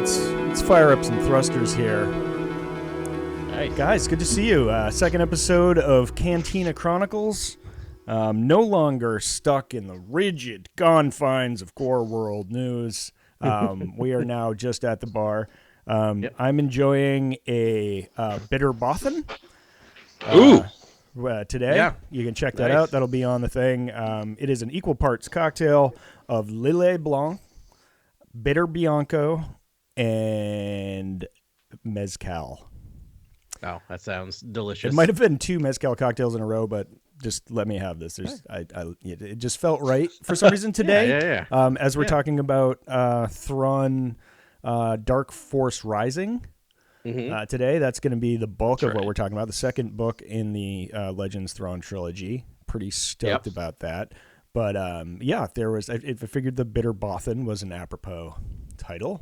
let's fire up some thrusters here. Nice. Guys, good to see you. Second episode of Cantina Chronicles. No longer stuck in the rigid confines of core world news. We are now just at the bar. I'm enjoying a bitter Bothan. Today. Yeah. You can check that out. That'll be on the thing. It is an equal parts cocktail of Lillet Blanc, bitter Bianco, and Mezcal. Oh, that sounds delicious. It might have been 2 Mezcal cocktails in a row, but just let me have this. It just felt right for some reason today. Yeah. As we're talking about thrawn darkforcerising. Today, that's going to be the bulk of what we're talking about. The second book in the Legends Thrawn trilogy. Pretty stoked about that. But there was. I figured the bitter Bothan was an apropos title.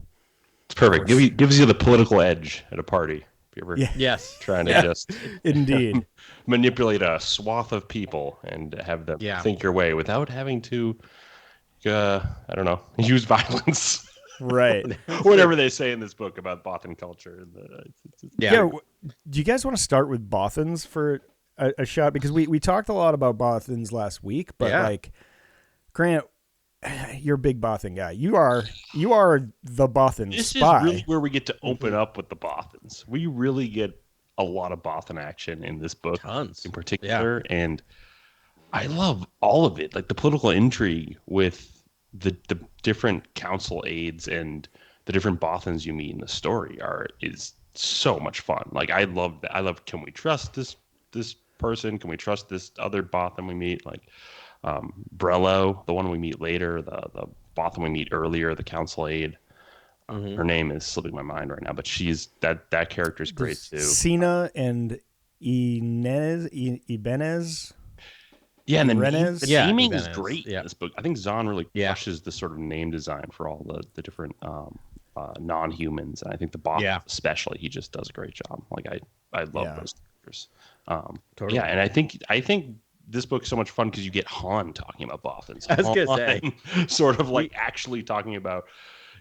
It's perfect. Gives you the political edge at a party. If you're ever trying to just indeed manipulate a swath of people and have them think your way without having to, I don't know, use violence. Right. Whatever they say in this book about Bothan culture. Do you guys want to start with Bothans for a shot? Because we talked a lot about Bothans last week, but like, Grant, you're a big Bothan guy. You are the Bothan spy. This is really where we get to open up with the Bothans. We really get a lot of Bothan action in this book, in particular, and I love all of it. Like the political intrigue with the different council aides and the different Bothans you meet in the story is so much fun. Like I love that. I love. Can we trust this person? Can we trust this other Bothan we meet? Like Brello, the one we meet later, the Bothan we meet earlier, the council aide. Her name is slipping my mind right now, but she's that character is great too. Sina and Ibanez. Yeah, and then Renez? the naming is great in this book. I think Zahn really pushes the sort of name design for all the different non-humans, and I think the Bothans especially, he just does a great job. Like I love those characters. Totally. Yeah, and I think this book's so much fun because you get Han talking about Bothans. I was gonna say, sort of like actually talking about,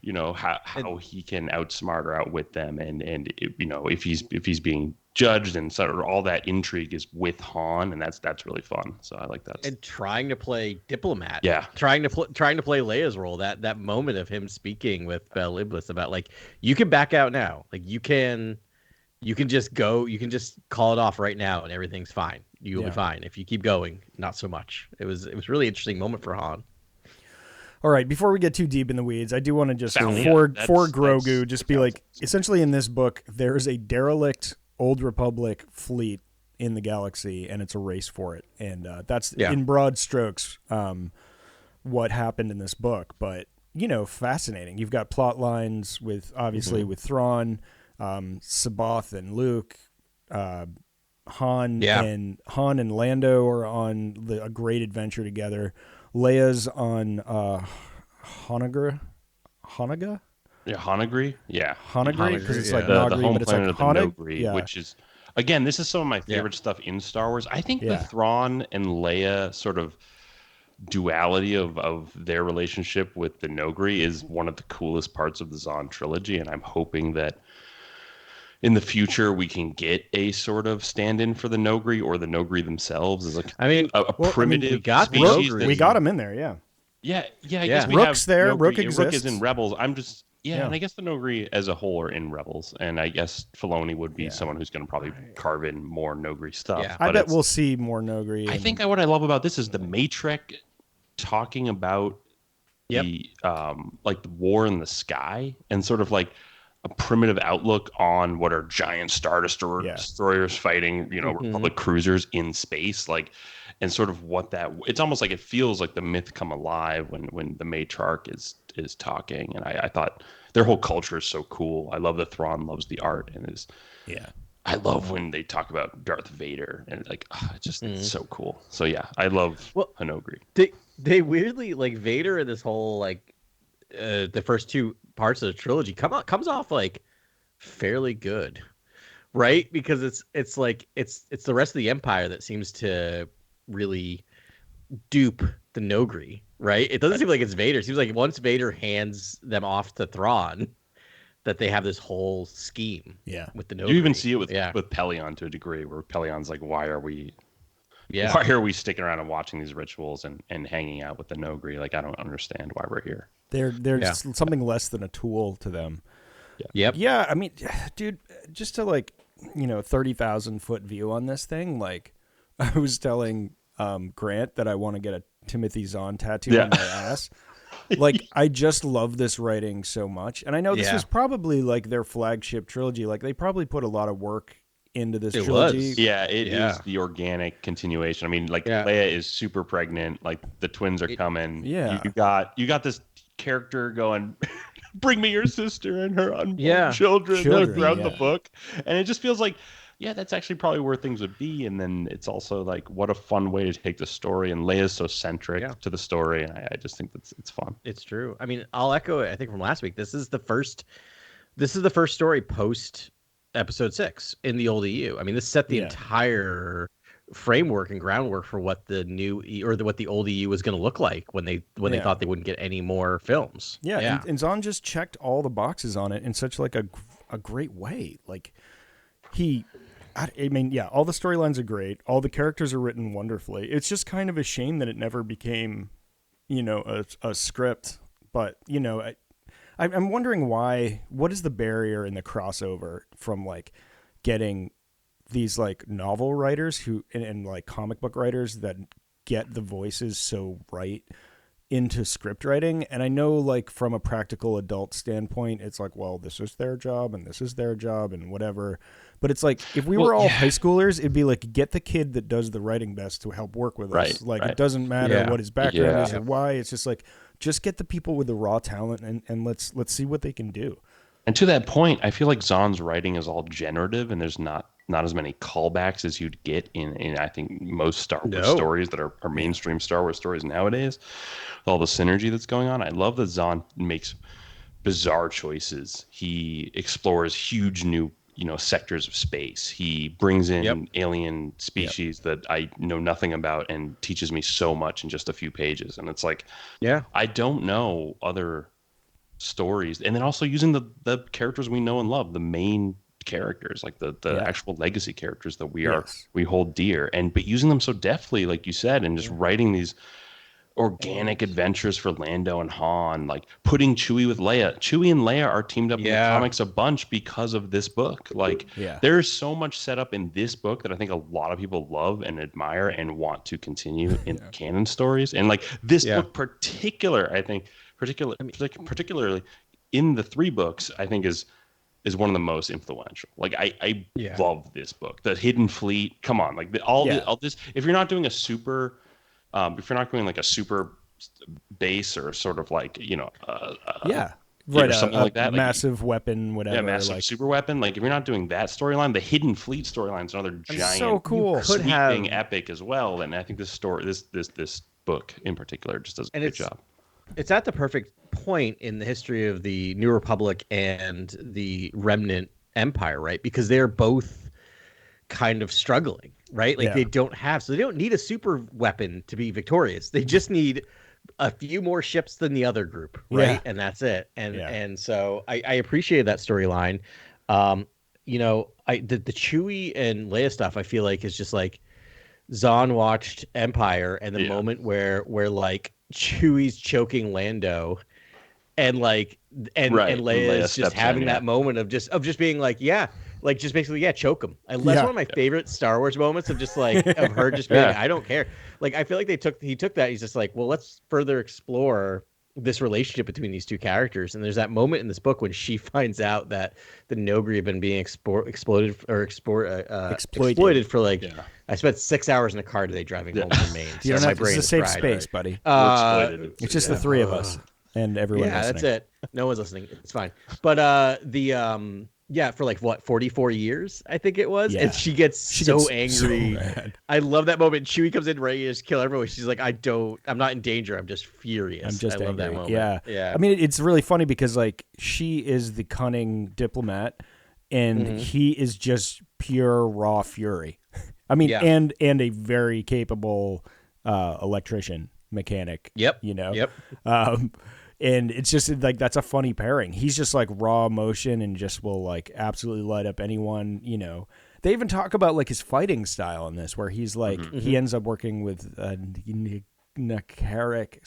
you know, how he can outsmart or outwit them, and you know, if he's being judged, and sort of all that intrigue is with Han, and that's really fun. So I like that. And trying to play diplomat, trying to play Leia's role. That moment of him speaking with Bel Iblis about like, you can back out now, like you can just go, you can just call it off right now, and everything's fine. You'll be fine. If you keep going, not so much. It was really interesting moment for Han. All right, before we get too deep in the weeds, I do want to just for Grogu just be like, essentially in this book there is a derelict Old Republic fleet in the galaxy, and it's a race for it, and that's in broad strokes what happened in this book. But you know, fascinating. You've got plot lines with obviously with Thrawn, Sabath and Luke, Han and Lando are on a great adventure together. Leia's on Hanagra? Yeah, Hanagri. Yeah, Hanagri, because it's like the Nagri, home but it's planet like of the Nogri, which is, again, this is some of my favorite stuff in Star Wars. I think the Thrawn and Leia sort of duality of their relationship with the Nogri is one of the coolest parts of the Zahn trilogy, and I'm hoping that in the future we can get a sort of stand-in for the Nogri, or the Nogri themselves as like a primitive we got species. We got them in there, I guess we Rook's have there. Nogri. Rook exists. Rook is in Rebels. And I guess the Nogri as a whole are in Rebels, and I guess Filoni would be someone who's going to probably carve in more Nogri stuff. Yeah. I bet we'll see more Nogri. I think what I love about this is the Matrix talking about the like the war in the sky, and sort of like a primitive outlook on what are giant star destroyers fighting, you know, Republic cruisers in space, like, and sort of what that, it's almost like it feels like the myth come alive when the matriarch is talking. And I thought their whole culture is so cool. I love that Thrawn loves the art and I love when they talk about Darth Vader, and like, it's so cool. So I love Hanogri. They weirdly, like, Vader in this whole like the first 2 parts of the trilogy comes off like fairly good, right? Because it's like it's the rest of the Empire that seems to really dupe the Nogri, right? It doesn't seem like it's Vader. It seems like once Vader hands them off to Thrawn, that they have this whole scheme. Yeah, with the Nogri. You even see it with Pelion to a degree, where Pelion's like, why are we sticking around and watching these rituals and hanging out with the Nogri? Like, I don't understand why we're here. They're just something less than a tool to them. Yep. Yeah, I mean, dude, just to 30,000 foot view on this thing. Like, I was telling Grant that I want to get a Timothy Zahn tattoo on my ass. Like, I just love this writing so much, and I know this was probably like their flagship trilogy. Like, they probably put a lot of work into this trilogy. Yeah, it is the organic continuation. I mean, like Leia is super pregnant. Like, the twins are coming. Yeah, you got this character going, bring me your sister and her unborn children throughout the book, and it just feels like, that's actually probably where things would be. And then it's also like, what a fun way to take the story, and Leia's so centric to the story, and I just think it's fun. It's true. I mean, I'll echo it, I think, from last week. This is the first story post episode 6 in the oldeu. I mean, this set the entire framework and groundwork for what the new what the oldeu was going to look like when they thought they wouldn't get any more films. And Zahn just checked all the boxes on it in such like a great way. Like, all the storylines are great. All the characters are written wonderfully. It's just kind of a shame that it never became, a script. But, I'm wondering why. What is the barrier in the crossover from like getting these like novel writers who and like comic book writers that get the voices so right into script writing? And I know, like, from a practical adult standpoint, it's like, well, this is their job and this is their job and whatever. But it's like, if we were all high schoolers, it'd be like, get the kid that does the writing best to help work with us. Like, it doesn't matter what his background is or why. It's just like, just get the people with the raw talent and let's see what they can do. And to that point, I feel like Zahn's writing is all generative, and there's not as many callbacks as you'd get in I think most Star Wars stories that are mainstream Star Wars stories nowadays. With all the synergy that's going on, I love that Zahn makes bizarre choices. He explores huge new sectors of space. He brings in alien species that I know nothing about and teaches me so much in just a few pages. And it's like, I don't know other stories. And then also using the characters we know and love, the main characters, like the actual legacy characters that we hold dear, but using them so deftly, like you said, and just writing these organic adventures for Lando and Han, like putting Chewie with Leia. Chewie and Leia are teamed up in the comics a bunch because of this book. Like, there's so much set up in this book that I think a lot of people love and admire and want to continue in canon stories. And like this book particularly in the 3 books, I think is one of the most influential. Like, I love this book. The Hidden Fleet. Come on, like all this. If you're not doing a super, if you're not going like a super base or sort of like something like that, massive weapon, whatever, massive super weapon. Like, if you're not doing that storyline, the Hidden Fleet storyline is another giant, so cool, sweeping epic as well. And I think this book in particular just does a good job. It's at the perfect point in the history of the New Republic and the Remnant Empire, right? Because they're both kind of struggling, right? Like, they don't need a super weapon to be victorious. They just need a few more ships than the other group, right? And that's it. And so I appreciate that storyline. The Chewie and Leia stuff, I feel like, is just like Zahn watched Empire, and the moment where like Chewie's choking Lando, and Leia's just having that moment of just being like, just basically choke him. That's one of my favorite Star Wars moments of just like of her just being like, I don't care. Like, I feel like he took that. He's just like, well, let's further explore this relationship between these two characters. And there's that moment in this book when she finds out that the Nogri have been being exploited for like. Yeah. I spent 6 hours in a car today driving home from Maine. So my brain is a safe space, buddy. It's just the 3 of us and everyone listening. That's it. No one's listening. It's fine. But for like what, 44 years, I think it was. And she gets so angry. So I love that moment. Chewie comes in ready to just kill everyone. She's like, I'm not in danger. I'm just furious. I'm just angry. Love that moment. Yeah. I mean, it's really funny because like she is the cunning diplomat and he is just pure raw fury. I mean, and a very capable electrician mechanic. Yep. And it's just like, that's a funny pairing. He's just like raw emotion and just will like absolutely light up anyone, you know. They even talk about like his fighting style in this, where he's like, he ends up working with Kadaric,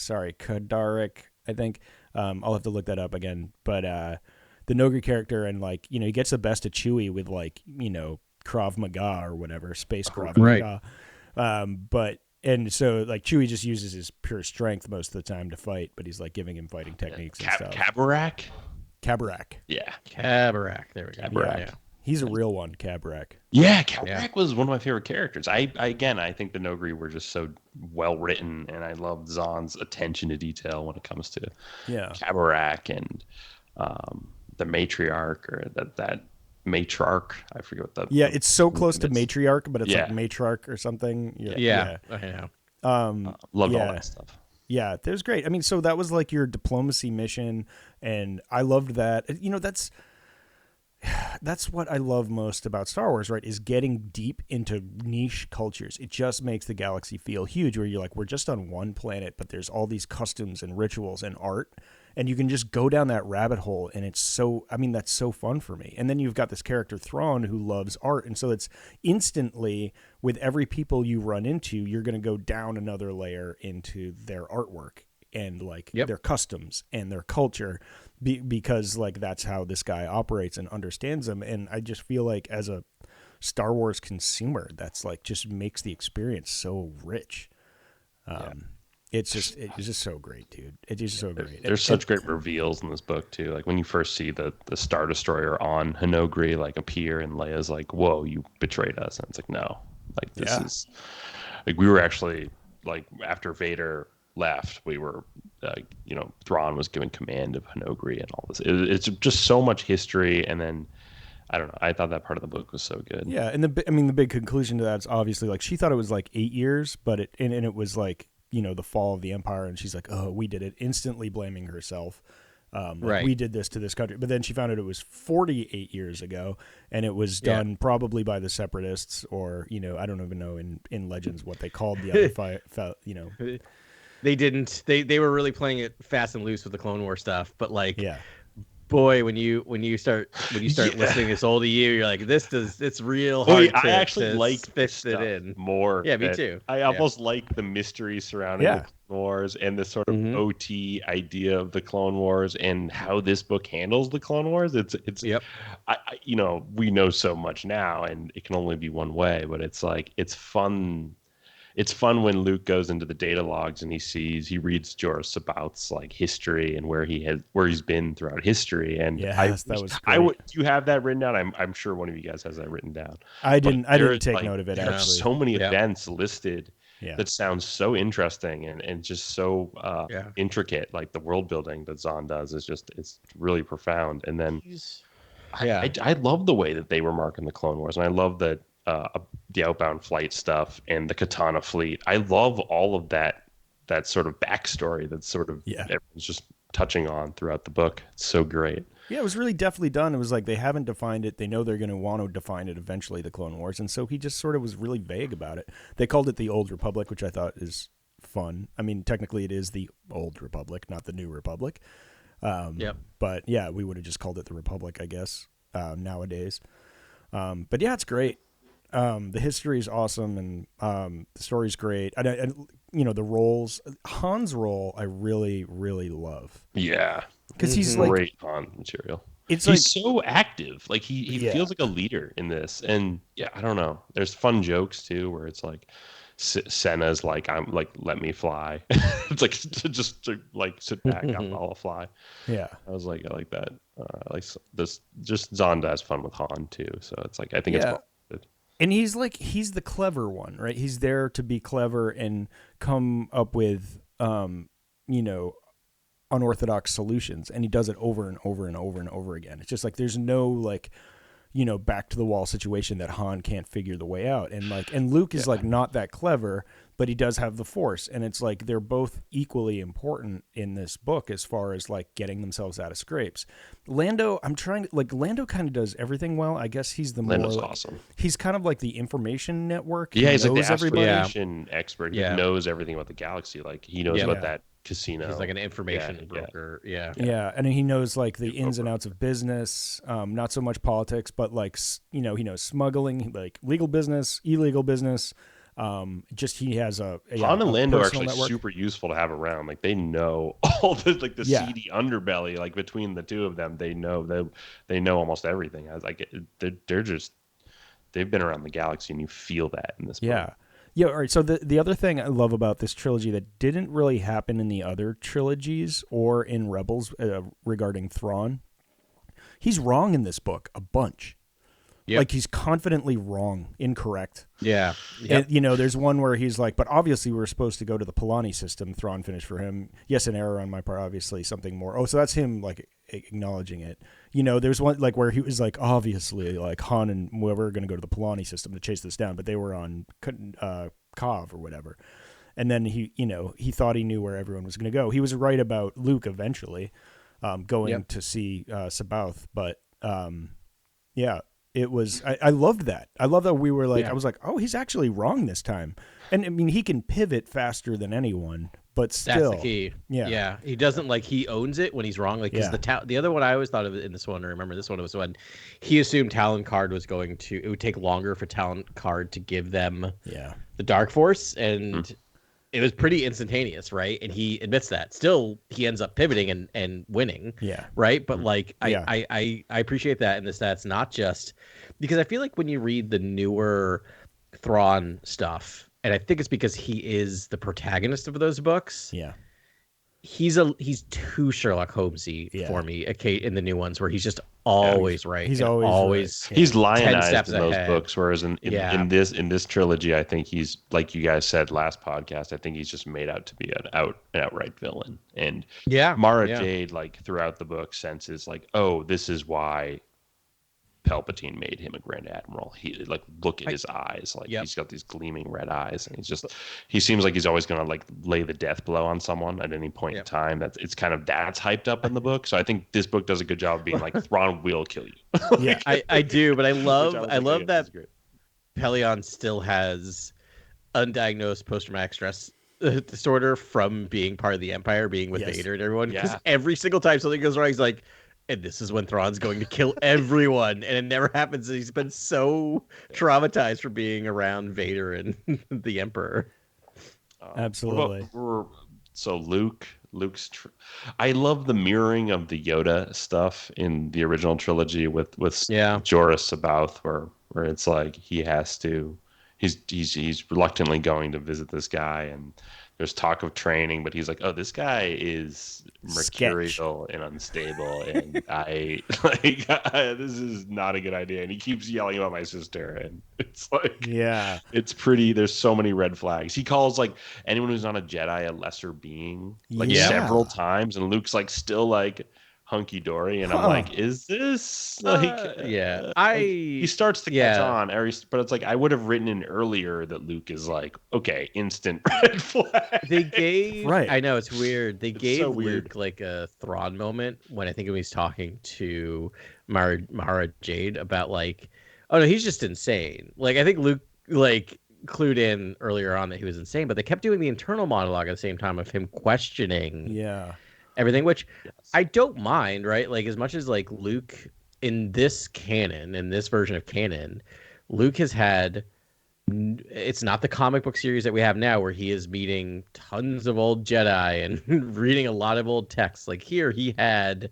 I think. I'll have to look that up again. But the Noghri character, and like, you know, he gets the best of Chewie with like, you know, Krav Maga or whatever, space Krav Maga. And so, like, Chewie just uses his pure strength most of the time to fight, but he's, like, giving him fighting techniques and stuff. Kabarak? Yeah. Kabarak. There we go. Kabarak. Yeah. He's a real one, Kabarak. Yeah, Kabarak was one of my favorite characters. I think the Noghri were just so well written, and I love Zahn's attention to detail when it comes to Kabarak and the matriarch, or that matriarch. I forget what that. Yeah, it's so close to matriarch, but it's like matriarch or something. Yeah. Loved all that stuff. Yeah, that was great. I mean, so that was like your diplomacy mission, and I loved that. You know, that's what I love most about Star Wars, right? Is getting deep into niche cultures. It just makes the galaxy feel huge, where you're like, we're just on one planet, but there's all these customs and rituals and art, and you can just go down that rabbit hole, and it's so, I mean, that's so fun for me. And then you've got this character Thrawn who loves art, and so it's instantly, with every people you run into, you're going to go down another layer into their artwork and like their customs and their culture, because like that's how this guy operates and understands them. And I just feel like as a Star Wars consumer, that's like just makes the experience so rich. It's just so great, dude. It's just so great. There's such great reveals in this book too. Like when you first see the Star Destroyer on Hinogri like appear, and Leia's like, "Whoa, you betrayed us!" And it's like, no, like this is like we were actually like after Vader left, we were Thrawn was given command of Hinogri and all this. It's just so much history, and then I don't know. I thought that part of the book was so good. Yeah, and the big conclusion to that is obviously like she thought it was like 8 years, but it was like, you know, the fall of the empire, and she's like, oh, we did it, instantly blaming herself. Like, we did this to this country, but then she found out it was 48 years ago, and it was done probably by the separatists, or, you know, I don't even know in Legends what they called the other you know. They didn't. They were really playing it fast and loose with the Clone War stuff, but like, boy, when you start listening to this old EU, you're like, it's real hard. I actually like fit it in more. Yeah, me too. I almost like the mystery surrounding the Clone Wars and the sort of OT idea of the Clone Wars and how this book handles the Clone Wars. It's you know, we know so much now, and it can only be one way, but it's like it's fun. It's fun when Luke goes into the data logs and he reads Jorah Sabath's like history and where he's been throughout history. And that was great. Do you have that written down? I'm sure one of you guys has that written down. I didn't take note of it. There actually, are so many events listed that sounds so interesting and just so intricate. Like the world building that Zahn does it's really profound. And then I love the way that they were marking the Clone Wars, and I love that. The outbound flight stuff and the Katana fleet. I love all of that sort of backstory that's sort of everyone's just touching on throughout the book. It's so great. Yeah, it was really deftly done. It was like they haven't defined it. They know they're going to want to define it eventually, the Clone Wars. And so he just sort of was really vague about it. They called it the Old Republic, which I thought is fun. I mean, technically it is the Old Republic, not the New Republic. But yeah, we would have just called it the Republic, I guess, nowadays. But yeah, it's great. The history is awesome, and the story's great. And you know, the roles, Han's role, I really, really love. Yeah, because he's great Han material. He's like, so active. Like he feels like a leader in this, and I don't know. There's fun jokes too, where it's like Senna's like, I'm like, let me fly. It's like just to like sit back, I'll fly. Yeah, I was like, I like that. Like this, just Zahn has fun with Han too. So it's like I think it's fun. And he's the clever one, right? He's there to be clever and come up with, you know, unorthodox solutions. And he does it over and over and over and over again. It's just like there's no like, you know, back to the wall situation that Han can't figure the way out. And Luke is like not that clever, but he does have the Force. And it's like they're both equally important in this book as far as like getting themselves out of scrapes. Lando kind of does everything well. I guess he's Lando's awesome. He's kind of like the information network. Yeah, he's like the information expert. He knows everything about the galaxy. Like he knows about casino. He's like an information broker. Yeah. And he knows like the ins and outs of business, not so much politics, but like, he knows smuggling, like legal business, illegal business. He has a Han and Lando are actually network. super useful to have around. Like they know all the like the seedy underbelly, like between the two of them, they know almost everything. I was like, they've been around the galaxy, and you feel that in this book. Yeah. All right. So the other thing I love about this trilogy that didn't really happen in the other trilogies or in Rebels regarding Thrawn, he's wrong in this book a bunch. Yep. Like he's confidently wrong, incorrect. Yeah. Yep. And, there's one where he's like, but obviously we're supposed to go to the Polani system. Thrawn finished for him. Yes, an error on my part, obviously something more. Oh, so that's him like acknowledging it. There's one like where he was like, obviously like Han and whoever are going to go to the Polani system to chase this down, but they were on Kav or whatever. And then he thought he knew where everyone was going to go. He was right about Luke eventually going to see Sabaoth, but it was, I loved that. I love that we were like, I was like, oh, he's actually wrong this time. And I mean, he can pivot faster than anyone, but still. That's the key. Yeah. He doesn't he owns it when he's wrong. Like, because the other one I always thought of in this one, I remember this one was when he assumed Talon Card was it would take longer for Talon Card to give them the Dark Force. And it was pretty instantaneous, right? And he admits that. Still, he ends up pivoting and winning. Yeah. Right? But I appreciate that in this. That's not just because I feel like when you read the newer Thrawn stuff, and I think it's because he is the protagonist of those books. Yeah. He's too Sherlock Holmesy for me in the new ones where he's just always right. He's always right. He's lionized in those books, whereas in this trilogy, I think he's, like you guys said last podcast, I think he's just made out to be an outright villain. And Marajade, like throughout the book, senses like, oh, this is why Palpatine made him a Grand Admiral. He look at his eyes, he's got these gleaming red eyes, and he seems like he's always going to lay the death blow on someone at any point in time. That's hyped up in the book. So I think this book does a good job of being like, Thrawn will kill you. I do, but I love that Pelion still has undiagnosed post-traumatic stress disorder from being part of the Empire, being with Vader and everyone. Because every single time something goes wrong, he's like, and this is when Thrawn's going to kill everyone, and it never happens. He's been so traumatized for being around Vader and the Emperor. Absolutely. So Luke's. I love the mirroring of the Yoda stuff in the original trilogy with Jorah Sabaoth, where it's like he has to. He's reluctantly going to visit this guy, and there's talk of training, but he's like, oh, this guy is mercurial and unstable, and this is not a good idea. And he keeps yelling about my sister, and it's like, it's pretty. There's so many red flags. He calls like anyone who's not a Jedi a lesser being, several times, and Luke's still hunky dory, and I'm like, is this he starts to catch on, but it's like I would have written in earlier that Luke is okay, instant red flag. They gave I know it's weird. They gave Luke a Thrawn moment when I think he was talking to Marajade about oh no, he's just insane. I think Luke clued in earlier on that he was insane, but they kept doing the internal monologue at the same time of him questioning everything, which I don't mind, right? As much as Luke in this canon, in this version of canon, Luke has had, it's not the comic book series that we have now where he is meeting tons of old Jedi and reading a lot of old texts. Here he had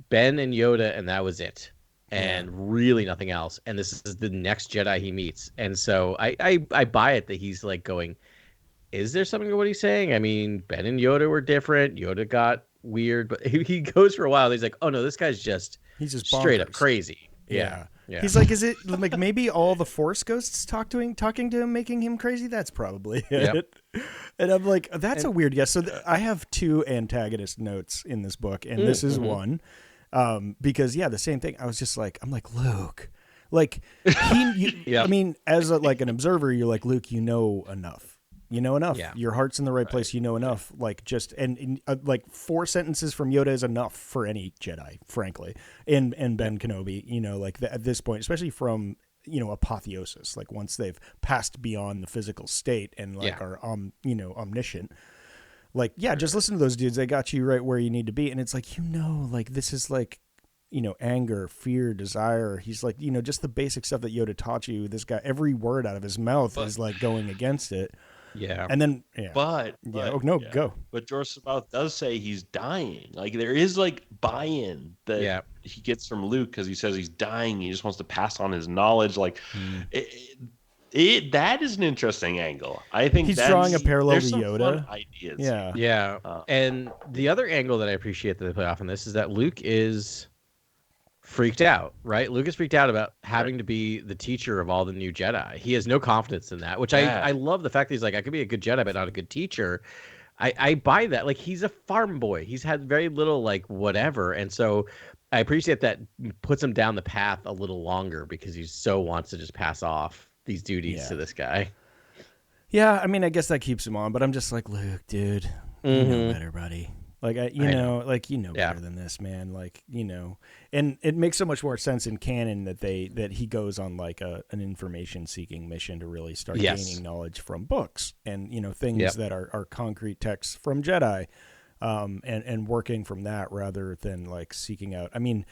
Ben and Yoda, and that was it. And really nothing else. And this is the next Jedi he meets. And so I buy it that he's going, is there something to what he's saying? I mean, Ben and Yoda were different. Yoda got weird, but he goes for a while. He's like, oh no, this guy's he's just straight up crazy. Yeah. He's like, is it maybe all the Force ghosts talking to him, making him crazy? That's probably it. And I'm like, that's a weird guess. So I have two antagonist notes in this book, and this is one. Because the same thing. I was just I'm like, Luke, I mean, as an observer, you're like, Luke, you know enough. You know enough. Yeah. Your heart's in the right place. You know enough. 4 sentences from Yoda is enough for any Jedi, frankly. And Ben Kenobi, at this point, especially from apotheosis, once they've passed beyond the physical state and are omniscient. like, yeah, just listen to those dudes. They got you right where you need to be. And it's like, like this is like, anger, fear, desire. He's like, just the basic stuff that Yoda taught you. This guy, every word out of his mouth is like going against it. Yeah. And then, go. But George Sabath does say he's dying. Like, there is like buy-in that he gets from Luke because he says he's dying. He just wants to pass on his knowledge. Like, that is an interesting angle. I think he's drawing a parallel to Yoda. Ideas. Yeah. And the other angle that I appreciate that they play off in this is that Luke is freaked out, right? Luke is freaked out about having to be the teacher of all the new Jedi. He has no confidence in that, which I love the fact that he's like, I could be a good Jedi, but not a good teacher. I buy that. Like, he's a farm boy. He's had very little, like, whatever. And so I appreciate that puts him down the path a little longer because he so wants to just pass off these duties to this guy. Yeah, I mean, I guess that keeps him on, but I'm just like, Luke, dude, you know better, buddy. Like, you know better than this, man. Like, and it makes so much more sense in canon that he goes on like an information seeking mission to really start gaining knowledge from books and, things that are concrete texts from Jedi, and working from that rather than like seeking out. I mean,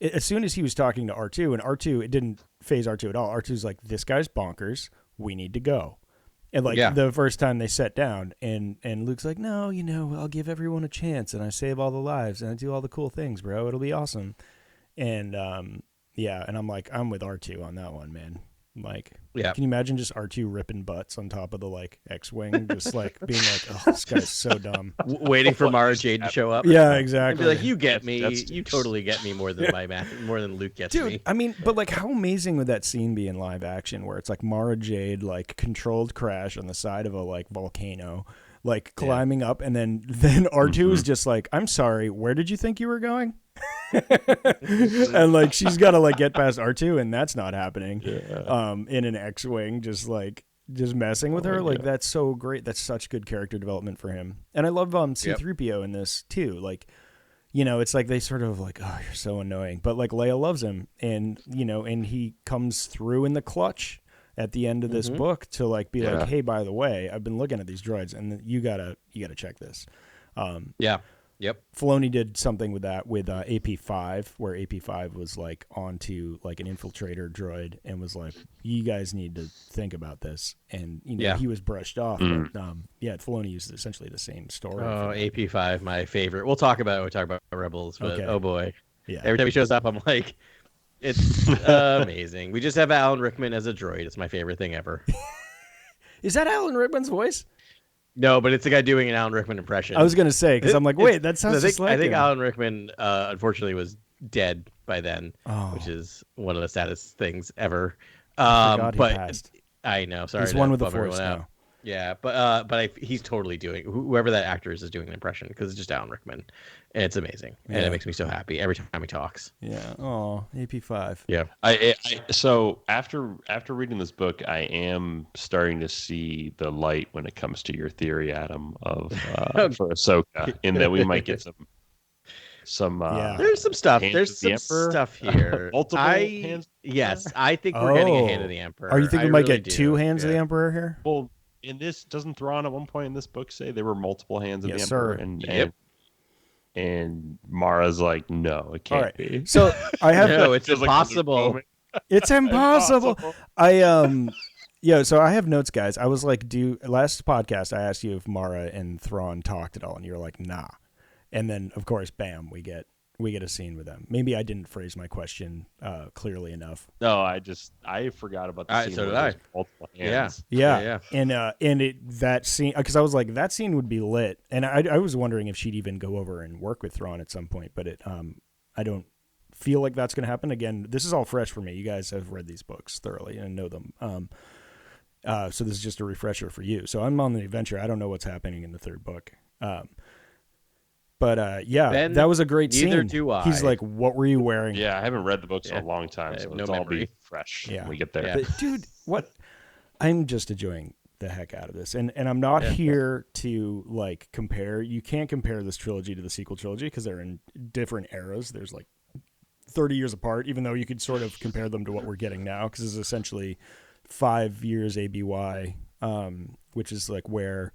as soon as he was talking to R2 and R2, it didn't phase R2 at all. R2's like, this guy's bonkers. We need to go. And like the first time they sat down and Luke's like, no, I'll give everyone a chance and I save all the lives and I do all the cool things, bro. It'll be awesome. And and I'm like, I'm with R2 on that one, man. Like, can you imagine just R2 ripping butts on top of the like X-wing, just like being like, oh, this guy's so dumb, waiting for Marajade to show up. Yeah, exactly. And be like, you get me, you totally get me more than Luke gets me. Dude, I mean, but like, how amazing would that scene be in live action, where it's like Marajade like controlled crash on the side of a like volcano, like climbing up, and then R2 is just like, I'm sorry, where did you think you were going? And like, she's got to like get past R2, and that's not happening. In an X-wing, just messing with her. Like, that's so great. That's such good character development for him. And I love C-3PO in this too. Like, it's like they sort of like, oh, you're so annoying, but like Leia loves him, and and he comes through in the clutch at the end of this book to like be like, hey, by the way, I've been looking at these droids, and you gotta check this. Yep. Filoni did something with that with AP5, where AP5 was like onto like an infiltrator droid and was like, you guys need to think about this. And he was brushed off. But, Filoni used essentially the same story. Oh, AP5, my favorite. We'll talk about it when we talk about Rebels, but oh boy. Yeah. Every time he shows up, I'm like, it's amazing. We just have Alan Rickman as a droid. It's my favorite thing ever. Is that Alan Rickman's voice? No, but it's the guy doing an Alan Rickman impression. I was going to say, because I'm like, wait, that sounds just like I think him. Alan Rickman, unfortunately, was dead by then, which is one of the saddest things ever. He passed. I know. Sorry, he's one with the Force now. Yeah, but he's totally doing, whoever that actor is doing an impression, because it's just Alan Rickman, and it's amazing, and it makes me so happy every time he talks. Yeah. Oh, AP5. Yeah. So after reading this book, I am starting to see the light when it comes to your theory, Adam, of for Ahsoka, in that we might get some. There's some stuff. There's some Emperor. Stuff here. Multiple hands. Yes, I think we're getting a hand of the Emperor. Are you thinking we might get two hands of the Emperor here? Well, in this, doesn't Thrawn at one point in this book say there were multiple hands of the Emperor? And Mara's like, no, it can't be. So I have it's impossible. It's impossible. So I have notes, guys. I was like, last podcast I asked you if Mara and Thrawn talked at all, and you were like, nah. And then of course, bam, we get a scene with them. Maybe I didn't phrase my question clearly enough. No, I forgot about the scene. So did I. Multiple hands. Yeah. And that scene, because I was like, that scene would be lit, and I was wondering if she'd even go over and work with Thrawn at some point, but I don't feel like that's going to happen. Again, this is all fresh for me. You guys have read these books thoroughly and know them. So this is just a refresher for you. So I'm on the adventure. I don't know what's happening in the third book. But Ben, that was a great scene. Neither do I. He's like, what were you wearing? Yeah, I haven't read the books in a long time, so it'll all be fresh when we get there. Yeah. But, dude, what? I'm just enjoying the heck out of this. And I'm not here to like compare. You can't compare this trilogy to the sequel trilogy because they're in different eras. There's like 30 years apart, even though you could sort of compare them to what we're getting now, because it's essentially 5 years ABY, which is like where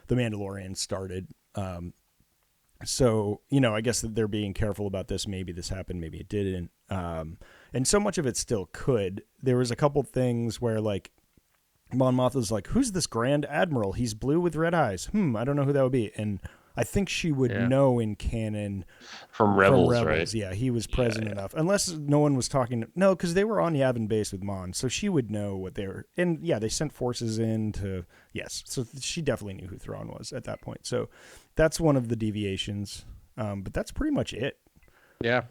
the Mandalorian started. So, I guess that they're being careful about this. Maybe this happened, maybe it didn't. And so much of it still could. There was a couple things where, like, Mon Mothma's like, who's this Grand Admiral? He's blue with red eyes. I don't know who that would be. And I think she would know in canon from Rebels, right? Yeah, he was present enough. Unless no one was talking. No, because they were on Yavin base with Mon, so she would know what they were. And yeah, they sent forces in to. Yes, so she definitely knew who Thrawn was at that point. So that's one of the deviations. But that's pretty much it. Yeah.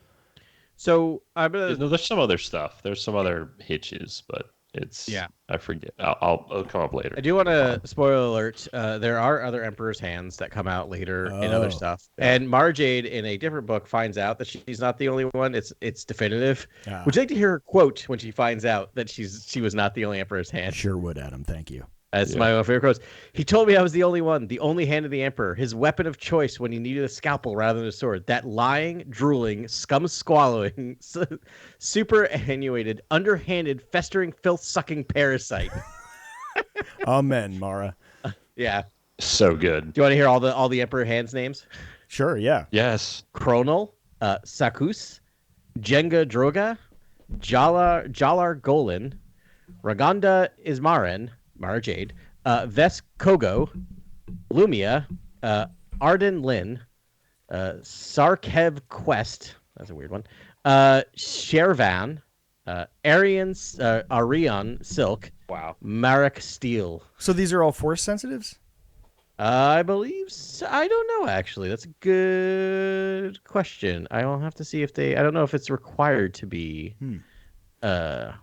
So there's some other stuff. There's some other hitches, but it's I forget. I'll come up later. I do want to spoiler alert. There are other Emperor's hands that come out later in other stuff. Yeah. And Marajade in a different book finds out that she's not the only one. It's definitive. Would you like to hear her quote when she finds out that she was not the only Emperor's hand? Sure would, Adam. Thank you. That's my favorite quote. He told me I was the only one, the only hand of the Emperor, his weapon of choice when he needed a scalpel rather than a sword. That lying, drooling, scum-swallowing, superannuated, underhanded, festering, filth-sucking parasite. Amen, Mara. Yeah. So good. Do you want to hear all the Emperor hands names? Sure, yeah. Yes. Chronal, Sakus, Jenga Droga, Jalar Golan, Raganda Ismaran, Marajade, Ves Kogo, Lumia, Arden Lin, Sarkev Quest, that's a weird one, Shervan, Arion Silk, wow, Marek Steel. So these are all Force sensitives? I believe so. I don't know, actually. That's a good question. I will have to see if I don't know if it's required to be. Well,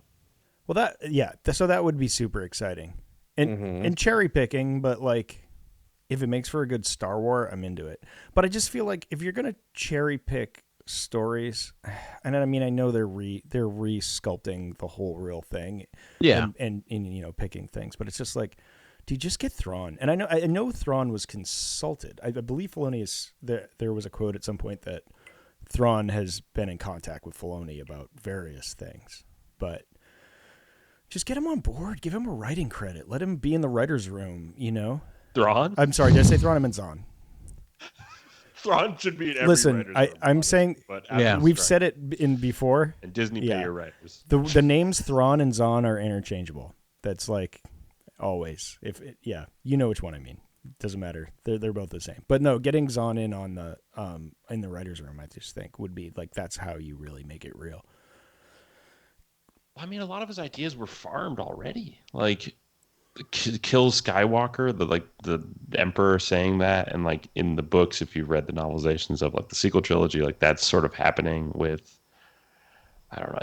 so that would be super exciting. And cherry picking, but like if it makes for a good Star Wars, I'm into it. But I just feel like if you're gonna cherry pick stories, and I mean I know they're re-sculpting the whole real thing, and picking things, but it's just like, do you just get Thrawn? And I know Thrawn was consulted. I believe Filoni there was a quote at some point that Thrawn has been in contact with Filoni about various things, but. Just get him on board. Give him a writing credit. Let him be in the writer's room, Thrawn? I'm sorry, did I say Thrawn? I meant Zahn. Thrawn should be in every writer's room. I'm saying, we've said it in before. And Disney pay your writers. The names Thrawn and Zahn are interchangeable. That's like always. You know which one I mean. Doesn't matter. They're both the same. But no, getting Zahn in on the in the writer's room, I just think would be like that's how you really make it real. I mean, a lot of his ideas were farmed already. Like, kill Skywalker, the Emperor saying that, and like in the books, if you've read the novelizations of like the sequel trilogy, like that's sort of happening with. I don't know.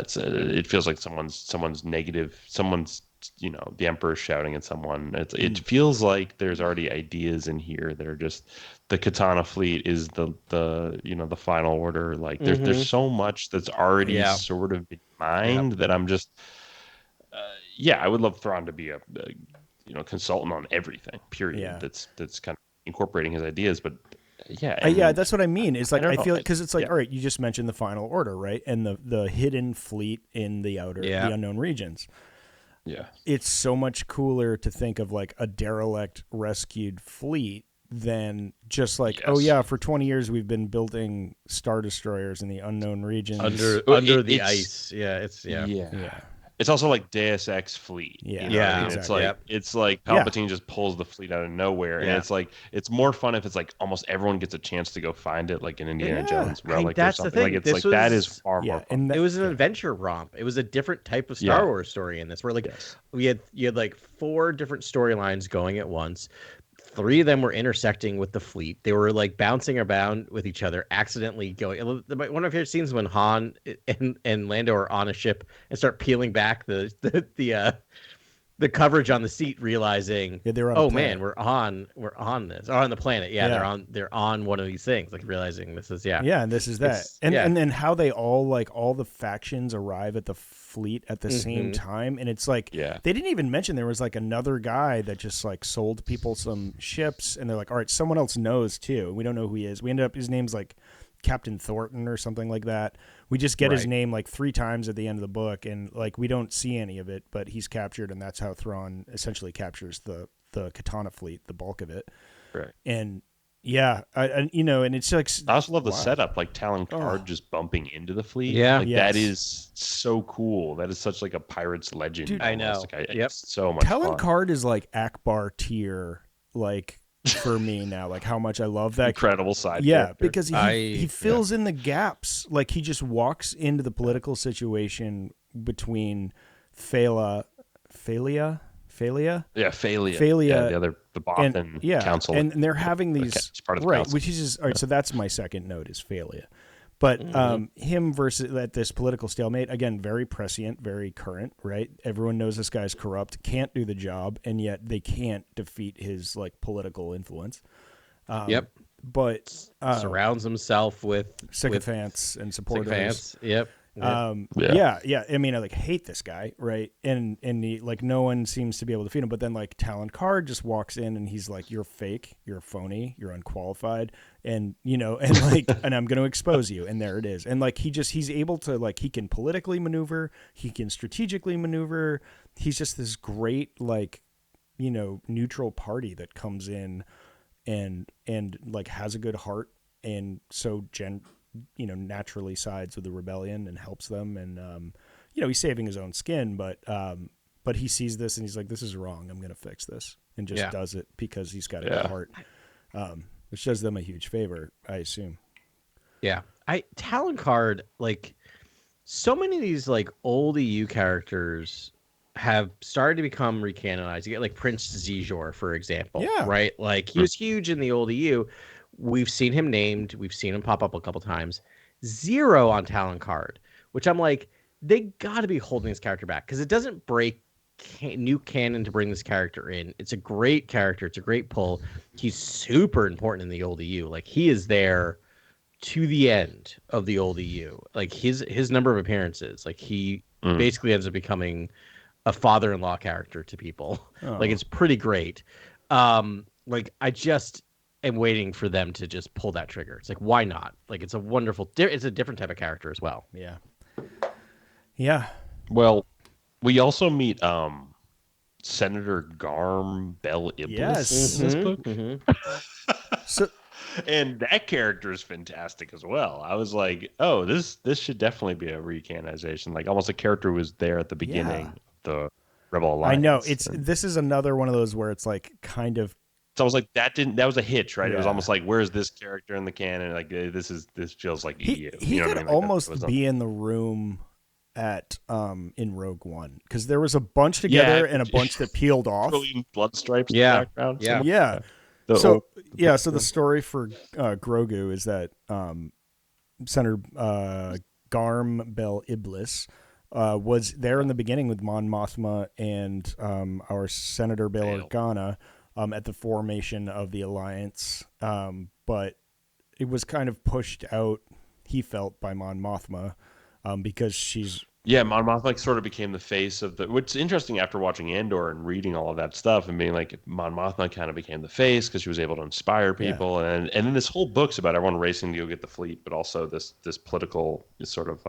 It feels like someone's negative. Someone's the Emperor shouting at someone. It feels like there's already ideas in here that are just the Katana fleet is the final order. Like there's so much that's already sort of in mind that I'm just I would love Thrawn to be a consultant on everything. Period. Yeah. That's kind of incorporating his ideas, but. That's what I mean. It's like I feel like because it's like all right, you just mentioned the Final Order, right? And the hidden fleet in the the unknown regions. Yeah, it's so much cooler to think of like a derelict rescued fleet than just like for 20 years we've been building Star Destroyers in the unknown regions under the ice. It's also like Deus Ex fleet. Exactly. It's like Palpatine just pulls the fleet out of nowhere, and it's like it's more fun if it's like almost everyone gets a chance to go find it, like in Indiana Jones Relic or something. Like it's that is far more fun. It was an adventure romp. It was a different type of Star Wars story in this, where like you had like 4 different storylines going at once. 3 of them were intersecting with the fleet. They were like bouncing around with each other, accidentally going. One of my favorite scenes when Han and Lando are on a ship and start peeling back the coverage on the seat, realizing, we're on this, or on the planet. They're on one of these things, like realizing this is and this is that, and then how they all the factions arrive at the fleet at the same time, and it's like they didn't even mention there was like another guy that just like sold people some ships, and they're like, all right, someone else knows too. We don't know who he is. We ended up his name's like Captain Thornton or something like that. We just get his name like 3 times at the end of the book, and like we don't see any of it, but he's captured, and that's how Thrawn essentially captures the Katana fleet, the bulk of it. Right. And yeah, and it's like I also love the setup, like Talon Card just bumping into the fleet. Yeah, like that is so cool. That is such like a pirate's legend. Dude, I know. Like, yep. It's so much Talon fun. Card is like Akbar tier, like for me now. Like how much I love that incredible side. Yeah, character. because he fills in the gaps. Like he just walks into the political situation between Phalia. Yeah, Phalia. The Bothan council. And they're having these part of the right, council. which is just all right. So that's my second note is Phalia. But him versus at this political stalemate, again, very prescient, very current, right? Everyone knows this guy's corrupt, can't do the job, and yet they can't defeat his like political influence. But surrounds himself with sycophants and supporters. Sycophants. Yep. Yeah. I mean, I like hate this guy, right? And he, like no one seems to be able to defeat him. But then like Talon Card just walks in and he's like, "You're fake, you're a phony, you're unqualified, and and like, and I'm going to expose you." And there it is. And like he's able to like he can politically maneuver, he can strategically maneuver. He's just this great like neutral party that comes in and like has a good heart and so naturally sides with the rebellion and helps them, and he's saving his own skin, but he sees this and he's like, "This is wrong. I'm going to fix this," and just does it because he's got a good heart, which does them a huge favor, I assume. Yeah, Talon Card, like so many of these like old EU characters have started to become recanonized. You get like Prince Zizor, for example, right? Like he was huge in the old EU. We've seen him named. We've seen him pop up a couple times. 0 on Talon Card, which I'm like, they got to be holding this character back because it doesn't break new canon to bring this character in. It's a great character. It's a great pull. He's super important in the old EU. Like he is there to the end of the old EU. Like his number of appearances, like he basically ends up becoming a father-in-law character to people. Like it's pretty great. Like I just am waiting for them to just pull that trigger. It's like, why not? Like it's a different type of character as well. Yeah. Well, we also meet Senator Garm Bel Iblis in this book. So, and that character is fantastic as well. I was like, oh, this should definitely be a recanonization. Like almost a character who was there at the beginning of the Rebel Alliance. I know. This is another one of those where it's like kind of. So I was like, that was a hitch, right? It was almost like, where's this character in the canon? Like this feels like EU. He could almost be in the room at in Rogue One because there was a bunch together and a bunch that peeled off. Blood stripes in the background. So the story for Grogu is that Senator Garm Bel Iblis was there in the beginning with Mon Mothma and our Senator Bail Organa at the formation of the Alliance, but it was kind of pushed out, he felt, by Mon Mothma because she's... Yeah, Mon Mothma sort of became the face of the... What's interesting after watching Andor and reading all of that stuff and being like, Mon Mothma kind of became the face because she was able to inspire people. Yeah. And then this whole book's about everyone racing to go get the fleet, but also this political sort of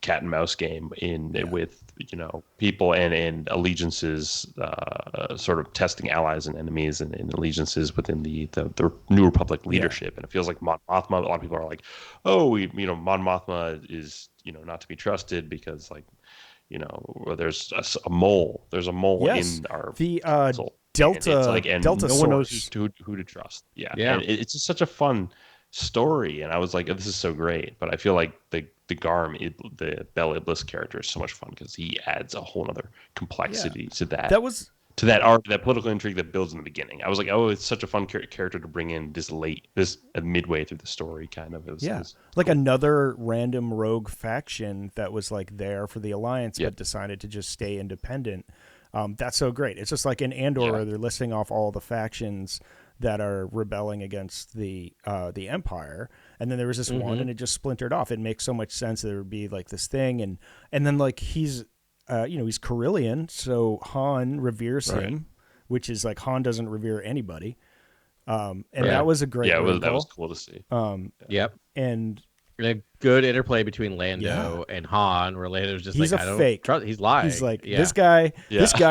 cat and mouse game with people and allegiances, sort of testing allies and enemies and allegiances within the New Republic leadership. And it feels like Mon Mothma, a lot of people are like, oh, Mon Mothma is not to be trusted because there's a mole. There's a mole in our Delta. And Delta no one knows who to trust. Yeah. And it's just such a fun story, and I was like, oh, this is so great. But I feel like the Bel Iblis character is so much fun because he adds a whole other complexity to that. To that arc, that political intrigue that builds in the beginning. I was like, oh, it's such a fun character to bring in this midway through the story, kind of. Like cool. Another random rogue faction that was like there for the Alliance, but decided to just stay independent. That's so great. It's just like in Andor, where they're listing off all the factions that are rebelling against the Empire, and then there was this one, and it just splintered off. It makes so much sense that there would be like this thing, and then like he's Corellian, so Han reveres him, which is like Han doesn't revere anybody, and that was a great. That was cool to see. And A good interplay between Lando and Han, where Lando's just he's like, a I don't fake. trust. He's lying. He's like, this guy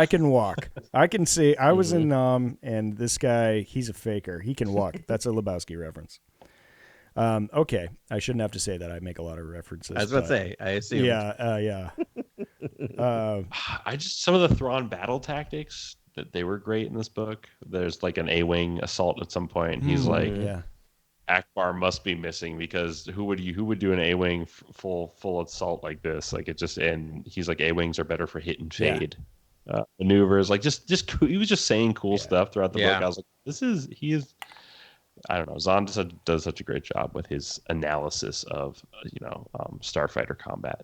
can walk. I can see. I was in and this guy, he's a faker. He can walk. That's a Lebowski reference. Okay, I shouldn't have to say that. I make a lot of references. I was about to say, I assume. Yeah. I just some of the Thrawn battle tactics that they were great in this book. There's like an A-wing assault at some point. He's like, Akbar must be missing because who would do an A-wing full assault like this? Like it just, and he's like, A-wings are better for hit and fade maneuvers. Like just he was just saying cool stuff throughout the book. I was like, he is. I don't know. Zahn does such a great job with his analysis of starfighter combat.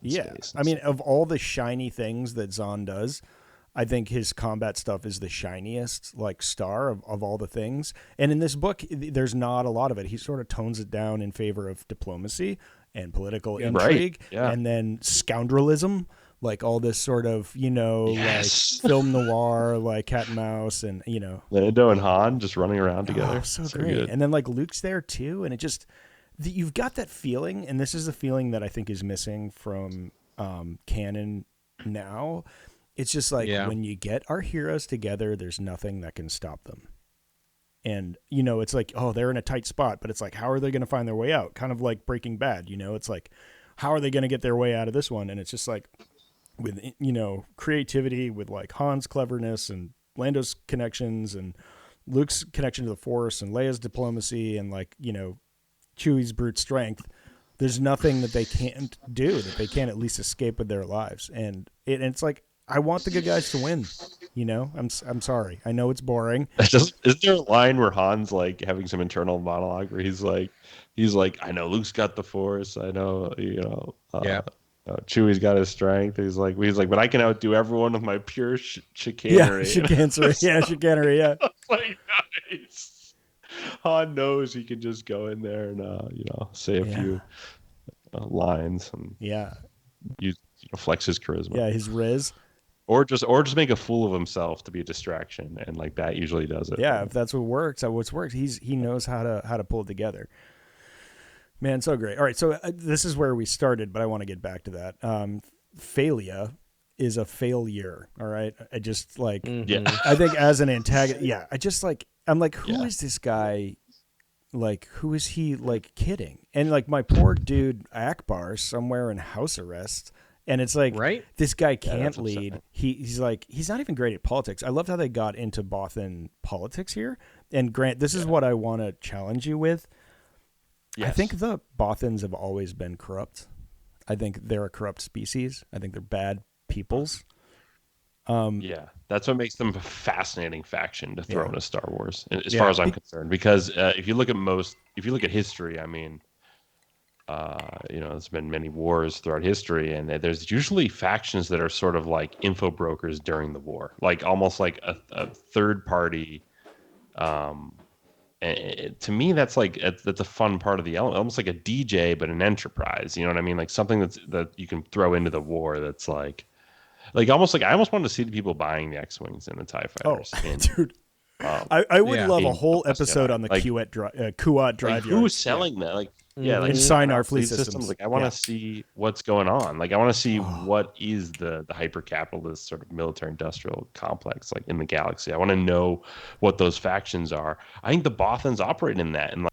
I mean, of all the shiny things that Zahn does, I think his combat stuff is the shiniest, like, star of all the things. And in this book, there's not a lot of it. He sort of tones it down in favor of diplomacy and political intrigue, and then scoundrelism, like all this sort of, like film noir, like cat and mouse, and Lando and Han just running around together. So great. Good. And then like Luke's there too, and it just you've got that feeling, and this is the feeling that I think is missing from canon now. It's just like when you get our heroes together, there's nothing that can stop them. And, it's like, oh, they're in a tight spot, but it's like, how are they going to find their way out? Kind of like Breaking Bad, it's like, how are they going to get their way out of this one? And it's just like, with, creativity, with like Han's cleverness and Lando's connections and Luke's connection to the Force and Leia's diplomacy and like, Chewie's brute strength, there's nothing that they can't do, that they can't at least escape with their lives. And it's like, I want the good guys to win. I'm sorry. I know it's boring. Is there a line where Han's like having some internal monologue where he's like, I know Luke's got the Force. I know, Chewie's got his strength. He's like, but I can outdo everyone with my pure chicanery. Chicanery. Yeah. Like, nice. Han knows he can just go in there and say a few lines and use flex his charisma. Yeah, his riz. Or just make a fool of himself to be a distraction, and like that usually does it. Yeah, if that's what works, he knows how to pull it together. Man, so great. All right, so this is where we started, but I want to get back to that. Phalia is a failure. All right, I just like I think as an antagonist, I just like I'm like, who is this guy? Like, who is he like kidding? And like my poor dude Akbar somewhere in house arrest. And it's like, this guy can't lead. He's like, he's not even great at politics. I loved how they got into Bothan politics here. And Grant, this is what I want to challenge you with. Yes. I think the Bothans have always been corrupt. I think they're a corrupt species. I think they're bad peoples. That's what makes them a fascinating faction to throw into Star Wars, as far as I'm concerned. Because if you look at history, I mean, there's been many wars throughout history, and there's usually factions that are sort of like info brokers during the war, like almost like a third party. And to me, that's a fun part of the element, almost like a DJ, but an enterprise. You know what I mean? Like something that you can throw into the war. That's like almost like I almost wanted to see the people buying the X-wings and the TIE fighters. Dude. I would love a whole episode on the Kuat drive. Who was selling that? Like, sign our fleet systems. Like, I want to see what's going on. Like, I want to see what is the hyper capitalist sort of military industrial complex like in the galaxy. I want to know what those factions are. I think the Bothans operate in that, and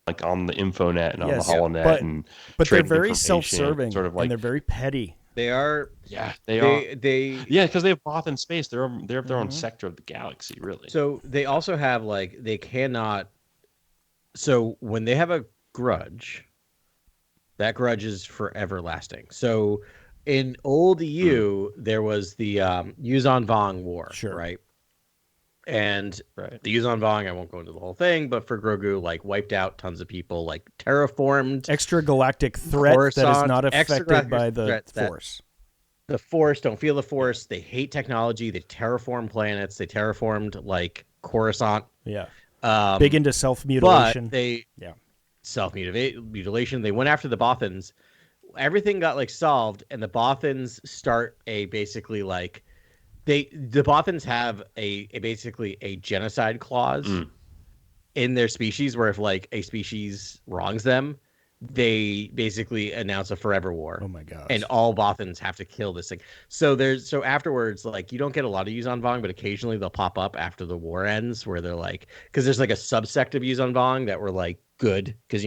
like on the Infonet and on the Holonet, but they're very self-serving, sort of like, and they're very petty. They are. Yeah, they are. Because they have Bothan space. They have their own sector of the galaxy, really. So they also have they cannot. So when they have a grudge, that grudge is forever lasting. So in oldeu, there was the Yuuzhan Vong War, right? And the Yuuzhan Vong, I won't go into the whole thing, but for Grogu, wiped out tons of people, terraformed extragalactic threat Coruscant, that is not affected by the Force. The Force don't feel the Force. They hate technology. They terraform planets. They terraformed Coruscant. Yeah. Big into self-mutilation. But self-mutilation. They went after the Bothans. Everything got solved, and the Bothans start basically the Bothans have basically a genocide clause in their species, where if a species wrongs them, they basically announce a forever war. Oh my gosh. And all Bothans have to kill this thing. So afterwards, like, you don't get a lot of Yuuzhan Vong, but occasionally they'll pop up after the war ends where they're like, because there's like a subsect of Yuuzhan Vong that were like good because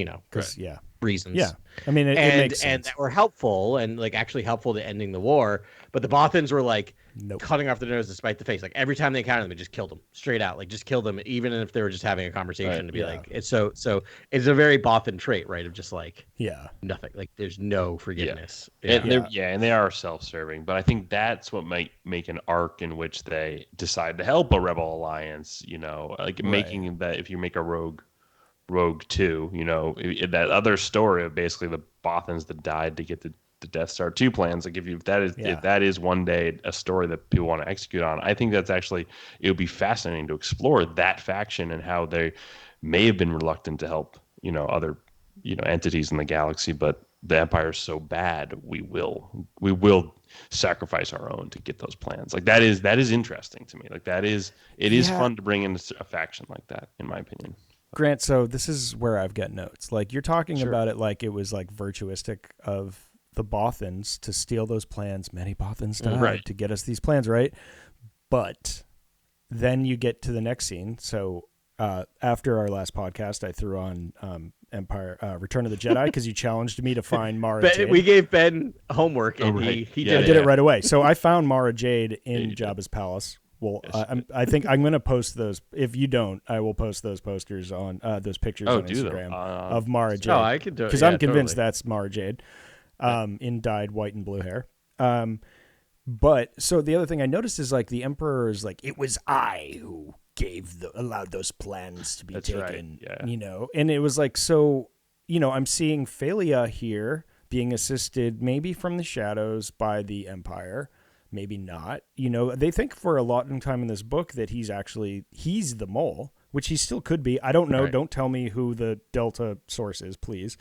reasons. Yeah, I mean, it makes sense. And that were helpful and like actually helpful to ending the war. But the Bothans were like cutting off their nose despite the face. Like every time they encountered them, they just killed them straight out. Like just killed them, even if they were just having a conversation to be like, it's so it's a very Bothan trait, right? Of just like nothing. Like there's no forgiveness. And they are self-serving. But I think that's what might make an arc in which they decide to help a rebel alliance. Like making that if you make a Rogue 2, that other story of basically the Bothans that died to get the Death Star 2 plans. Like if that is one day a story that people want to execute on, I think that's actually, it would be fascinating to explore that faction and how they may have been reluctant to help, other, entities in the galaxy, but the Empire is so bad, we will sacrifice our own to get those plans. Like that is interesting to me. Like it is fun to bring in a faction like that, in my opinion. Grant, so this is where I've got notes. Like you're talking about it like it was like virtuistic of the Bothans to steal those plans. Many Bothans died to get us these plans, right? But then you get to the next scene. So after our last podcast, I threw on Return of the Jedi because you challenged me to find Marajade. We gave Ben homework and he did it right away. So I found Marajade in Jabba's palace. Well, I think I'm going to post those. If you don't, I will post those posters on those pictures on Instagram of Marajade. Oh, I could do it because I'm convinced that's Marajade, in dyed white and blue hair. But so the other thing I noticed is like the Emperor is like, it was I who allowed those plans to be taken. Right. And it was like, so I'm seeing Phalia here being assisted maybe from the shadows by the Empire. Maybe not. They think for a long time in this book that he's the mole, which he still could be. I don't know. Right. Don't tell me who the Delta source is, please.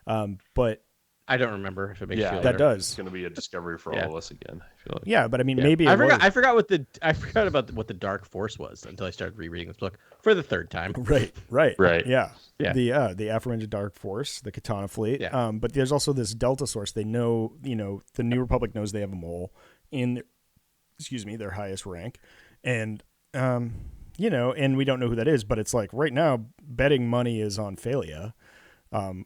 But I don't remember if it makes you feel that better. does. It's going to be a discovery for all of us again. I feel like. Yeah, but I mean, maybe I forgot about what the Dark Force was until I started rereading this book for the third time. Right. Yeah. The aforementioned Dark Force, the Katana fleet. Yeah. But there's also this Delta source. They know, the New Republic knows they have a mole in their highest rank, and and we don't know who that is, but it's like right now betting money is on Phalia,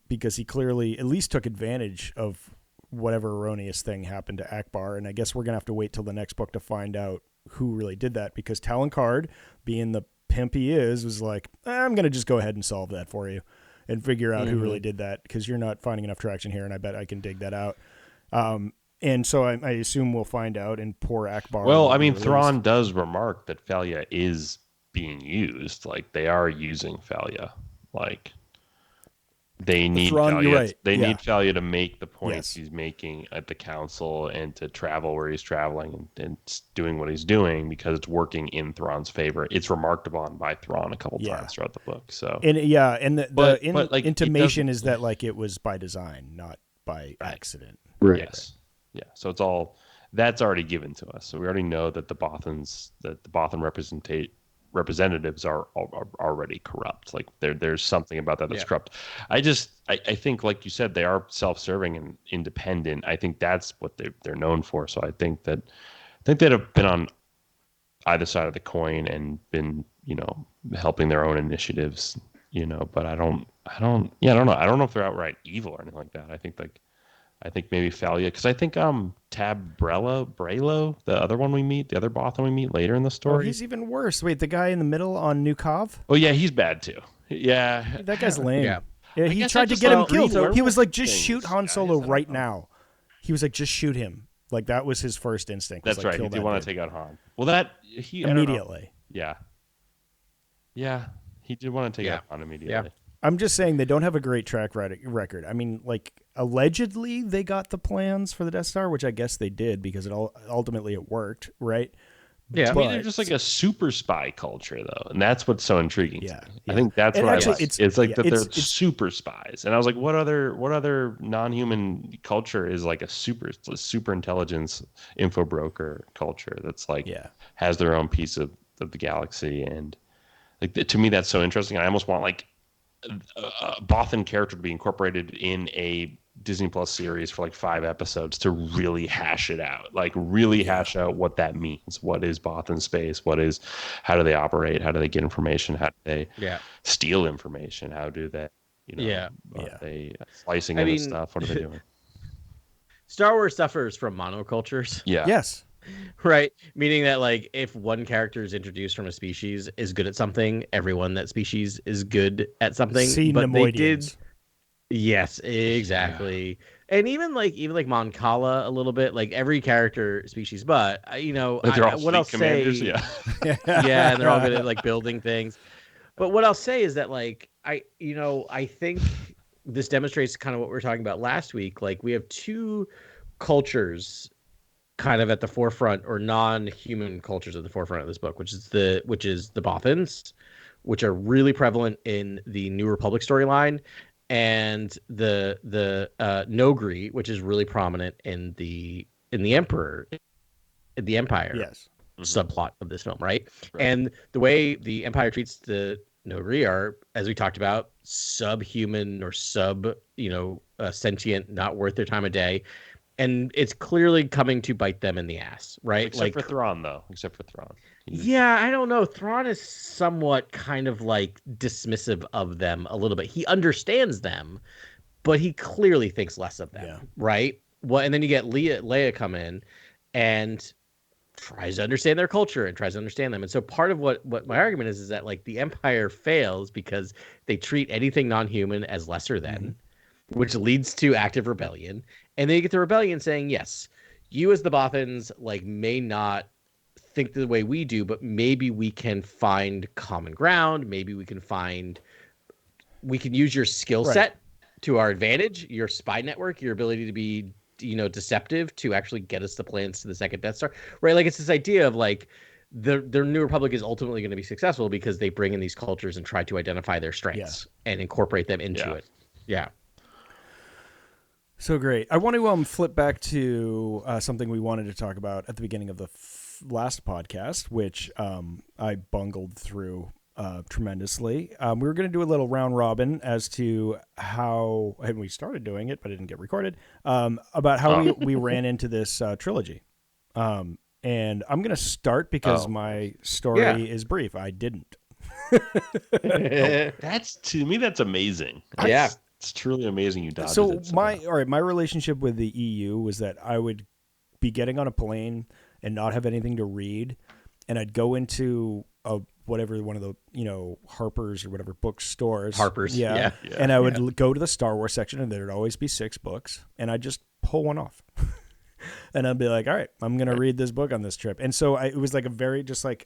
because he clearly at least took advantage of whatever erroneous thing happened to Akbar, and I guess we're gonna have to wait till the next book to find out who really did that, because Talon Card, being the pimp he is, was like, I'm gonna just go ahead and solve that for you and figure out who really did that, because you're not finding enough traction here, and I bet I can dig that out. And so I assume we'll find out, and poor Akbar. Well, I mean, Thrawn does remark that Phalia is being used. Like, they are using Phalia. Like, they need Phalia. Right. They need Phalia to make the points he's making at the council and to travel where he's traveling and doing what he's doing, because it's working in Thrawn's favor. It's remarked upon by Thrawn a couple times throughout the book. So and the intimation is that like it was by design, not by accident. Right. Yes. Yeah, so it's all that's already given to us. So we already know that the Bothans, that the Bothan representatives are already corrupt. Like there's something about that that's corrupt. I think, like you said, they are self-serving and independent. I think that's what they're known for. So I think they'd have been on either side of the coin and been helping their own initiatives. But I don't know. I don't know if they're outright evil or anything like that. I think maybe Phalia, because I think Tab Brelo, the other one we meet, the other Bothan we meet later in the story. Oh, he's even worse. Wait, the guy in the middle on New Kov? Oh yeah, he's bad too. Yeah, that guy's lame. Yeah, he tried to get him killed. He was like, just shoot Han Solo right now. He was like, just shoot him. Like that was his first instinct. That's right. He did want to take out Han. Well, immediately. Yeah, he did want to take out Han immediately. Yeah. I'm just saying they don't have a great track record. I mean, like, allegedly they got the plans for the Death Star, which I guess they did because ultimately it worked, right? Yeah, I mean, they're just like a super spy culture, though, and that's what's so intriguing to me. I think that's what I like. It's like that they're super spies, and I was like, what other non-human culture is like a super intelligence info broker culture that's like has their own piece of the galaxy, and like to me that's so interesting. I almost want like Bothan character to be incorporated in a Disney Plus series for like 5 episodes to really hash it out, like really hash out what that means. What is Bothan space? How do they operate? How do they get information? How do they steal information? How do they, are they slicing into stuff? What are they doing? Star Wars suffers from monocultures. Yeah. Yes. Right. Meaning that like if one character is introduced from a species is good at something, everyone that species is good at something. See but Nemoidians. they did. Yes, exactly. Yeah. And even like Mon Cala a little bit, like every character species, but they're all what I'll commanders, say, yeah, and they're all good at like building things. But what I'll say is that like I think this demonstrates kind of what we were talking about last week. Like we have two cultures kind of at the forefront, or non-human cultures at the forefront of this book, which is the Bothans, which are really prevalent in the New Republic storyline, and the Nogri, which is really prominent in the Empire subplot of this film, right? And the way the Empire treats the Nogri are, as we talked about, subhuman or sentient, not worth their time of day. And it's clearly coming to bite them in the ass, right? Except for Thrawn, though. Yeah, I don't know. Thrawn is somewhat kind of like dismissive of them a little bit. He understands them, but he clearly thinks less of them, right? Well, and then you get Leia come in and tries to understand their culture and tries to understand them. And so part of what my argument is that like the Empire fails because they treat anything non-human as lesser than, which leads to active rebellion. And then you get the rebellion saying, yes, you as the Bothans like may not think the way we do, but maybe we can find common ground. Maybe we can use your skill set to our advantage, your spy network, your ability to be, deceptive to actually get us the plans to the second Death Star, right? Like it's this idea of like the New Republic is ultimately going to be successful because they bring in these cultures and try to identify their strengths and incorporate them into it. Yeah. So great. I want to flip back to something we wanted to talk about at the beginning of the last podcast, which I bungled through tremendously. We were going to do a little round robin as to how, and we started doing it, but it didn't get recorded, about how we ran into this trilogy. And I'm going to start because my story is brief. I didn't. To me, that's amazing. It's truly amazing you dodged it. So my relationship with the EU was that I would be getting on a plane and not have anything to read, and I'd go into one of the Harper's or whatever bookstores. Harper's, and I would go to the Star Wars section, and there'd always be 6 books, and I'd just pull one off. And I'd be like, all right, I'm going to read this book on this trip. And so it was like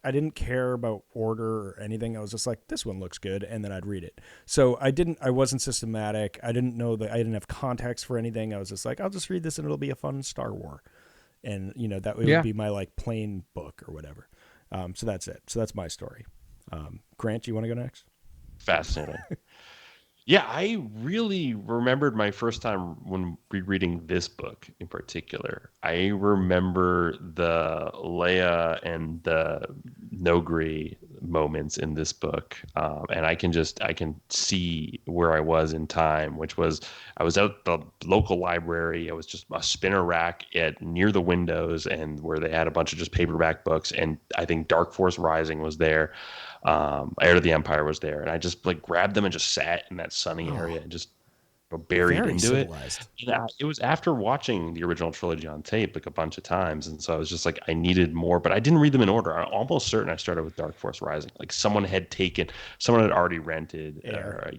I didn't care about order or anything. I was just like, this one looks good. And then I'd read it. So I wasn't systematic. I didn't have context for anything. I was just like, I'll just read this and it'll be a fun Star War. And that would be my like plain book or whatever. So that's it. So that's my story. Grant, you want to go next? Fascinating. Yeah, I really remembered my first time when rereading this book in particular. I remember the Leia and the Nogri moments in this book, and I can see where I was in time, which was I was at the local library. I was just a spinner rack near the windows, and where they had a bunch of just paperback books, and I think darkforcerising was there. Heir to the Empire was there, and I just like grabbed them and just sat in that sunny area and just buried into civilized. It was after watching the original trilogy on tape like a bunch of times, and so I was just like I needed more, but I didn't read them in order. I'm almost certain I started with darkforcerising. Like someone had already rented Heir. Or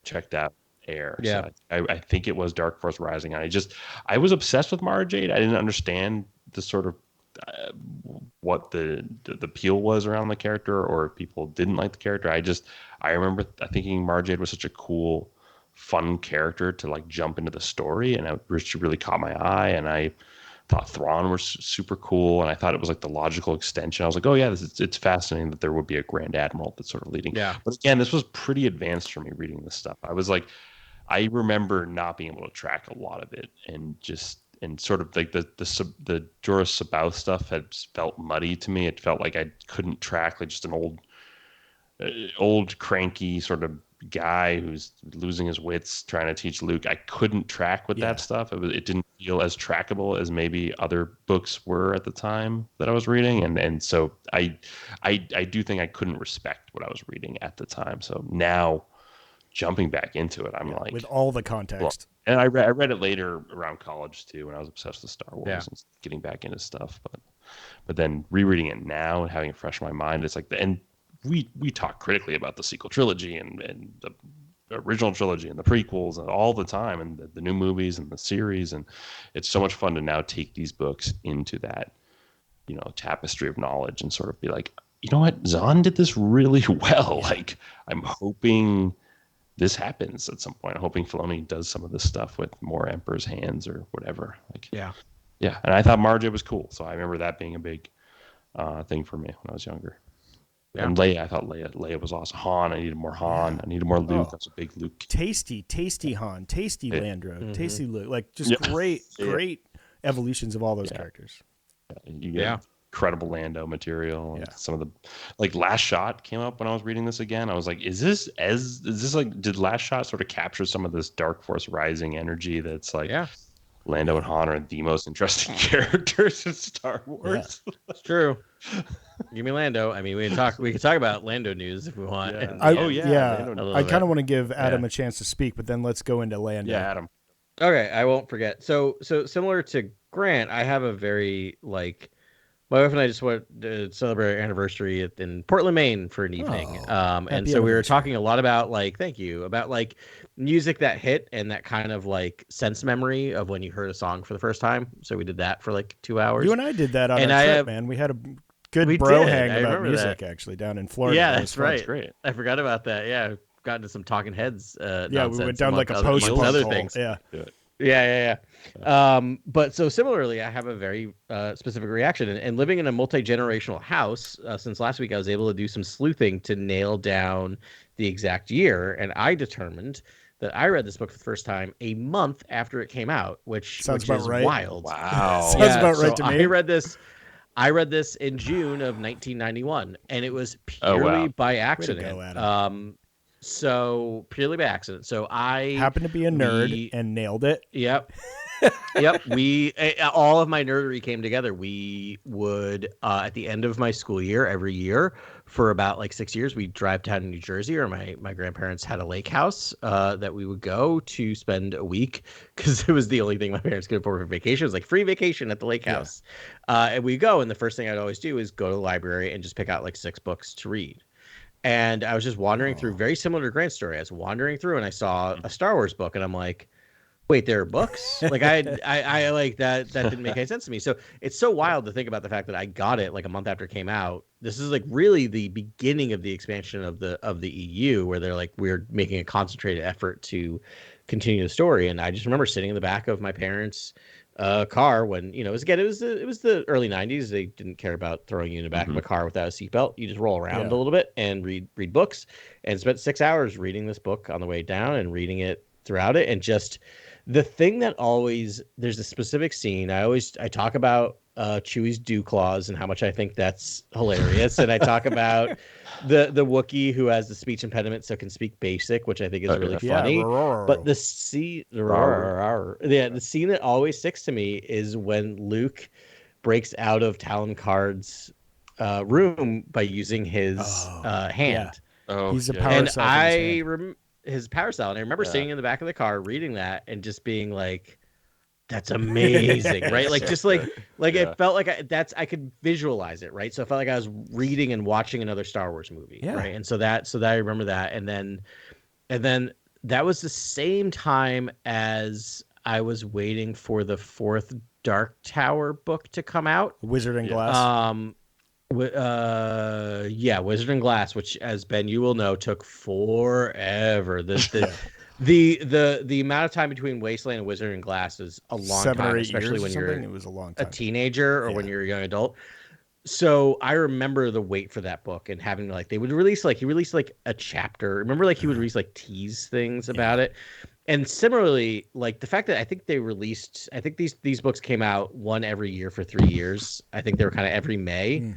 checked out Heir. Yeah, so I think it was darkforcerising. I was obsessed with Marajade. I didn't understand the sort of what the appeal was around the character, or if people didn't like the character. I remember thinking Marajade was such a cool, fun character to like jump into the story, and it really caught my eye. And I thought Thrawn was super cool, and I thought it was like the logical extension. I was like, oh yeah, it's fascinating that there would be a Grand Admiral that's sort of leading. Yeah. But again, this was pretty advanced for me reading this stuff. I remember not being able to track a lot of it, and sort of like the Jorah Sabaoth stuff had felt muddy to me. It felt like I couldn't track like just an old cranky sort of guy who's losing his wits trying to teach Luke. I couldn't track with that stuff. It didn't feel as trackable as maybe other books were at the time that I was reading, and so I do think I couldn't respect what I was reading at the time. So now jumping back into it, I'm like, with all the context. Well, and I read it later around college too, when I was obsessed with Star Wars and getting back into stuff. But then rereading it now and having it fresh in my mind, it's like and we talk critically about the sequel trilogy and the original trilogy and the prequels and all the time, and the new movies and the series, and it's so much fun to now take these books into that, tapestry of knowledge and sort of be like, you know what, Zahn did this really well. Like, I'm hoping this happens at some point. I'm hoping Filoni does some of this stuff with more Emperor's Hands or whatever. Like, yeah. And I thought Marajade was cool, so I remember that being a big thing for me when I was younger. Yeah. And Leia, I thought Leia was awesome. Han, I needed more Han. Yeah. I needed more Luke. That's a big Luke. Tasty Han, tasty Landro, tasty Luke. Like, just great evolutions of all those characters. You get incredible Lando material. And some of the, like, Last Shot came up when I was reading this again. I was like, is this like, did Last Shot sort of capture some of this Dark Force Rising energy that's like, Lando and Han are the most interesting characters in Star Wars. Yeah. It's true. Give me Lando. I mean, we can talk about Lando news if we want. I kind of want to give Adam a chance to speak, but then let's go into Lando. Yeah, Adam. Okay, I won't forget. So similar to Grant, I have a very, like, my wife and I just went to celebrate our anniversary in Portland, Maine for an evening. And so we were talking a lot about, like, about music that hit and that kind of, like, sense memory of when you heard a song for the first time. So we did that for like 2 hours. You and I did that on our trip, man. We had a good hang about music actually down in Florida. Yeah, that's right. Great. I forgot about that. Yeah, got into some Talking Heads. We went down like a post-punk other things. Yeah. But so similarly, I have a very specific reaction. And living in a multi-generational house, since last week, I was able to do some sleuthing to nail down the exact year. And I determined that I read this book for the first time a month after it came out, which is right. Wild. Wow. Sounds about right to me. I read this in June of 1991, and it was purely by accident. So purely by accident. So I happened to be a nerd and nailed it. Yep. We all of my nerdery came together. We would at the end of my school year every year for about like 6 years, we'd drive down to New Jersey, or my grandparents had a lake house that we would go to spend a week because it was the only thing my parents could afford for vacation. It was like free vacation at the lake house. And we go, and the first thing I'd always do is go to the library and just pick out like 6 books to read. And I was just wandering through, very similar to Grant's story. I was wandering through and I saw a Star Wars book, and I'm like, wait, there are books? Like I like that didn't make any sense to me. So it's so wild to think about the fact that I got it like a month after it came out. This is like really the beginning of the expansion of the EU, where they're like, we're making a concentrated effort to continue the story. And I just remember sitting in the back of my parents' car when, it was the early 90s. They didn't care about throwing you in the back of a car without a seatbelt. You just roll around a little bit and read books, and spent 6 hours reading this book on the way down and reading it throughout it. And just the thing that there's a specific scene I talk about Chewie's dew claws and how much I think that's hilarious, and I talk about the Wookiee who has the speech impediment so can speak basic, which I think is really funny. But the scene that always sticks to me is when Luke breaks out of Talon Card's room by using his hand. He's a power cell. His power cell, and I remember sitting in the back of the car reading that and just being like, that's amazing. Right, like just like it felt like I could visualize it, right? So it felt like I was reading and watching another Star Wars movie, right? And so that I remember that, and then that was the same time as I was waiting for the 4th Dark Tower book to come out, Wizard and Glass. Wizard and Glass, which, as Ben, you will know, took forever. The amount of time between Wasteland and Wizard and Glass is a long 7 time, or 8 especially years when or you're it was a long time. A teenager or when you're a young adult. So I remember the wait for that book and having they would release he released like a chapter. Remember, he would release like tease things about it. And similarly, like the fact that I think these books came out one every year for 3 years. I think they were kind of every May.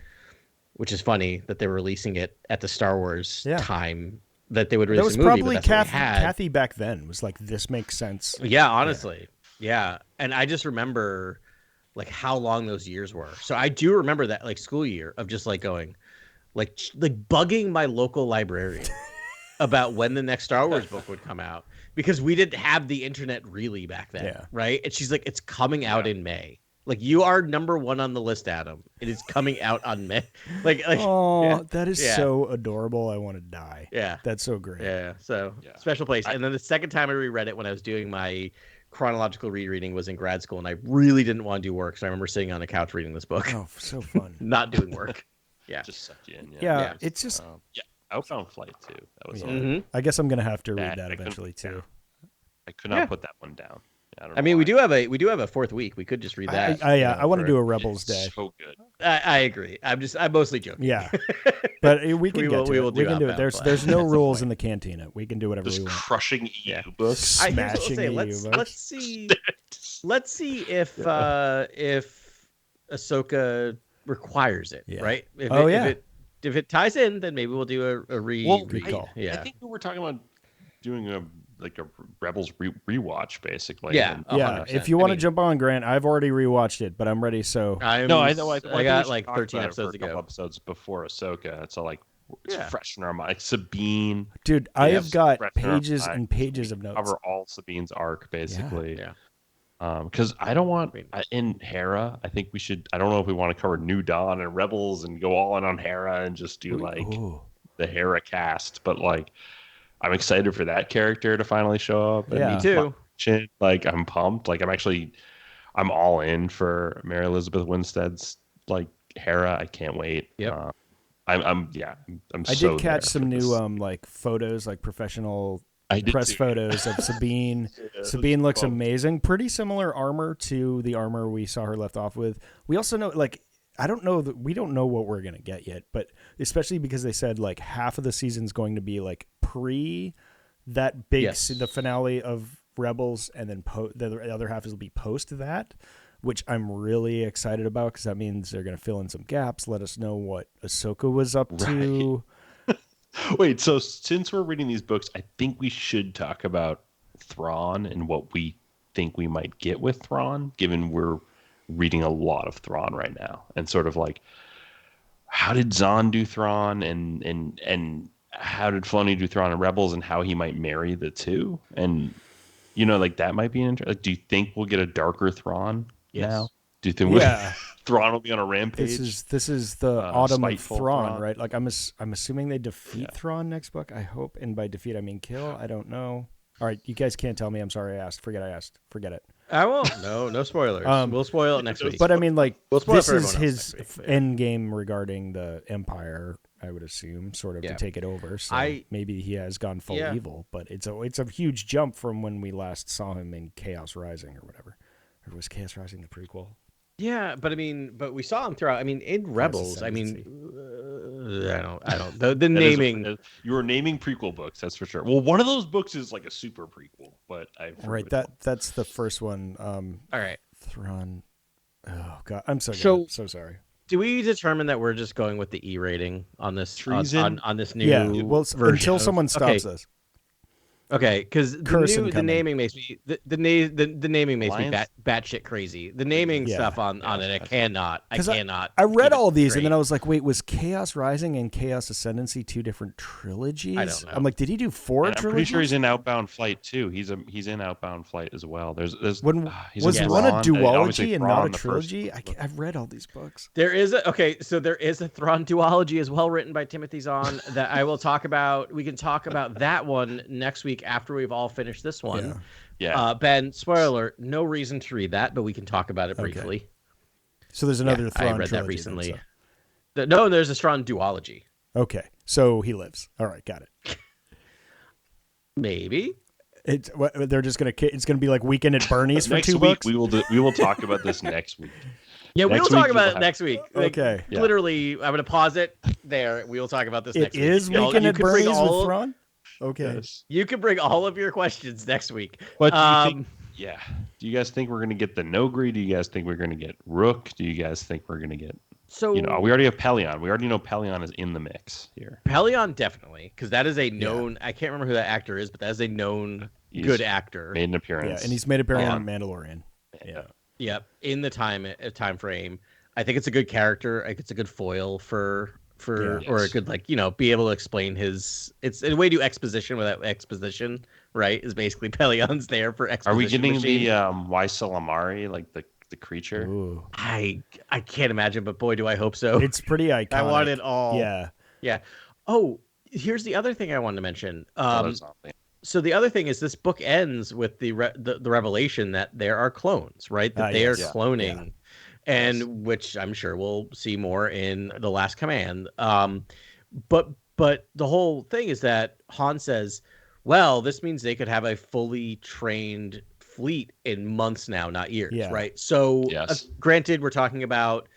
Which is funny that they were releasing it at the Star Wars time that they would release that was a movie. Probably but that's Kathy back then was like, this makes sense. Yeah, honestly. Yeah. And I just remember like how long those years were. So I do remember that like school year of just like going like bugging my local librarian about when the next Star Wars book would come out, because we didn't have the internet really back then. Right. And she's like, it's coming out in May. Like, you are number 1 on the list, Adam. It is coming out on May. That is so adorable. I want to die. Yeah. That's so great. Yeah. So special place. And then the second time I reread it when I was doing my chronological rereading was in grad school, and I really didn't want to do work. So I remember sitting on the couch reading this book. Oh, so fun. Not doing work. Yeah. Just suck you in. Yeah. It's just. Outbound Flight too. That was. I guess I'm gonna have to read that eventually too. I could not put that one down. I mean, we do have a 4th week. We could just read that. I want to do a Rebels Day. So good. I agree. I'm mostly joking. Yeah, but we can get to it. We can do it. There's no rules in the Cantina. We can do whatever we want. Crushing EU books, smashing EU books. Let's see if Ahsoka requires it. Right? If it ties in, then maybe we'll do a recall. I think we were talking about doing a Rebels rewatch, basically. Yeah. If you want to jump on, Grant, I've already rewatched it, but I'm ready. So I got like 13 episodes ago. Episodes before Ahsoka, so like it's fresh in our mind. Sabine, dude, I have got pages and pages of notes. Cover all Sabine's arc, basically. Because I don't want in Hera. I think we should. I don't know if we want to cover New Dawn and Rebels and go all in on Hera and just do the Hera cast, but like. I'm excited for that character to finally show up. Me too. Like, I'm pumped. Like, I'm all in for Mary Elizabeth Winstead's like Hera. I can't wait. Yep. I did catch some new like photos, like professional press photos of Sabine. Sabine looks amazing. Pretty similar armor to the armor we saw her left off with. We also know we don't know what we're going to get yet, but especially because they said like half of the season's going to be like pre that big the finale of Rebels, and then the other half will be post that, which I'm really excited about because that means they're going to fill in some gaps, let us know what Ahsoka was up to. Wait, so since we're reading these books, I think we should talk about Thrawn and what we think we might get with Thrawn, given we're reading a lot of Thrawn right now, and sort of like, how did Zahn do Thrawn, and how did Filoni do Thrawn and Rebels, and how he might marry the two, and like that might be interesting. Like, do you think we'll get a darker Thrawn now? Do you think Thrawn will be on a rampage? This is the autumn of Thrawn, right? Like I'm assuming they defeat Thrawn next book. I hope, and by defeat I mean kill. I don't know. All right, you guys can't tell me. I'm sorry I asked. Forget I asked. Forget it. I won't. No spoilers. We'll spoil it next week. But I mean, like, this is his end game regarding the Empire, I would assume, sort of to take it over. So maybe he has gone full evil, but it's a huge jump from when we last saw him in Chaos Rising or whatever. Or was Chaos Rising the prequel? Yeah, but we saw him throughout. I mean, in Rebels, I don't. The naming. You were naming prequel books, that's for sure. Well, one of those books is like a super prequel, but that's the first one. All right, Thrawn. Oh God, I'm so sorry. Do we determine that we're just going with the E rating on this on this new version? Until someone stops us. Okay, because the naming makes me the naming makes me batshit crazy. The naming stuff on it, I cannot. I read all these and then I was like, wait, was Chaos Rising and Chaos Ascendancy 2 different trilogies? I don't know. I'm like, did he do 4 trilogies? I'm pretty sure he's in Outbound Flight too. He's in Outbound Flight as well. Was one a duology and not a trilogy? I've read all these books. There is a Thrawn duology as well, written by Timothy Zahn, that I will talk about. We can talk about that one next week after we've all finished this one. Ben, spoiler alert, no reason to read that, but we can talk about it briefly. Okay. So there's another Thrawn I read trilogy that recently. Then, No, there's a Thrawn duology. Okay, so he lives. All right, got it. Maybe. It's gonna be like Weekend at Bernie's for 2 books. We will talk about this next week. Yeah, we'll talk about it next week. Okay. Literally, I'm going to pause it there. We will talk about this next week. It is Weekend at Bernie's with Thrawn? Okay. Yes. You can bring all of your questions next week. What do you think? Do you guys think we're going to get the Nogri? Do you guys think we're going to get Rook? Do you guys think we're going to get So we already have Pelion. We already know Pelion is in the mix here. Pelion definitely, because that is a known. I can't remember who that actor is, but that is a known good actor. Made an appearance. Yeah, and he's made an appearance on Mandalorian. Yeah. Yep. In the time frame, I think it's a good character. I think it's a good foil for or a good be able to explain his. It's a way to do exposition without exposition, right? Is basically Pelion's there for exposition. Are we getting machine. the Ysalamari, like the creature? Ooh. I can't imagine, but boy, do I hope so. It's pretty iconic. I want it all. Yeah. Oh, here's the other thing I wanted to mention. So the other thing is this book ends with the revelation that there are clones, right? That they are cloning, and which I'm sure we'll see more in The Last Command. But the whole thing is that Han says, well, this means they could have a fully trained fleet in months now, not years, right? So granted, we're talking about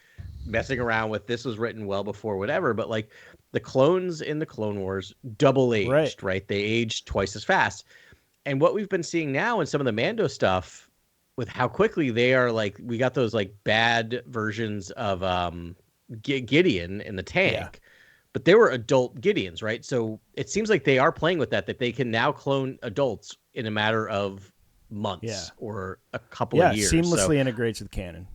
messing around with this was written well before whatever, but like the clones in the Clone Wars double aged, right? They aged twice as fast. And what we've been seeing now in some of the Mando stuff with how quickly they are, like, we got those like bad versions of Gideon in the tank, but they were adult Gideons, right? So it seems like they are playing with that they can now clone adults in a matter of months or a couple of years. Seamlessly integrates with canon.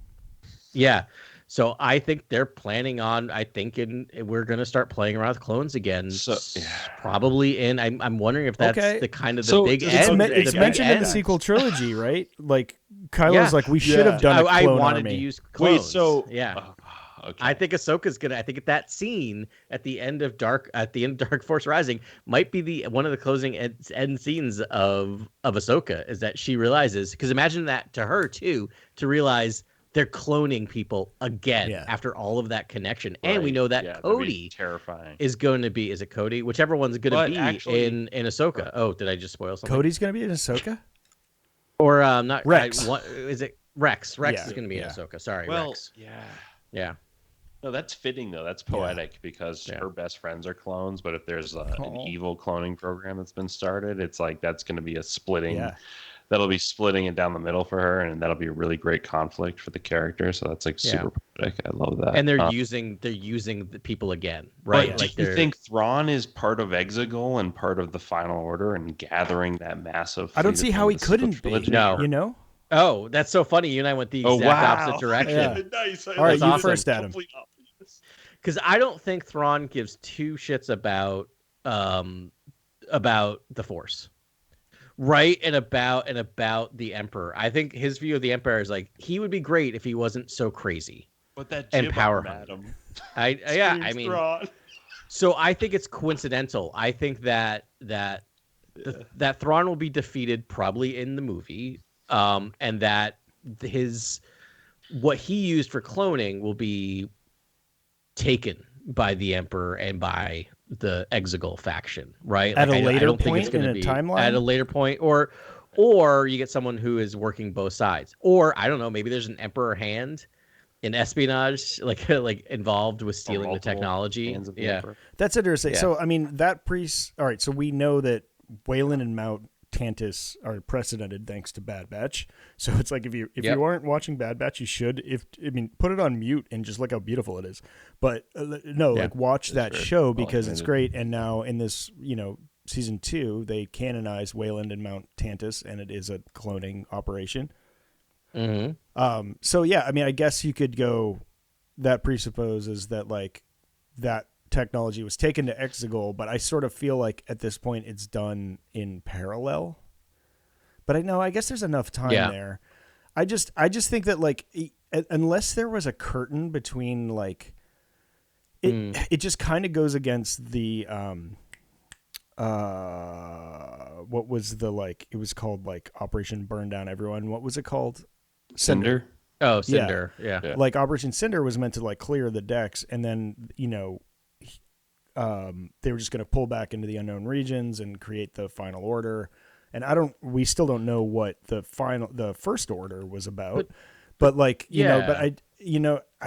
Yeah. So I think they're planning on, we're going to start playing around with clones again. So, probably I'm wondering if that's the kind of the big end. It's mentioned in the sequel trilogy, right? Like Kylo's like, we should have done a clone I wanted army. to use clones. Wait, so okay. I think Ahsoka's gonna. I think that scene at the end of Dark Force Rising might be one of the closing end scenes of Ahsoka. Is that she realizes, because imagine that to her too, to realize they're cloning people again after all of that connection, and we know that Cody is going to be. Is it Cody? Whichever one's going to be in Ahsoka. Oh, did I just spoil something? Cody's going to be in Ahsoka, or not Rex? Is it Rex? Rex is going to be in Ahsoka. Sorry, Rex. Yeah. No, that's fitting though. That's poetic because her best friends are clones. But if there's an evil cloning program that's been started, it's like that's going to be a splitting. Yeah. That'll be splitting it down the middle for her, and that'll be a really great conflict for the character. So that's like super poetic. I love that. And they're using the people again, right? Like, do you think Thrawn is part of Exegol and part of the Final Order and gathering that massive? I don't see how he couldn't be. No, you know. Oh, that's so funny. You and I went the exact opposite direction. Yeah. Nice. All right, you first, Adam. Because I don't think Thrawn gives two shits about the Force, right? And about the Emperor. I think his view of the Emperor is like, he would be great if he wasn't so crazy. But that and power, Madam. I mean, so I think it's coincidental. I think that Thrawn will be defeated probably in the movie. And that what he used for cloning will be taken by the Emperor and by the Exegol faction, right? At a later point in a timeline? At a later point, or you get someone who is working both sides, or I don't know, maybe there's an Emperor hand in espionage, like involved with stealing the technology. That's interesting. So I mean, that priest. All right, so we know that Wayland and Mount Tantus are precedented thanks to Bad Batch. So it's like if you aren't watching Bad Batch, you should. Put it on mute and just look how beautiful it is. But watch that show because it's great. And now in this, season 2, they canonize Wayland and Mount Tantus, and it is a cloning operation. Mm-hmm. So yeah, I mean, I guess you could go. That presupposes that that technology was taken to Exegol, but I sort of feel like at this point it's done in parallel. But I guess there's enough time there. I just think that unless there was a curtain between it just kind of goes against the what was it was called Operation Burn Down Everyone. What was it called? Cinder. Oh, Cinder. Yeah. Like Operation Cinder was meant to clear the decks, and then they were just going to pull back into the unknown regions and create the Final Order. And we still don't know what the First Order was about. But I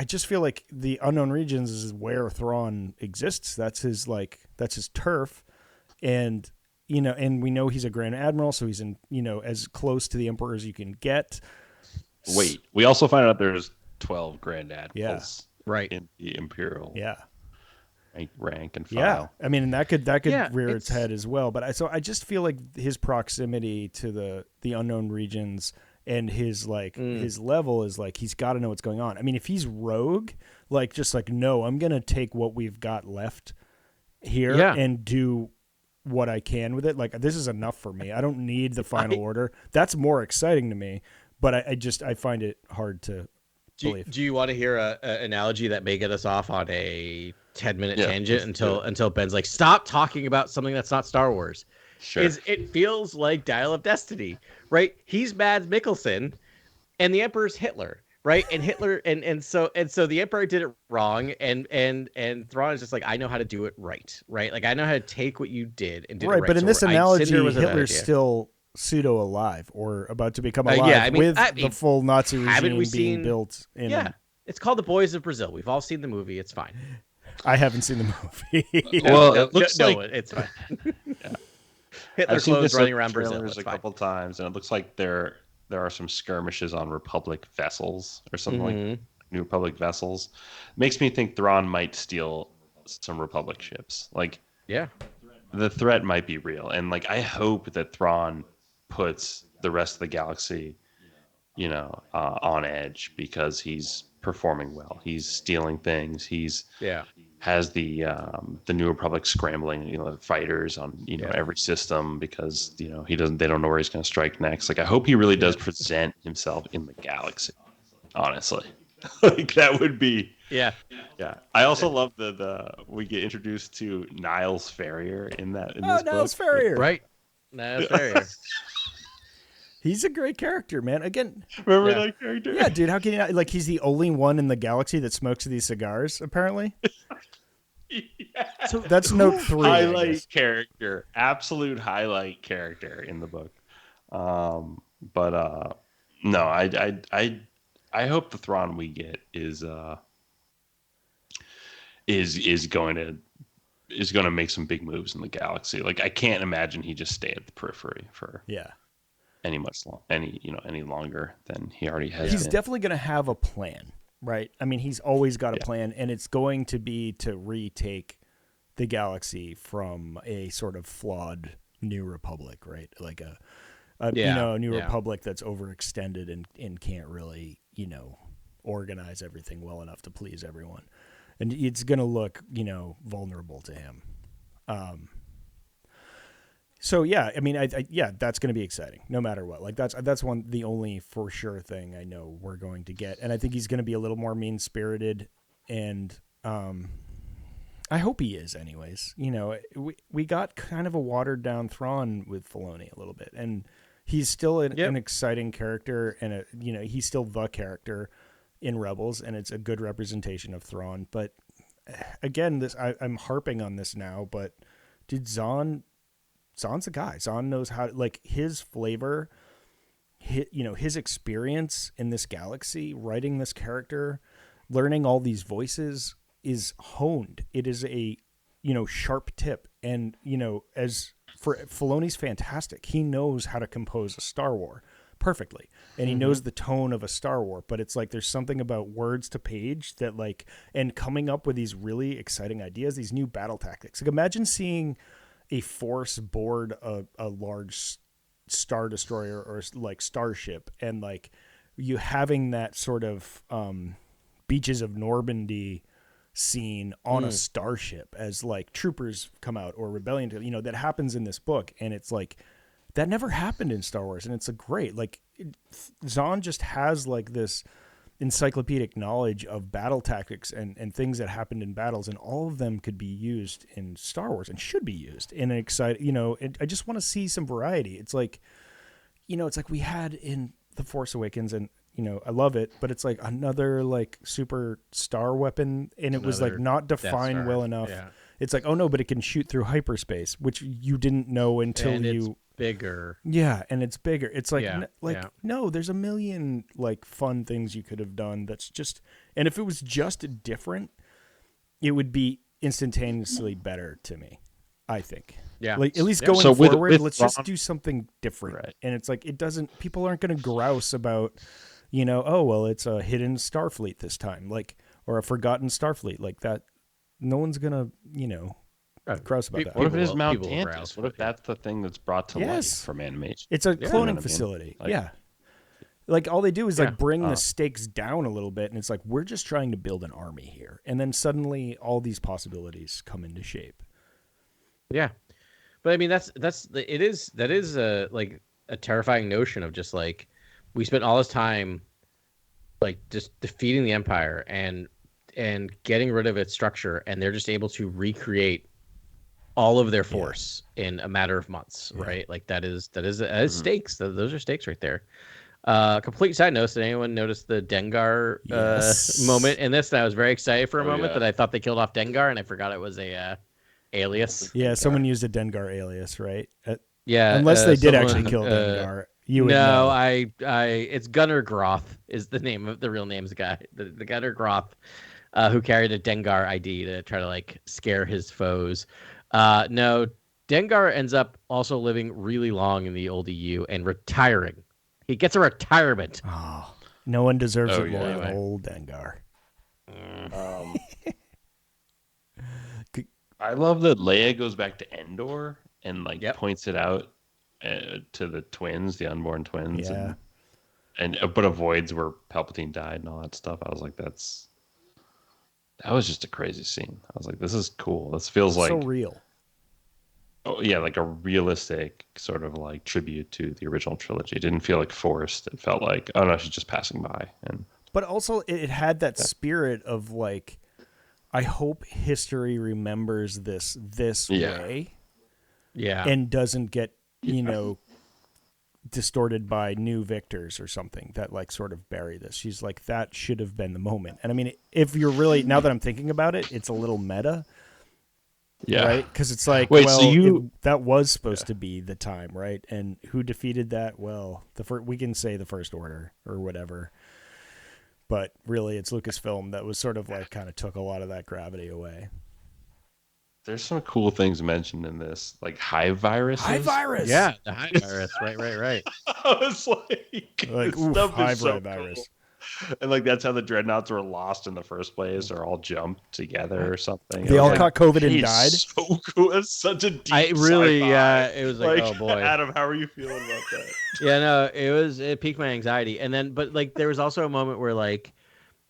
just feel like the unknown regions is where Thrawn exists. That's his turf. And we know he's a Grand Admiral, so he's in, as close to the Emperor as you can get. Wait, we also find out there's 12 Grand Admirals in the Imperial rank and file. Yeah, I mean, and that could rear its head as well. But I just feel like his proximity to the unknown regions and his his level is like he's got to know what's going on. I mean, if he's rogue, no, I'm gonna take what we've got left here and do what I can with it. Like, this is enough for me. I don't need the final order. That's more exciting to me. But I find it hard to believe. Do you want to hear an analogy that may get us off on a 10-minute tangent until Ben's like, stop talking about something that's not Star Wars? Sure. It feels like Dial of Destiny, right? He's Mads Mikkelsen, and the Emperor's Hitler, right? And Hitler and so the Emperor did it wrong, and Thrawn is just like, I know how to do it right? Like, I know how to take what you did and do it right. But in this analogy, Hitler's still pseudo alive or about to become alive with the full Nazi regime being built in him. It's called The Boys of Brazil. We've all seen the movie. It's fine. I haven't seen the movie. Well, it looks like it's fine. Hitler clothes running around Brazil a couple times, and it looks like there are some skirmishes on Republic vessels or something like New Republic vessels. Makes me think Thrawn might steal some Republic ships. Like, the threat might be real, and like I hope that Thrawn puts the rest of the galaxy, on edge because he's performing well. He's stealing things. He's has the New Republic scrambling, fighters on every system because they don't know where he's going to strike next. Like, I hope he really does present himself in the galaxy. Honestly, like that would be yeah. I also love we get introduced to Niles Ferrier in this book. Niles Ferrier, right? Niles Ferrier. He's a great character, man. Again, remember that character? Yeah, dude. How can you not? Like, he's the only one in the galaxy that smokes these cigars, apparently. So that's note 3. Highlight character, absolute highlight character in the book. No, I hope the Thrawn we get is going to make some big moves in the galaxy. Like, I can't imagine he just stay at the periphery for any longer than he already has. He's definitely going to have a plan, right? I mean, he's always got a plan, and it's going to be to retake the galaxy from a sort of flawed New Republic, right? Like a New Republic that's overextended and can't really, organize everything well enough to please everyone. And it's going to look, vulnerable to him. So yeah, I mean, that's going to be exciting, no matter what. Like, that's the only for sure thing I know we're going to get, and I think he's going to be a little more mean spirited, and I hope he is. Anyways, we got kind of a watered down Thrawn with Filoni a little bit, and he's still an exciting character, and he's still the character in Rebels, and it's a good representation of Thrawn. But again, I'm harping on this now, but dude, Zahn's a guy. Zahn knows how to, like, his flavor, his experience in this galaxy, writing this character, learning all these voices is honed. It is a, sharp tip. And, as for Filoni's fantastic. He knows how to compose a Star War perfectly. And he knows the tone of a Star War, but it's like, there's something about words to page that and coming up with these really exciting ideas, these new battle tactics. Like, imagine seeing a force board a large star destroyer or like starship, and like you having that sort of Beaches of Normandy scene on a starship as like troopers come out or rebellion, that happens in this book. And it's like, that never happened in Star Wars. And it's a great, Zahn just has like this encyclopedic knowledge of battle tactics and things that happened in battles, and all of them could be used in Star Wars and should be used in an exciting, I just want to see some variety. It's like, it's like we had in The Force Awakens, and I love it, but it's like another like super star weapon, and it was like not defined well enough. Yeah. It's like, oh no, but it can shoot through hyperspace, which you didn't know until it's bigger. Yeah, and it's bigger. It's like no, there's a million like fun things you could have done. That's just, and if it was just different, it would be instantaneously better to me, I think. Yeah, like at least going forward, let's just do something different. Right. And it's like, people aren't going to grouse about, oh well, it's a hidden Starfleet this time. Like, or a forgotten Starfleet like that. No one's gonna, grouse about that. What if it is Mount Tantus? What if that's the thing that's brought to life from animation? It's a cloning facility. Like, like all they do is like bring the stakes down a little bit, and it's like we're just trying to build an army here, and then suddenly all these possibilities come into shape. Yeah, but I mean that is like a terrifying notion of just like we spent all this time like just defeating the Empire and getting rid of its structure, and they're just able to recreate all of their force in a matter of months, right? Like that is stakes. Those are stakes right there. Complete side note: did anyone notice the Dengar moment in this? And I was very excited for a moment that I thought they killed off Dengar, and I forgot it was a alias. Yeah, someone used a Dengar alias, right? Unless they did actually kill Dengar. You would know. It's Gunnar Groth is the name of the real name's guy. The Gunnar Groth, who carried a Dengar ID to try to like scare his foes. No, Dengar ends up also living really long in the oldeu and retiring. He gets a retirement. Oh, no one deserves it more than old Dengar. I love that Leia goes back to Endor and like points it out to the twins, the unborn twins, but avoids where Palpatine died and all that stuff. I was like, that was just a crazy scene. I was like, this is cool. This feels like so real. Oh yeah, like a realistic sort of like tribute to the original trilogy. It didn't feel like forced. It felt like, oh no, she's just passing by. But also it had that spirit of like, I hope history remembers this way. Yeah. And doesn't get, distorted by new victors or something that like sort of bury this. She's like, that should have been the moment. And I mean, if you're really, now that I'm thinking about it, it's a little meta. Yeah. Right? Because it's like, that was supposed to be the time, right? And who defeated that? Well, we can say the First Order or whatever. But really, it's Lucasfilm that was sort of like kind of took a lot of that gravity away. There's some cool things mentioned in this, like hive viruses. Hive virus! Yeah, the hive virus. Right. I was like hive virus. Cool. And like that's how the dreadnoughts were lost in the first place, or all jumped together or something. They all caught COVID and died. So cool. It's such a deep it was like, oh boy. Adam, how are you feeling about that? Yeah, no, it piqued my anxiety. And then but like there was also a moment where like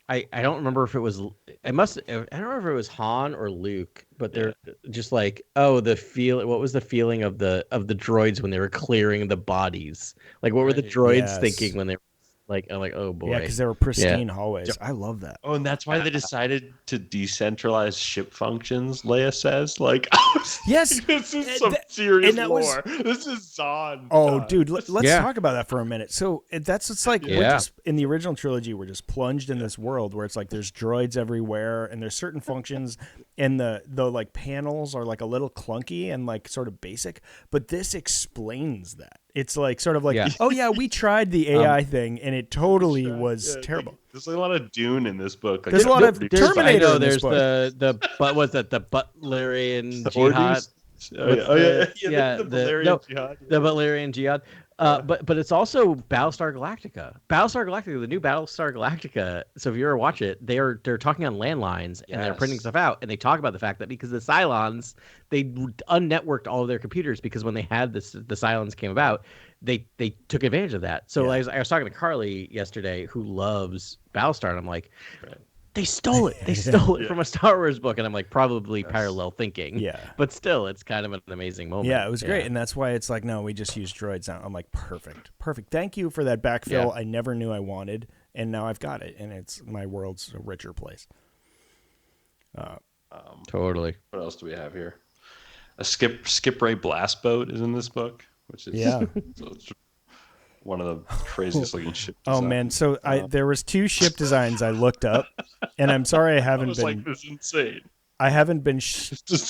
I don't remember if it was I don't remember if it was Han or Luke, but they're just like, what was the feeling of the droids when they were clearing the bodies? Like what were the droids thinking when they were like, I'm like, oh boy. Yeah, because they were pristine hallways. I love that. Oh, and that's why they decided to decentralize ship functions, Leia says. Like, yes, this is some serious lore. This is Zahn. Oh, dude, let's talk about that for a minute. So it's like we're just in the original trilogy, we're just plunged in this world where it's like there's droids everywhere, and there's certain functions, and the like panels are like a little clunky and like sort of basic, but this explains that. It's like sort of like, we tried the AI thing, and it totally was terrible. There's a lot of Dune in this book. Like, there's a lot of Terminator. I know there's the Butlerian Jihad. The Butlerian Jihad. The Butlerian Jihad. But it's also Battlestar Galactica. Battlestar Galactica, the new Battlestar Galactica. So if you ever watch it, they're talking on landlines and they're printing stuff out, and they talk about the fact that because the Cylons, they unnetworked all of their computers because when they had the Cylons came about, they took advantage of that. So I was talking to Carly yesterday, who loves Battlestar, and I'm like, they stole it. They stole it from a Star Wars book, and I'm like, probably parallel thinking. Yeah, but still, it's kind of an amazing moment. Yeah, it was great, and that's why it's like, no, we just use droids now. I'm like, perfect. Thank you for that backfill. I never knew I wanted, and now I've got it, and it's my world's a richer place. Totally. What else do we have here? A skip ray blast boat is in this book, which is so it's one of the craziest looking ship designs. Oh man, so there was 2 ship designs I looked up, and I'm sorry I haven't been. Like, this is insane. I haven't been.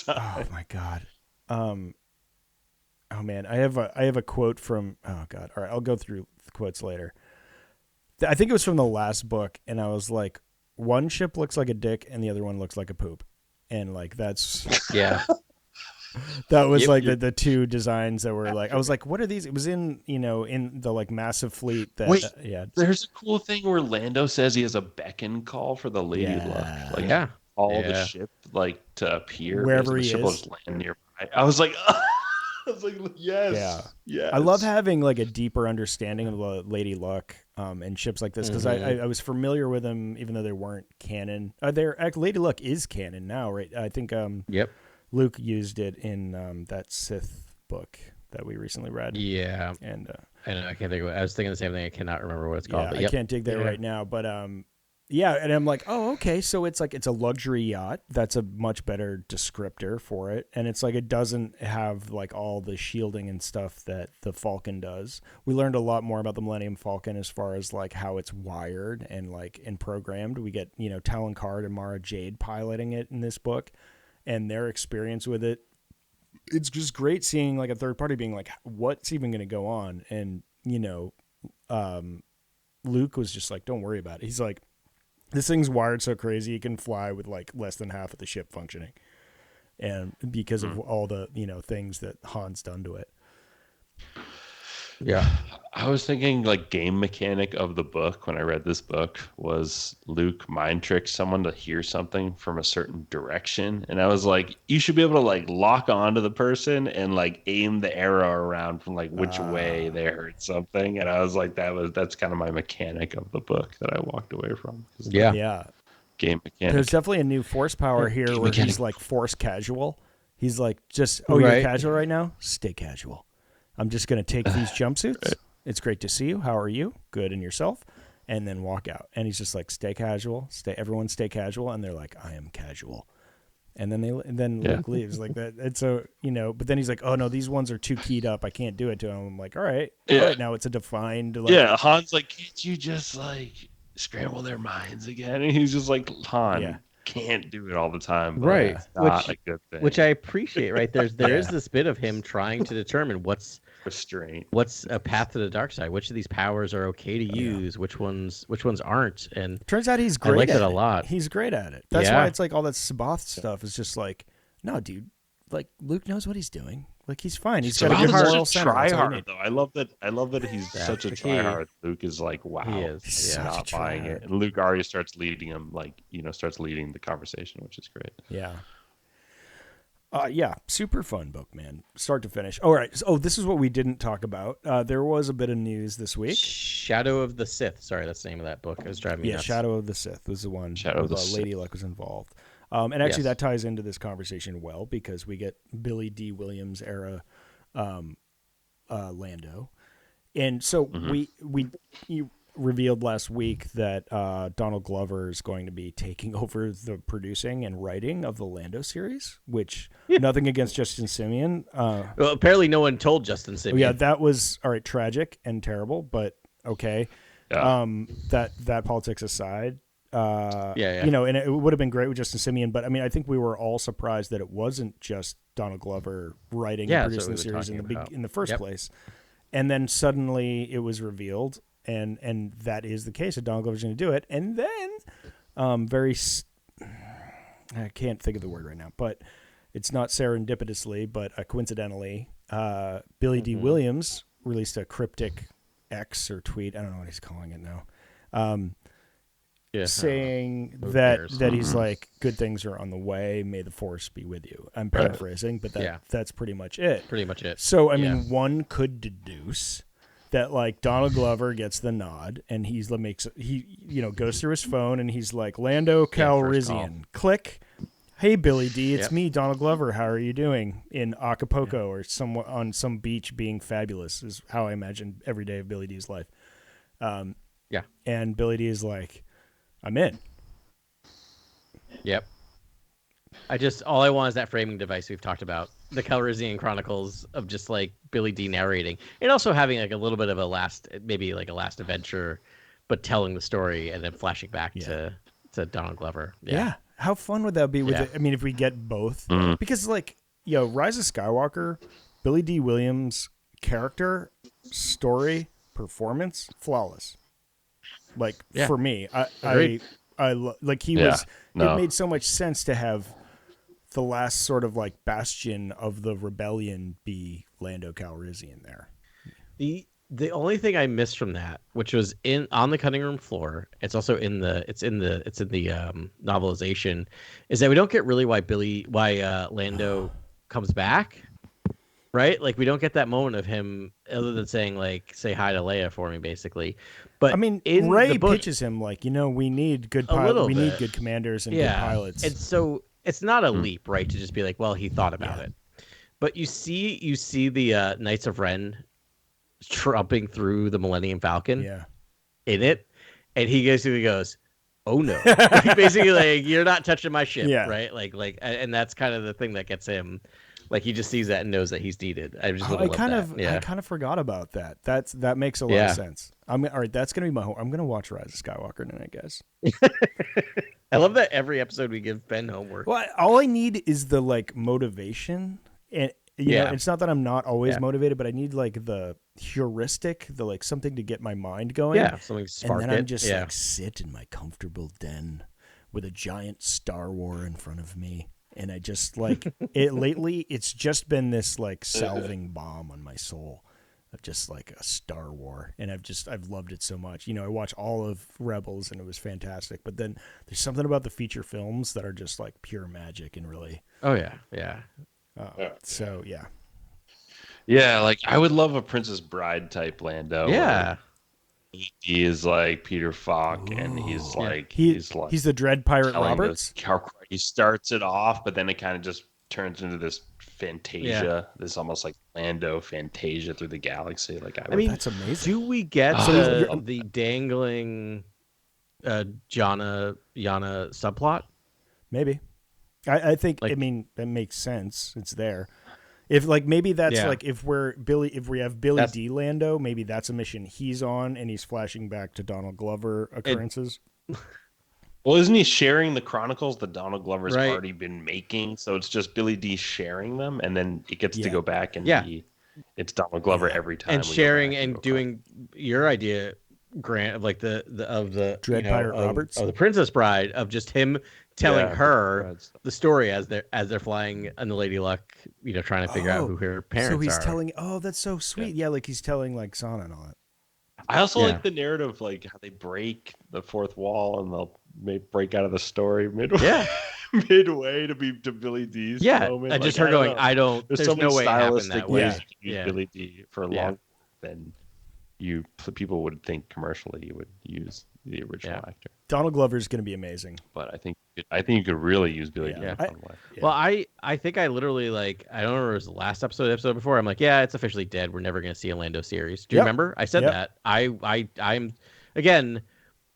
Oh my god. Oh man, I have a quote from. Oh god. All right, I'll go through the quotes later. I think it was from the last book, and I was like, one ship looks like a dick, and the other one looks like a poop, and like that's That was the two designs that were like, I was like, what are these? It was in the like massive fleet that Wait, there's a cool thing where Lando says he has a beckon call for the Lady Luck. Like all the ship to appear wherever he is. Will just land nearby. I was like yes. I love having like a deeper understanding of the Lady Luck and ships like this because I was familiar with them even though they weren't canon. Lady Luck is canon now, right? I think Luke used it in that Sith book that we recently read. Yeah, and I can't think of it. I was thinking the same thing. I cannot remember what it's called. Yeah, I can't dig there right now, but and I'm like, oh, okay, so it's like it's a luxury yacht. That's a much better descriptor for it, and it's like it doesn't have like all the shielding and stuff that the Falcon does. We learned a lot more about the Millennium Falcon as far as like how it's wired and programmed. We get Talon Karrde and marajade piloting it in this book, and their experience with it. It's just great seeing like a third party being like, what's even going to go on? And Luke was just like, don't worry about it. He's like, this thing's wired so crazy it can fly with like less than half of the ship functioning, and because of all the things that Han's done to it. Yeah, I was thinking like game mechanic of the book when I read this book was Luke mind tricks someone to hear something from a certain direction, and I was like, you should be able to like lock onto the person and like aim the arrow around from like which way they heard something, and I was like, that's kind of my mechanic of the book that I walked away from. Yeah. Game mechanic. There's definitely a new force power here where he's like force casual. He's like, you're casual right now? Stay casual. I'm just going to take these jumpsuits. Right. It's great to see you. How are you? Good. And yourself? And then walk out. And he's just like, stay casual. Everyone stay casual. And they're like, I am casual. And then Luke leaves like that. And so, but then he's like, oh no, these ones are too keyed up. I can't do it to him. I'm like, all right. Now it's a defined. Han's like, can't you just like scramble their minds again? And he's just like, Han. Can't do it all the time, right? It's not a good thing. Which I appreciate, right? There is this bit of him trying to determine what's restraint, what's a path to the dark side. Which of these powers are okay to use? Which ones aren't? And turns out he's great. I like that a lot. He's great at it. That's why it's like all that Sabath stuff is just like, no, dude. Like Luke knows what he's doing. Like he's fine. He's got a good moral center. Try hard though. I love that he's such a try hard. Luke is like, wow, he's not buying it. And Luke already starts leading him, starts leading the conversation, which is great. Yeah. Super fun book, man. Start to finish. All right. So, this is what we didn't talk about. There was a bit of news this week. Shadow of the Sith. Sorry, that's the name of that book. It was driving me nuts. Shadow of the Sith was the one. Shadow of the Sith. Lady Luck was involved. And actually that ties into this conversation well because we get Billy D. Williams era Lando. And so you revealed last week that Donald Glover is going to be taking over the producing and writing of the Lando series, which nothing against Justin Simeon. Well, apparently no one told Justin Simeon. Yeah, that was all right, tragic and terrible, but okay. Yeah. That politics aside. And it would have been great with Justin Simeon, but I mean, I think we were all surprised that it wasn't just Donald Glover writing and producing the series in the first place. And then suddenly it was revealed, and that is the case that Donald Glover's going to do it. And then, I can't think of the word right now, but it's not serendipitously, but coincidentally, Billy D. Williams released a cryptic X or tweet. I don't know what he's calling it now. Saying that he's like, good things are on the way. May the force be with you. I'm paraphrasing, but that's pretty much it. So, I mean, one could deduce that like Donald Glover gets the nod and he goes through his phone and he's like, Lando Calrissian, click. Hey, Billy D, it's me, Donald Glover. How are you doing in Acapulco or somewhere on some beach being fabulous is how I imagine every day of Billy D's life. And Billy D is like, I'm in. Yep. All I want is that framing device we've talked about. The Calrissian Chronicles of just like Billy D narrating. And also having like a little bit of a last adventure, but telling the story and then flashing back to Donald Glover. Yeah. How fun would that be with it? I mean, if we get both. Because like, Rise of Skywalker, Billy D. Williams' character, story, performance, flawless. Like for me, I like he was. It made so much sense to have the last sort of like bastion of the rebellion be Lando Calrissian there. The only thing I missed from that, which was on the cutting room floor, it's also in the novelization, is that we don't get really why Lando comes back, right? Like we don't get that moment of him other than saying like say hi to Leia for me, basically. But I mean, Rey pitches him like, we need good pilots, we need good commanders and good pilots. And so it's not a leap, right, to just be like, well, he thought about it. But you see the Knights of Ren trumping through the Millennium Falcon in it, and he basically goes, oh no. Basically like, you're not touching my ship, right? Like and that's kind of the thing that gets him. Like he just sees that and knows that he's needed. I kind of forgot about that. That makes a lot of sense. All right, that's gonna be my home. I'm gonna watch Rise of Skywalker tonight, guys. I love that every episode we give Ben homework. Well, all I need is the like motivation, and you know, it's not that I'm not always motivated, but I need like the heuristic, the like something to get my mind going. Yeah, something spark and then I'm just like sit in my comfortable den with a giant Star Wars in front of me. And I just like it lately. It's just been this like salving bomb on my soul of just like a Star Wars, and I've loved it so much. I watch all of Rebels, and it was fantastic. But then there's something about the feature films that are just like pure magic and really. Oh yeah. So yeah. Yeah, like I would love a Princess Bride type Lando. Yeah. He is like Peter Falk, and he's like he's the Dread Pirate Roberts. He starts it off, but then it kind of just turns into this Fantasia, this almost like Lando Fantasia through the galaxy. Like I mean, that's amazing. Do we get the dangling Yana subplot? Maybe. I think I mean that makes sense. It's there. If like maybe that's like if we have Billy D. Lando, maybe that's a mission he's on and he's flashing back to Donald Glover occurrences. Well, isn't he sharing the chronicles that Donald Glover's already been making? So it's just Billy D sharing them, and then it gets to go back and it's Donald Glover every time. And sharing and doing your idea, Grant, of like the Dread Pirate Roberts of the Princess Bride, of just him telling her the story as they're flying on the Lady Luck, trying to figure out who her parents are. So he's telling. Oh, that's so sweet. Yeah, like he's telling like Sana and all that. I also like the narrative, like how they break the fourth wall and they'll break out of the story midway. Midway to Billy D's moment. I just heard going. There's so no way it happened that way. Ways to use Billy D for long than people would think commercially you would use the original actor. Donald Glover is going to be amazing, but I think you could really use Billy D. Well, I think I literally like I don't remember if it was the last episode before. I'm like, it's officially dead. We're never going to see a Lando series. Do you remember? I said that. I'm again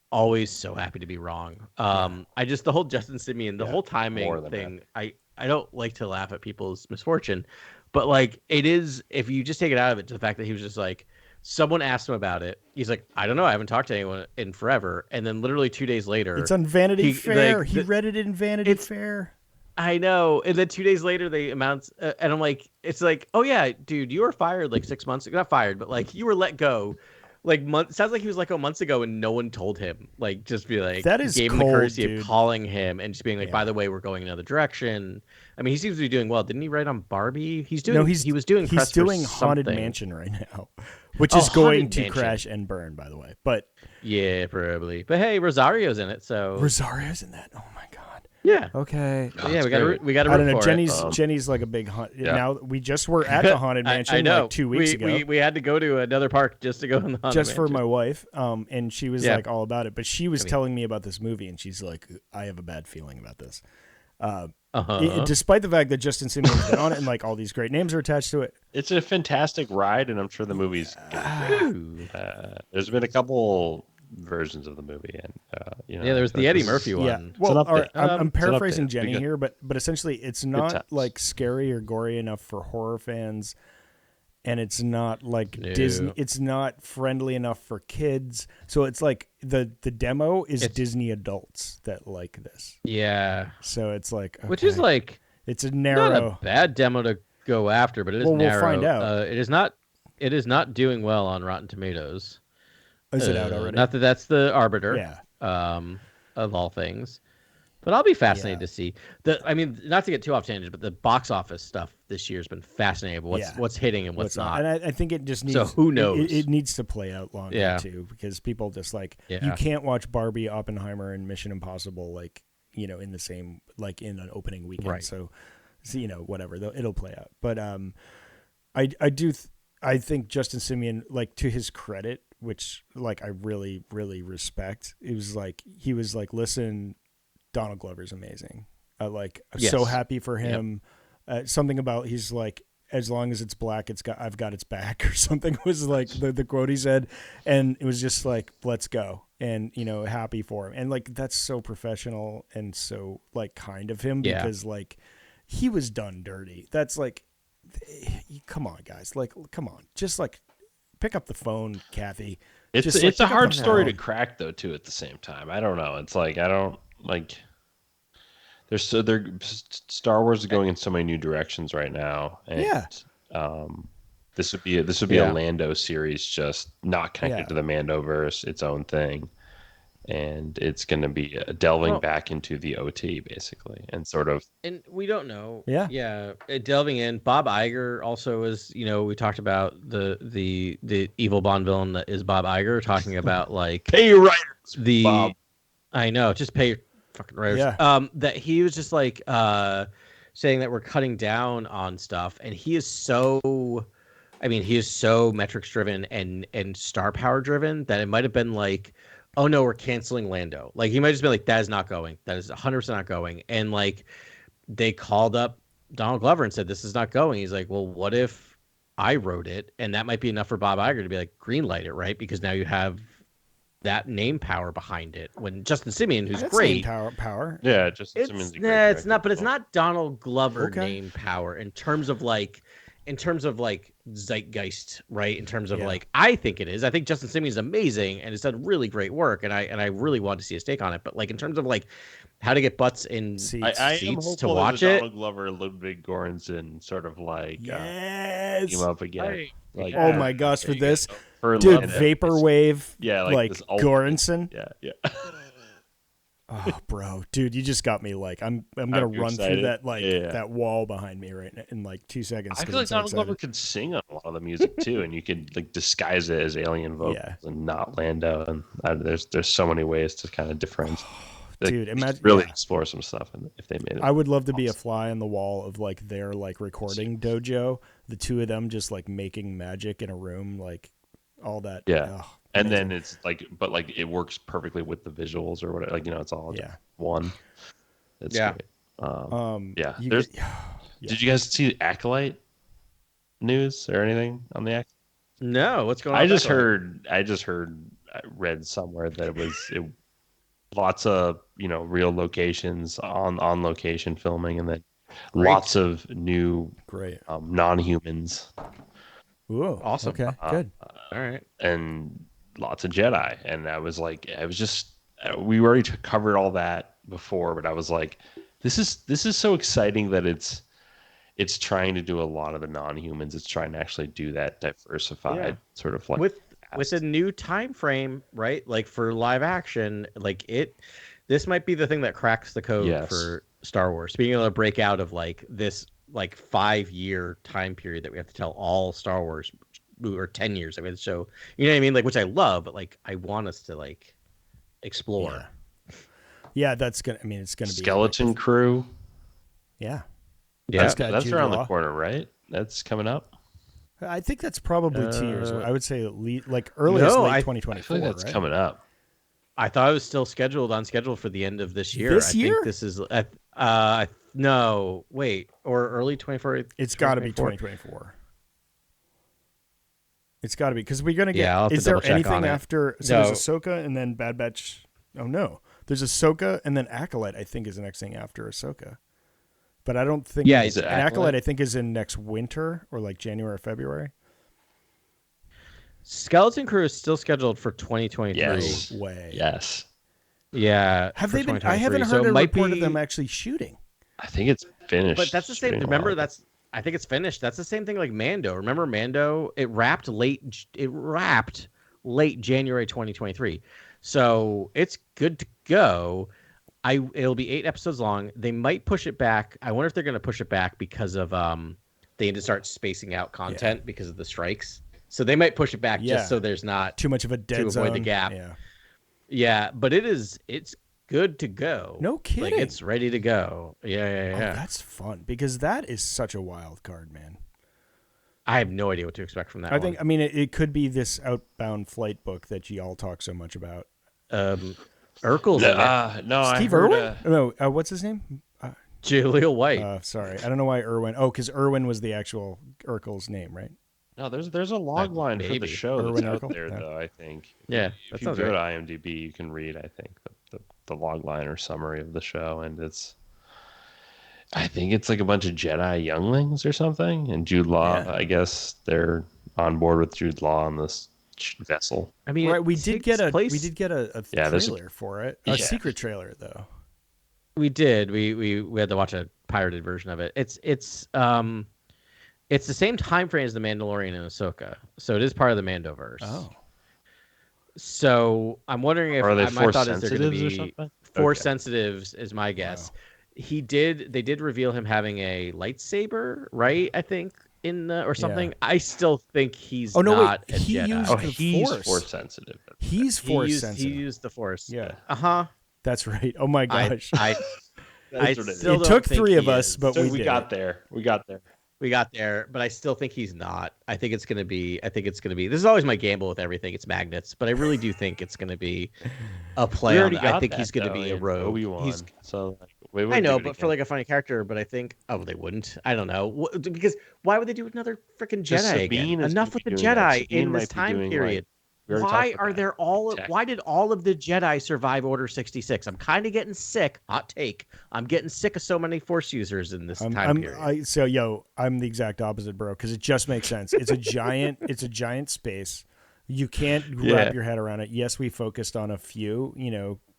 always so happy to be wrong. I just the whole Justin Simeon, the whole timing thing. I don't like to laugh at people's misfortune, but like it is if you just take it out of it to the fact that he was just like. Someone asked him about it. He's like, I don't know. I haven't talked to anyone in forever. And then literally 2 days later. It's on Vanity Fair. He read it in Vanity Fair. I know. And then 2 days later, they announce. And I'm like, it's like, oh, yeah, dude, you were fired like 6 months ago. Not fired, but like you were let go. Like sounds like he was let go months ago and no one told him. Like just be like, that is gave cold, him the courtesy dude. of calling him and just being like, by the way, we're going another direction. I mean, he seems to be doing well. Didn't he write on Barbie? He was doing Haunted Mansion right now, which is going to crash and burn, by the way. But yeah, probably. But hey, Rosario's in it, so Rosario's in that. Oh my god. Yeah. Okay. We got to. I don't know. Jenny's like a big hunt. Yeah. Now we just were at the Haunted Mansion I know. like 2 weeks ago. We had to go to another park just to go in the Haunted Just Mansion. for my wife. And she was like all about it. But she was telling me about this movie, and she's like, I have a bad feeling about this. Despite the fact that Justin Simeon's been on it and like all these great names are attached to it. It's a fantastic ride, and I'm sure the movie's good. There's been a couple versions of the movie, and there's the Eddie Murphy one. Yeah, well, I'm paraphrasing Jenny here, but essentially, it's not like scary or gory enough for horror fans, and it's not like Disney. It's not friendly enough for kids. So it's like the demo is Disney adults that like this. Yeah. So it's like which is like it's a narrow, not a bad demo to go after, but it is narrow. We'll find out. It is not doing well on Rotten Tomatoes. Is it out already? Not that that's the arbiter of all things. But I'll be fascinated to see I mean, not to get too off tangent, but the box office stuff this year has been fascinating. But what's hitting and what's not. And I think it just needs. So who knows? It needs to play out longer too, because people just you can't watch Barbie, Oppenheimer, and Mission Impossible in the same in an opening weekend. Right. So whatever, it'll play out. But I think Justin Simien, to his credit, which I really really respect, it was he was listen. Donald Glover's amazing. I'm so happy for him. Yep. Something about he's as long as it's black, I've got its back or something was the quote he said, and it was just let's go, and happy for him, and that's so professional and so kind of him because he was done dirty. That's come on guys, come on, just pick up the phone, Kathy. It's a hard story to crack though too. At the same time, I don't know. It's I don't Star Wars is going in so many new directions right now, and this would be a Lando series, just not connected to the Mandoverse, its own thing, and it's going to be delving back into the OT basically, and sort of. And we don't know. Delving in. Bob Iger also is. We talked about the evil Bond villain that is Bob Iger, talking about pay your writers. Bob. I know, just pay your fucking writers. Yeah. That he was just saying that we're cutting down on stuff, and he is so metrics driven and star power driven that it might have been oh no, we're canceling Lando. He might just be that is not going. That is 100% not going. And they called up Donald Glover and said this is not going. He's well, what if I wrote it? And that might be enough for Bob Iger to be green light it, right? Because now you have that name power behind it. When Justin Simien, who's great, power. Yeah, Justin Simien's a great it's not, but it's not Donald Glover name power in terms of zeitgeist, right? In terms of I think it is. I think Justin Simien is amazing and has done really great work, and I really want to see his take on it. But in terms of how to get butts in seats to watch it, Donald Glover, Ludwig Göransson, sort of yes, team up again. Oh my gosh, for this. Dude, vaporwave, this Göransson. Yeah. Oh, bro, dude, you just got me. I'm gonna run through that that wall behind me right now in 2 seconds. I feel Donald Glover could sing on a lot of the music too, and you could disguise it as alien vocals and not Lando. And there's so many ways to kind of differentiate. Dude, imagine really explore some stuff if they made it. I would love to be a fly on the wall of their recording dojo. The two of them just making magic in a room, all that. Yeah. And then it's but it works perfectly with the visuals or whatever. It's all one. It's great. Did you guys see the Acolyte news or anything on the Acolyte? No, what's going on? I read somewhere that it was lots of real locations on location filming, and then lots of new non-humans. Ooh, awesome. Okay, good. All right. And lots of Jedi, and I was we already covered all that before, but I was this is so exciting that it's trying to do a lot of the non-humans. It's trying to actually do that diversified sort of with a new time frame, right? For live action, this might be the thing that cracks the code for Star Wars, being able to break out of this 5-year time period that we have to tell all Star Wars, or 10 years that we have to show, what I mean? Which I love, but I want us to explore. Yeah, that's gonna. I mean, it's gonna be Skeleton Crew. Yeah. That's around the corner, right? That's coming up. I think that's probably 2 years. I would say earliest late 2024. I feel like that's coming up. I thought it was still on schedule for the end of this year. This year? Think this is no, wait, or early 24. It's got to be 2024. It's got to be, because we're gonna get. Is there anything after? So there's Ahsoka and then Bad Batch. Oh no, there's Ahsoka and then Acolyte. I think is the next thing after Ahsoka. But I don't think. Yeah, an Acolyte I think is in next winter or January or February. Skeleton Crew is still scheduled for 2023. Yes. Way. Yes. Yeah. Have they been? I haven't heard a report of them actually shooting. I think it's finished. But that's the same. Remember, I think it's finished. That's the same thing like Mando. Remember Mando? It wrapped late January 2023. So it's good to go. It'll be 8 episodes long. They might push it back. I wonder if they're going to push it back because of they need to start spacing out content because of the strikes. So they might push it back just so there's not too much of a dead zone. To avoid the gap. Yeah, but it's good to go. No kidding. Like, it's ready to go. Yeah. Oh, that's fun because that is such a wild card, man. I have no idea what to expect from that. I mean, it could be this Outbound Flight book that y'all talk so much about. Urkel's no, Steve Irwin? No, what's his name? Jaleel White. Sorry, I don't know why Irwin. Oh, because Irwin was the actual Urkel's name, right? No, there's a log line for the show that's out there, though, I think. Yeah, if you go to IMDb, you can read, I think, the log line or summary of the show, and I think it's like a bunch of Jedi younglings or something, and Jude Law, I guess they're on board with Jude Law on this vessel. I mean, right, we did get a trailer for it, a secret trailer though. We did. We had to watch a pirated version of it. It's the same time frame as The Mandalorian and Ahsoka, so it is part of the mandoverse. Oh. So I'm wondering if my thought is they're going to be force sensitives is my guess. Wow. They did reveal him having a lightsaber, right? I think or something. I still think he's not a Jedi. He's force sensitive. He's force sensitive. He used the force. Yeah. That's right. Oh my gosh. I still it took 3 of us, but we got there. We got there, but I still think he's not. I think it's gonna be. This is always my gamble with everything. It's magnets, but I really do think it's gonna be a play on. I think he's gonna be a rogue. Obi-Wan, I know, but for like a funny character. But I think they wouldn't. I don't know because why would they do another freaking Jedi again? Enough with the Jedi in this time period. Why did all of the Jedi survive Order 66? I'm kind of getting sick. Hot take. I'm getting sick of so many Force users in this time period. I'm the exact opposite, bro, because it just makes sense. It's a giant space. You can't wrap your head around it. Yes, we focused on a few,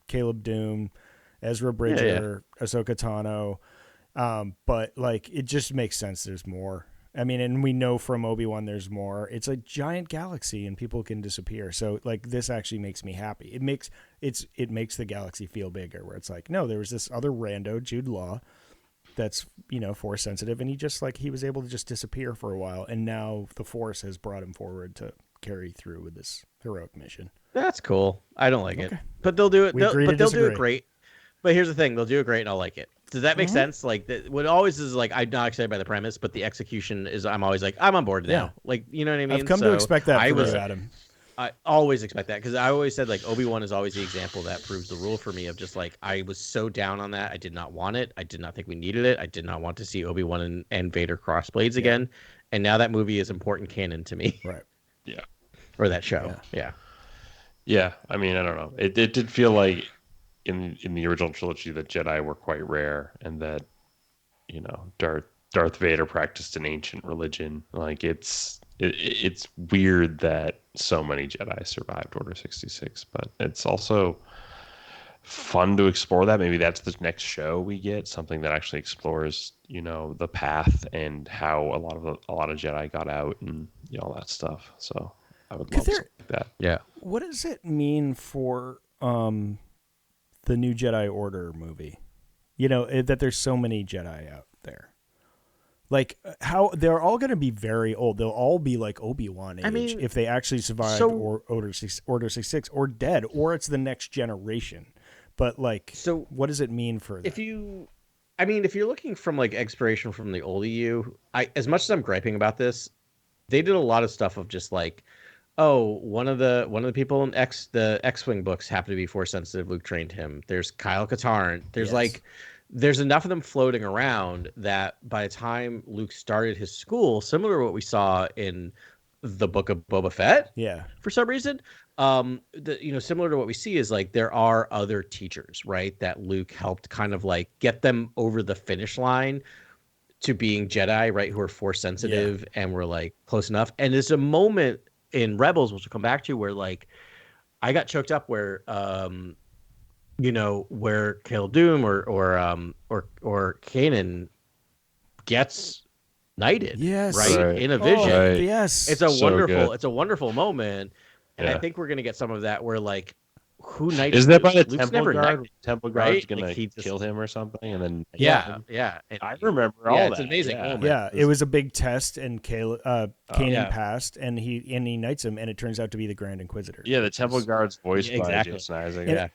Caleb Doom, Ezra Bridger, Ahsoka Tano. But like, it just makes sense. There's more. I mean, and we know from Obi-Wan there's more. It's a giant galaxy and people can disappear. So like this actually makes me happy. It makes the galaxy feel bigger where it's like, no, there was this other rando, Jude Law, that's, force sensitive, and he was able to just disappear for a while, and now the Force has brought him forward to carry through with this heroic mission. That's cool. I don't like it. But they'll do it. They'll do it great. But here's the thing, they'll do it great and I'll like it. Does that make sense? Like, what always is like, I'm not excited by the premise, but the execution is, I'm always like, I'm on board now. Like, you know what I mean? I've come to expect that from you, Adam. I always expect that because I always said, like, Obi-Wan is always the example that proves the rule for me of just like, I was so down on that. I did not want it. I did not think we needed it. I did not want to see Obi-Wan and Vader cross blades again. And now that movie is important canon to me. Right. Yeah. Or that show. Yeah. Yeah. I mean, I don't know. It did feel like, in the original trilogy that Jedi were quite rare, and that Darth Vader practiced an ancient religion. Like it's weird that so many Jedi survived Order 66, but it's also fun to explore that. Maybe that's the next show we get, something that actually explores the path and how a lot of Jedi got out and all that stuff. So I would love something like that. Yeah. What does it mean for the new Jedi Order movie, that there's so many Jedi out there, like how they're all going to be very old. They'll all be like Obi-Wan age if they actually survive Order 66 or dead, or it's the next generation. But like, so what does it mean for that? If you're looking from like inspiration from the oldeu, as much as I'm griping about this, they did a lot of stuff of just like, one of the people in the X-Wing books happen to be force sensitive. Luke trained him. There's Kyle Katarn. There's enough of them floating around that by the time Luke started his school, similar to what we saw in the book of Boba Fett. Yeah. For some reason, similar to what we see is like there are other teachers, right? That Luke helped kind of like get them over the finish line to being Jedi, right? Who are force sensitive and were like close enough. And there's a moment in Rebels, which we'll come back to, where like I got choked up where where Caleb Doom or Kanan gets knighted, right? In a vision. Yes. It's a wonderful moment. And I think we're gonna get some of that where like who knights? Is that by the Luke's temple never guard? knighted, Temple guard's right? gonna Like kill him or something, and then yeah. And I remember all that. It's an amazing moment. Yeah, it was a big test, and Kanan passed, and he knights him, and it turns out to be the Grand Inquisitor. Yeah, the temple guard's voiced by Jason Isaac.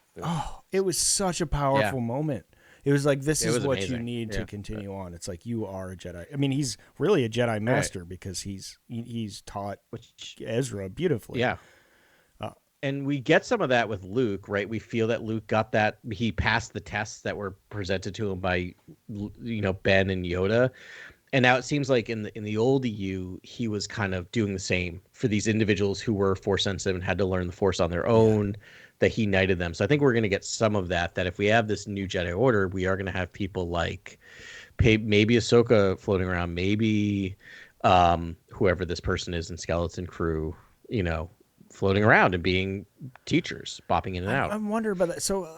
It was such a powerful moment. It was like, this is what amazing. You need to continue on. It's like, you are a Jedi. I mean, he's really a Jedi master because he's taught Ezra beautifully. Yeah. And we get some of that with Luke, right? We feel that Luke got that. He passed the tests that were presented to him by, Ben and Yoda. And now it seems like in the oldeu, he was kind of doing the same for these individuals who were Force sensitive and had to learn the Force on their own, that he knighted them. So I think we're going to get some of that if we have this new Jedi Order, we are going to have people like maybe Ahsoka floating around, maybe whoever this person is in Skeleton Crew, floating around and being teachers, bopping in and out. I wonder about that. So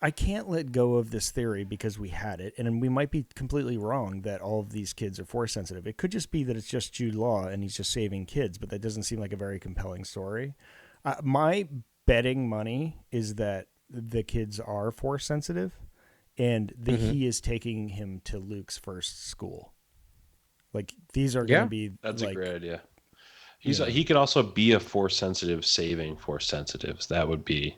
I can't let go of this theory because we had it, and we might be completely wrong that all of these kids are Force sensitive. It could just be that it's just Jude Law and he's just saving kids, but that doesn't seem like a very compelling story. My betting money is that the kids are Force sensitive, and that he is taking him to Luke's first school. Like, these are going to be. That's a great idea. He could also be a Force sensitive saving Force sensitives. That would be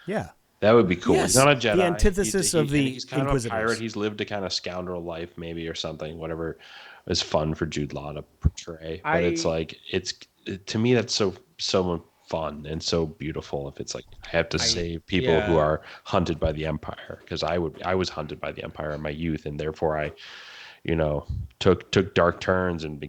that would be cool. Yes. He's not a Jedi. The antithesis of the he's kind Inquisitors. of a pirate. He's lived a kind of scoundrel life, maybe, or something. Whatever is fun for Jude Law to portray. But it's like to me that's so fun and so beautiful. If it's like I have to save people who are hunted by the Empire, because I was hunted by the Empire in my youth, and therefore I took dark turns and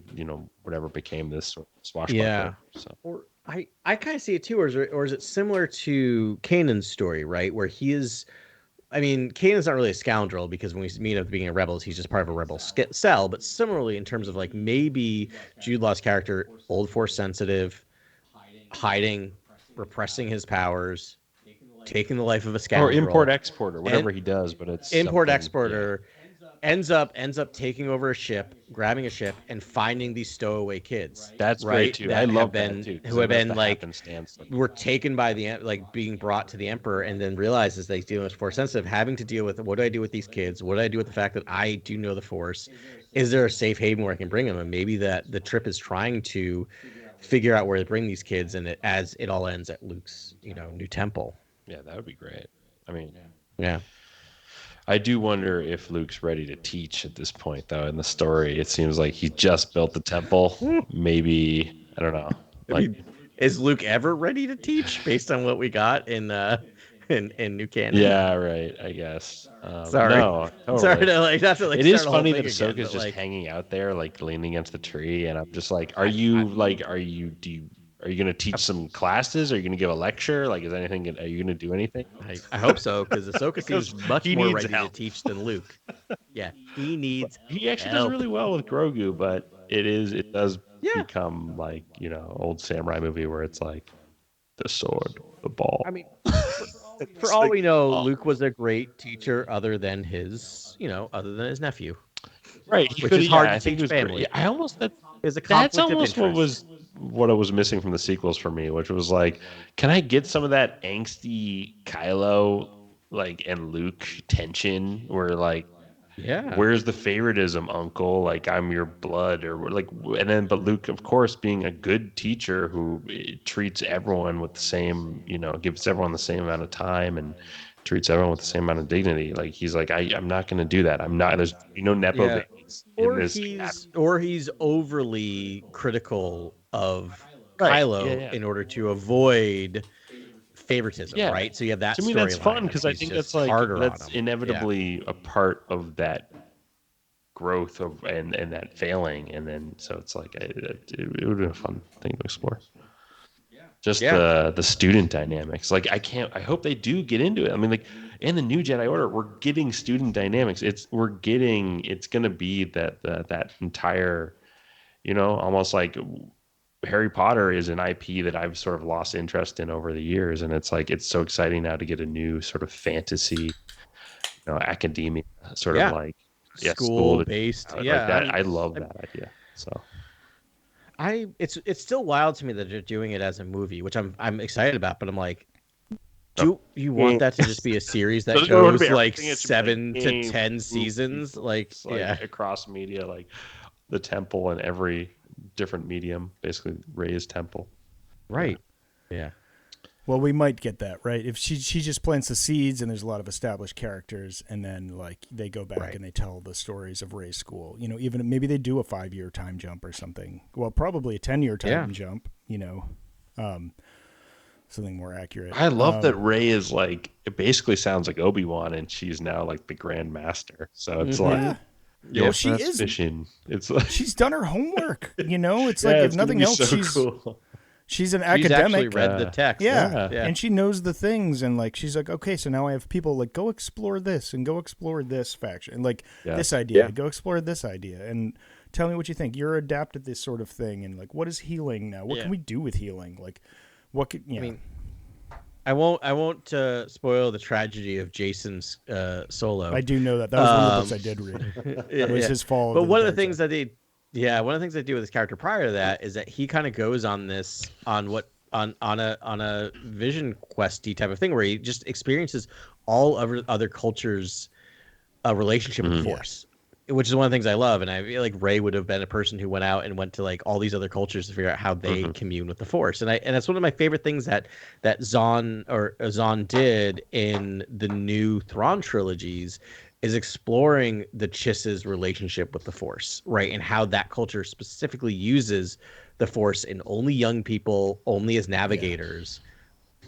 whatever became this sort of swashbuckler. Yeah. So. Or I kind of see it too, or is it similar to Kanan's story, right? Where he is, I mean, Kanan's not really a scoundrel because when we meet him at the beginning of Rebels, he's just part of a rebel cell. But similarly, in terms of like maybe Jude Law's character, old Force sensitive, hiding, repressing his powers, taking the life of a scoundrel, or import export or whatever he does, but it's import exporter. Ends up taking over a ship, grabbing a ship, and finding these stowaway kids. That's great too. I love that too. Who have been were taken by being brought to the Emperor, and then realizes they deal with Force sensitive, having to deal with what do I do with these kids? What do I do with the fact that I do know the Force? Is there a safe haven where I can bring them? And maybe that the trip is trying to figure out where to bring these kids, and it all ends at Luke's new temple. Yeah, that would be great. I mean, yeah. I do wonder if Luke's ready to teach at this point, though. In the story, it seems like he just built the temple. Maybe, I don't know. Is Luke ever ready to teach based on what we got in New Canon? Yeah, right. I guess. Sorry, no, totally. Sorry to not to It is funny that Ahsoka's just hanging out there, leaning against the tree, and I'm just like, are you going to teach some classes? Are you going to give a lecture? Are you going to do anything? I hope so, because Ahsoka seems much more ready to teach than Luke. Yeah, he needs He actually does really well with Grogu, but it does become old samurai movie where it's like the sword, the ball. I mean, for all we know, Luke was a great teacher other than his nephew. Right. Which is hard to teach family. I almost that's almost what was missing from the sequels for me, which was like, can I get some of that angsty Kylo and Luke tension where where's the favoritism, uncle? I'm your blood, but Luke, of course, being a good teacher who treats everyone with the same, gives everyone the same amount of time and treats everyone with the same amount of dignity. He's like, I'm not going to do that. I'm not. There's nepo babies in this. Or he's overly critical of Kylo in order to avoid favoritism, right? So you have that. To me, that's fun because I think that's inevitably a part of that growth of and that failing, and then so it's like it would have been a fun thing to explore. Just the student dynamics. I hope they do get into it. I mean, in the new Jedi Order, we're getting student dynamics. It's going to be that entire, almost like Harry Potter is an IP that I've sort of lost interest in over the years. And it's so exciting now to get a new sort of fantasy, academia sort of school based. I love that idea. So. It's still wild to me that they're doing it as a movie, which I'm excited about, but I'm like, Do you want that to just be a series that goes like 7 to 10 seasons? Like across media, like the temple and every different medium, basically Rey's temple. Right. Yeah. Well, we might get that, right? If she just plants the seeds and there's a lot of established characters, and then like they go back and they tell the stories of Rey's school. You know, even maybe they do a 5-year time jump or something. Well, probably a 10-year time jump. You know, something more accurate. I love that Rey is like, it basically sounds like Obi-Wan, and she's now like the Grand Master. So it's like, well, she is fishing. It's like, she's done her homework. You know, it's like if nothing else, she's an academic. She's actually read the text. Yeah, and she knows the things, and like she's like, okay, so now I have people like go explore this and go explore this faction, and like this idea, go explore this idea, and tell me what you think. You're adept at this sort of thing, and like, what is healing now? What can we do with healing? Like, what could I mean? I won't spoil the tragedy of Jason's solo. I do know that was one of the books I did read. It was his fall. But one of the things that they do with his character prior to that is that he kind of goes on a vision questy type of thing where he just experiences all other cultures' relationship with the Force, which is one of the things I love. And I feel like Rey would have been a person who went out and went to like all these other cultures to figure out how they commune with the Force. And that's one of my favorite things that Zahn did in the new Thrawn trilogies is exploring the Chiss's relationship with the Force, right? And how that culture specifically uses the Force in only young people, only as navigators.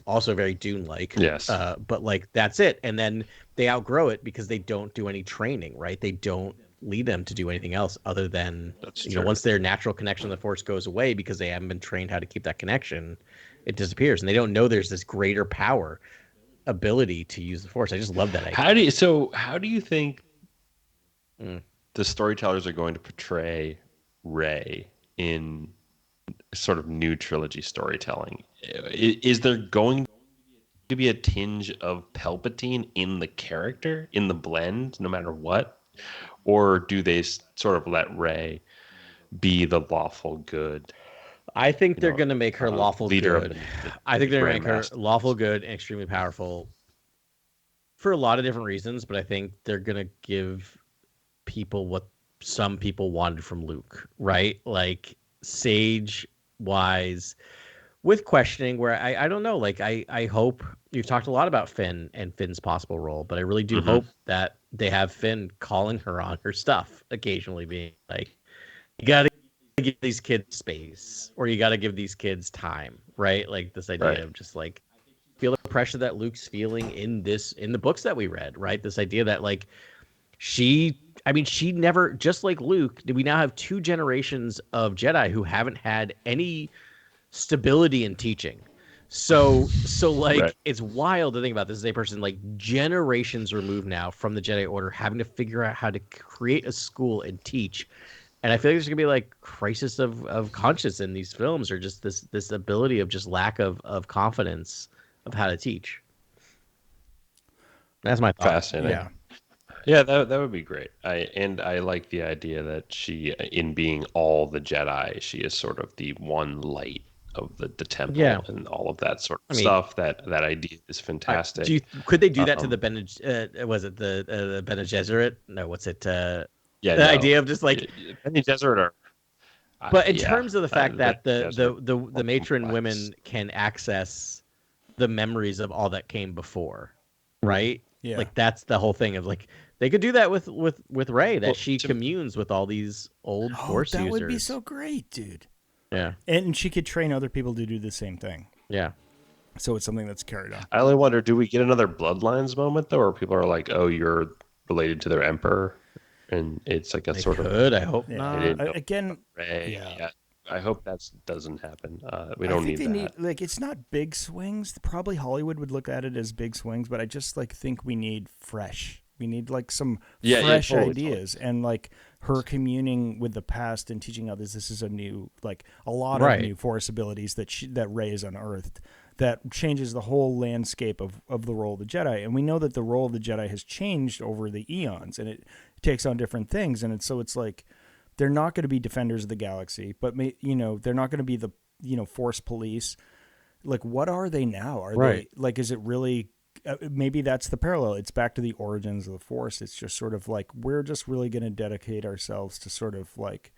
Also very Dune-like. Yes. But like, that's it. And then they outgrow it because they don't do any training, right? They don't lead them to do anything else other than, once their natural connection to the Force goes away because they haven't been trained how to keep that connection, it disappears. And they don't know there's this greater power ability to use the Force. I just love that idea. How do you think the storytellers are going to portray Rey in sort of new trilogy storytelling? Is there going to be a tinge of Palpatine in the character, in the blend, no matter what? Or do they sort of let Rey be the lawful good? I think they're going to make her lawful good. I think they're going to make her lawful good and extremely powerful for a lot of different reasons, but I think they're going to give people what some people wanted from Luke, right? Like sage, wise, with questioning where I don't know, like I hope you've talked a lot about Finn and Finn's possible role, but I really do hope that they have Finn calling her on her stuff occasionally, being like, you got to give these kids space, or you got to give these kids time, right? Like this idea of just like feel the pressure that Luke's feeling in the books that we read, right? This idea that like she never, just like Luke, we now have 2 generations of Jedi who haven't had any stability in teaching. So like it's wild to think about this as a person like generations removed now from the Jedi Order, having to figure out how to create a school and teach. And I feel like there's gonna be like crisis of conscience in these films, or just this ability of just lack of confidence of how to teach. That's my thought. Fascinating. Yeah, that would be great. I like the idea that she, in being all the Jedi, she is sort of the one light of the temple and all of that sort of stuff. That idea is fantastic. Could they do that to the Bene Gesserit? No, what's it? Idea of just like Bene Gesserit are. But in terms of the fact that the matron women can access the memories of all that came before, right? Yeah. Like that's the whole thing of like they could do that with Rey, that she communes with all these old Force users. That would be so great, dude. Yeah. And she could train other people to do the same thing. Yeah. So it's something that's carried on. I only wonder, do we get another Bloodlines moment though, or people are like, oh, you're related to their emperor, and it's like a sort of. I hope not. Again, Rey, I hope that doesn't happen. We don't need that. Like, it's not big swings. Probably Hollywood would look at it as big swings, but I just like think we need fresh. We need like some fresh ideas, and like her communing with the past and teaching others. This is a new, like a lot of new Force abilities that Rey has unearthed that changes the whole landscape of the role of the Jedi. And we know that the role of the Jedi has changed over the eons, and it takes on different things. And it's like they're not going to be defenders of the galaxy, but they're not going to be the Force police. like, what are they now? Are they like, is it really, maybe that's the parallel. It's back to the origins of the Force. It's just sort of like, we're just really going to dedicate ourselves to sort of like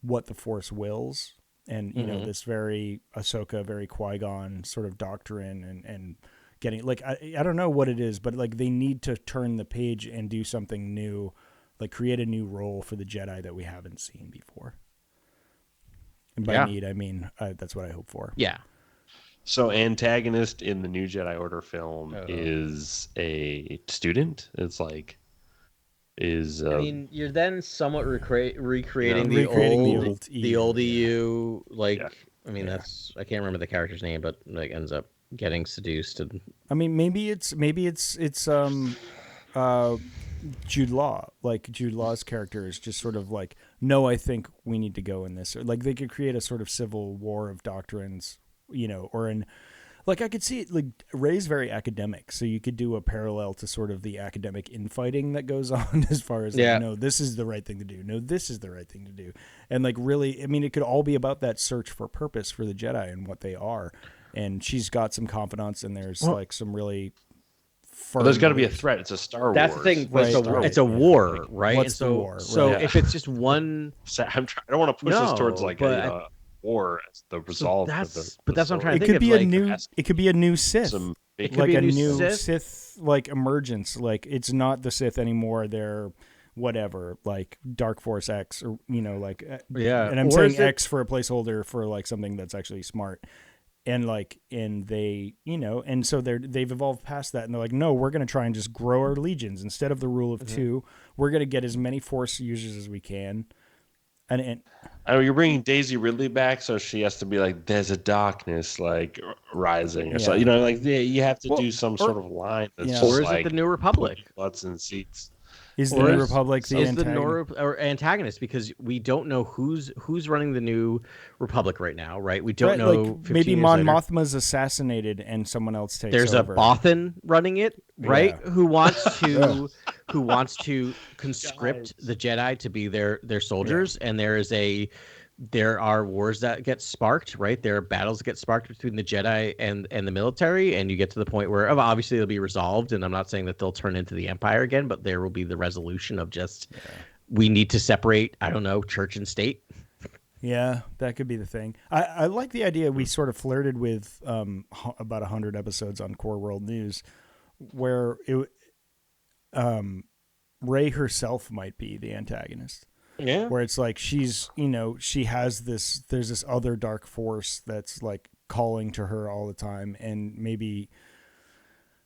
what the Force wills. And, you know, this very Ahsoka, very Qui-Gon sort of doctrine and getting, like, I don't know what it is, but like they need to turn the page and do something new, like create a new role for the Jedi that we haven't seen before. And by need, I mean, that's what I hope for. Yeah. So antagonist in the new Jedi Order film is a student. It's like, I mean, you're then somewhat recreating the old EU. Like, I mean, that's, I can't remember the character's name, but like ends up getting seduced. And I mean, maybe it's Jude Law. Like Jude Law's character is just sort of like, no, I think we need to go in this. Or like they could create a sort of civil war of doctrines, you know, or in. Like I could see it, like Rey's very academic, so you could do a parallel to sort of the academic infighting that goes on as far as like, no, this is the right thing to do. No, this is the right thing to do. And like really, I mean, it could all be about that search for purpose for the Jedi and what they are. And she's got some confidants, and there's like some really. Well, there's got to be a threat. It's a Star Wars. That's the thing. Right. It's a war, right? What's the war? So if it's just one, I don't want to push this towards like a. Or as the resolve. So but that's what I'm trying to think of. It could be a new Sith. It could like be a new Sith like emergence. Like it's not the Sith anymore. They're whatever, like Dark Force X, or you know, like And I'm saying X for a placeholder for like something that's actually smart. And like, and they, you know, and so they've evolved past that, and they're like, no, we're going to try and just grow our legions instead of the rule of two. We're going to get as many Force users as we can. And I know you're bringing Daisy Ridley back, so she has to be like, "There's a darkness like rising," or so. You know, like you have to do some sort of line. That's just or is like it the New Republic? Butts and seats. Is the New Republic the antagonist? Because we don't know who's running the New Republic right now, right? We don't know. Like, maybe Mon Mothma's assassinated and someone else takes There's over. A Bothan running it, right? Yeah. Who wants to conscript the Jedi to be their soldiers, and there are wars that get sparked, right? There are battles that get sparked between the Jedi and the military, and you get to the point where obviously it'll be resolved, and I'm not saying that they'll turn into the Empire again, but there will be the resolution of just we need to separate, I don't know, church and state. Yeah, that could be the thing. I like the idea we sort of flirted with about 100 episodes on Core World News, where Rey herself might be the antagonist. Yeah. Where it's like she's, you know, she has there's this other dark force that's like calling to her all the time, and maybe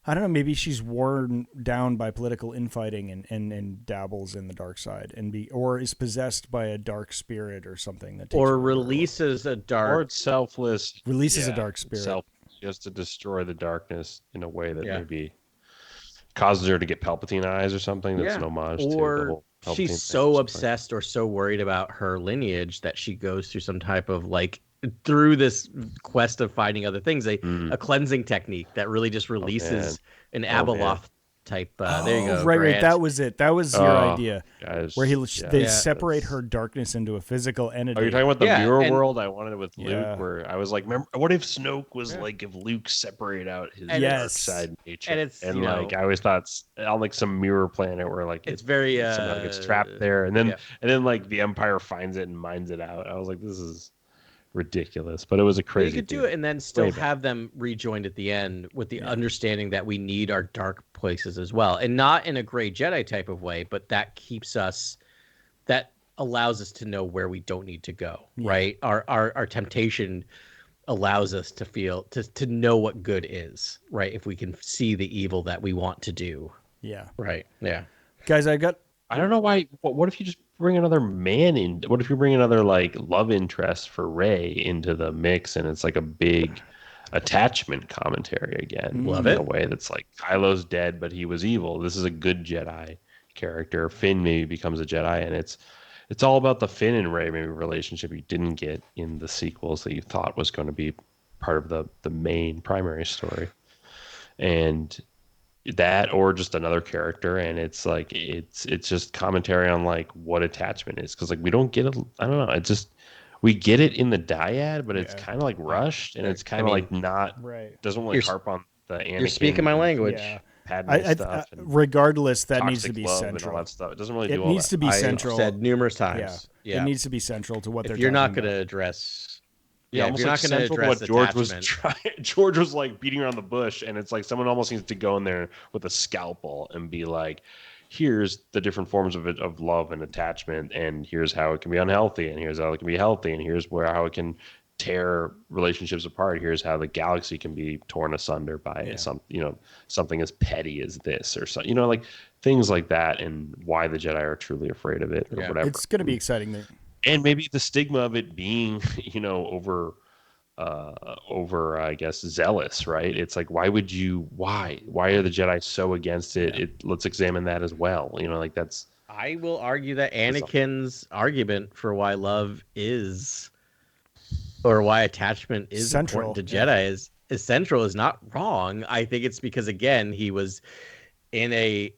I don't know, maybe she's worn down by political infighting and dabbles in the dark side or is possessed by a dark spirit or something that takes or releases a dark or it's selfless releases a dark spirit. Just to destroy the darkness in a way that maybe causes her to get Palpatine eyes or something. That's an homage to the whole she's so obsessed or so worried about her lineage that she goes through some type of like through this quest of finding other things, a cleansing technique that really just releases an Abeloth type. There you go. Right. That was it. That was your idea. Guys, where they separate her darkness into a physical entity. Are you talking about the mirror world? I wanted it with Luke, where I was like, remember, what if Snoke was like, if Luke separated out his dark side nature? And like, I always thought on like some mirror planet where like it's very somehow gets trapped there, and then like the Empire finds it and mines it out. I was like, this is ridiculous, but it was a crazy. You could do it and then still have them rejoined at the end with the understanding that we need our dark places as well, and not in a Grey Jedi type of way, but that allows us to know where we don't need to go. Right, our temptation allows us to feel to know what good is. Right, if we can see the evil that we want to do. Yeah. Right. Yeah. Guys, I don't know why. What if you just bring another man in? What if you bring another like love interest for Rey into the mix, and it's like a big attachment commentary again? Love it. In a way that's like Kylo's dead, but he was evil. This is a good Jedi character. Finn maybe becomes a Jedi, and it's all about the Finn and Rey maybe relationship you didn't get in the sequels that you thought was going to be part of the main primary story, and that or just another character, and it's like it's just commentary on like what attachment is, because like we don't get I don't know, it's just we get it in the dyad, but it's kind of like rushed, and it's kind of like not doesn't really harp on the Anakin. You're speaking my language. Yeah. Padme stuff. Regardless, that needs to be central. And all that stuff. It doesn't really do all that. It needs to be central. I've said numerous times. Yeah. It needs to be central to what they're. If you're not going to address. Yeah, almost like central to what George was trying. George was like beating around the bush, and it's like someone almost needs to go in there with a scalpel and be like, here's the different forms of love and attachment, and here's how it can be unhealthy, and here's how it can be healthy, and here's how it can tear relationships apart. Here's how the galaxy can be torn asunder by something as petty as this, or something, like things like that, and why the Jedi are truly afraid of it, or whatever. It's going to be exciting. And maybe the stigma of it being, over, I guess, zealous, right? It's like, why are the Jedi so against it? Let's examine that as well. That's. I will argue that Anakin's argument for why love is, or why attachment is central. Important to Jedi is central, is not wrong. I think it's because, again, he was in a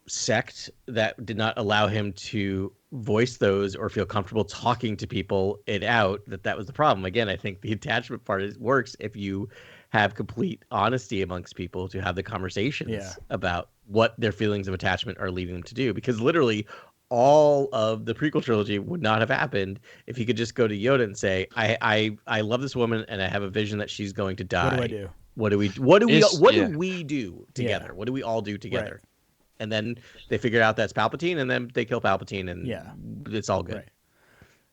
sect that did not allow him to voice those or feel comfortable talking to people that was the problem. Again, I think the attachment part works if you have complete honesty amongst people to have the conversations about what their feelings of attachment are leading them to do, because literally all of the prequel trilogy would not have happened if he could just go to Yoda and say, I love this woman and I have a vision that she's going to die. What do I do? What do we do together? Yeah. What do we all do together? Right. And then they figure out that's Palpatine, and then they kill Palpatine, and it's all good. Right.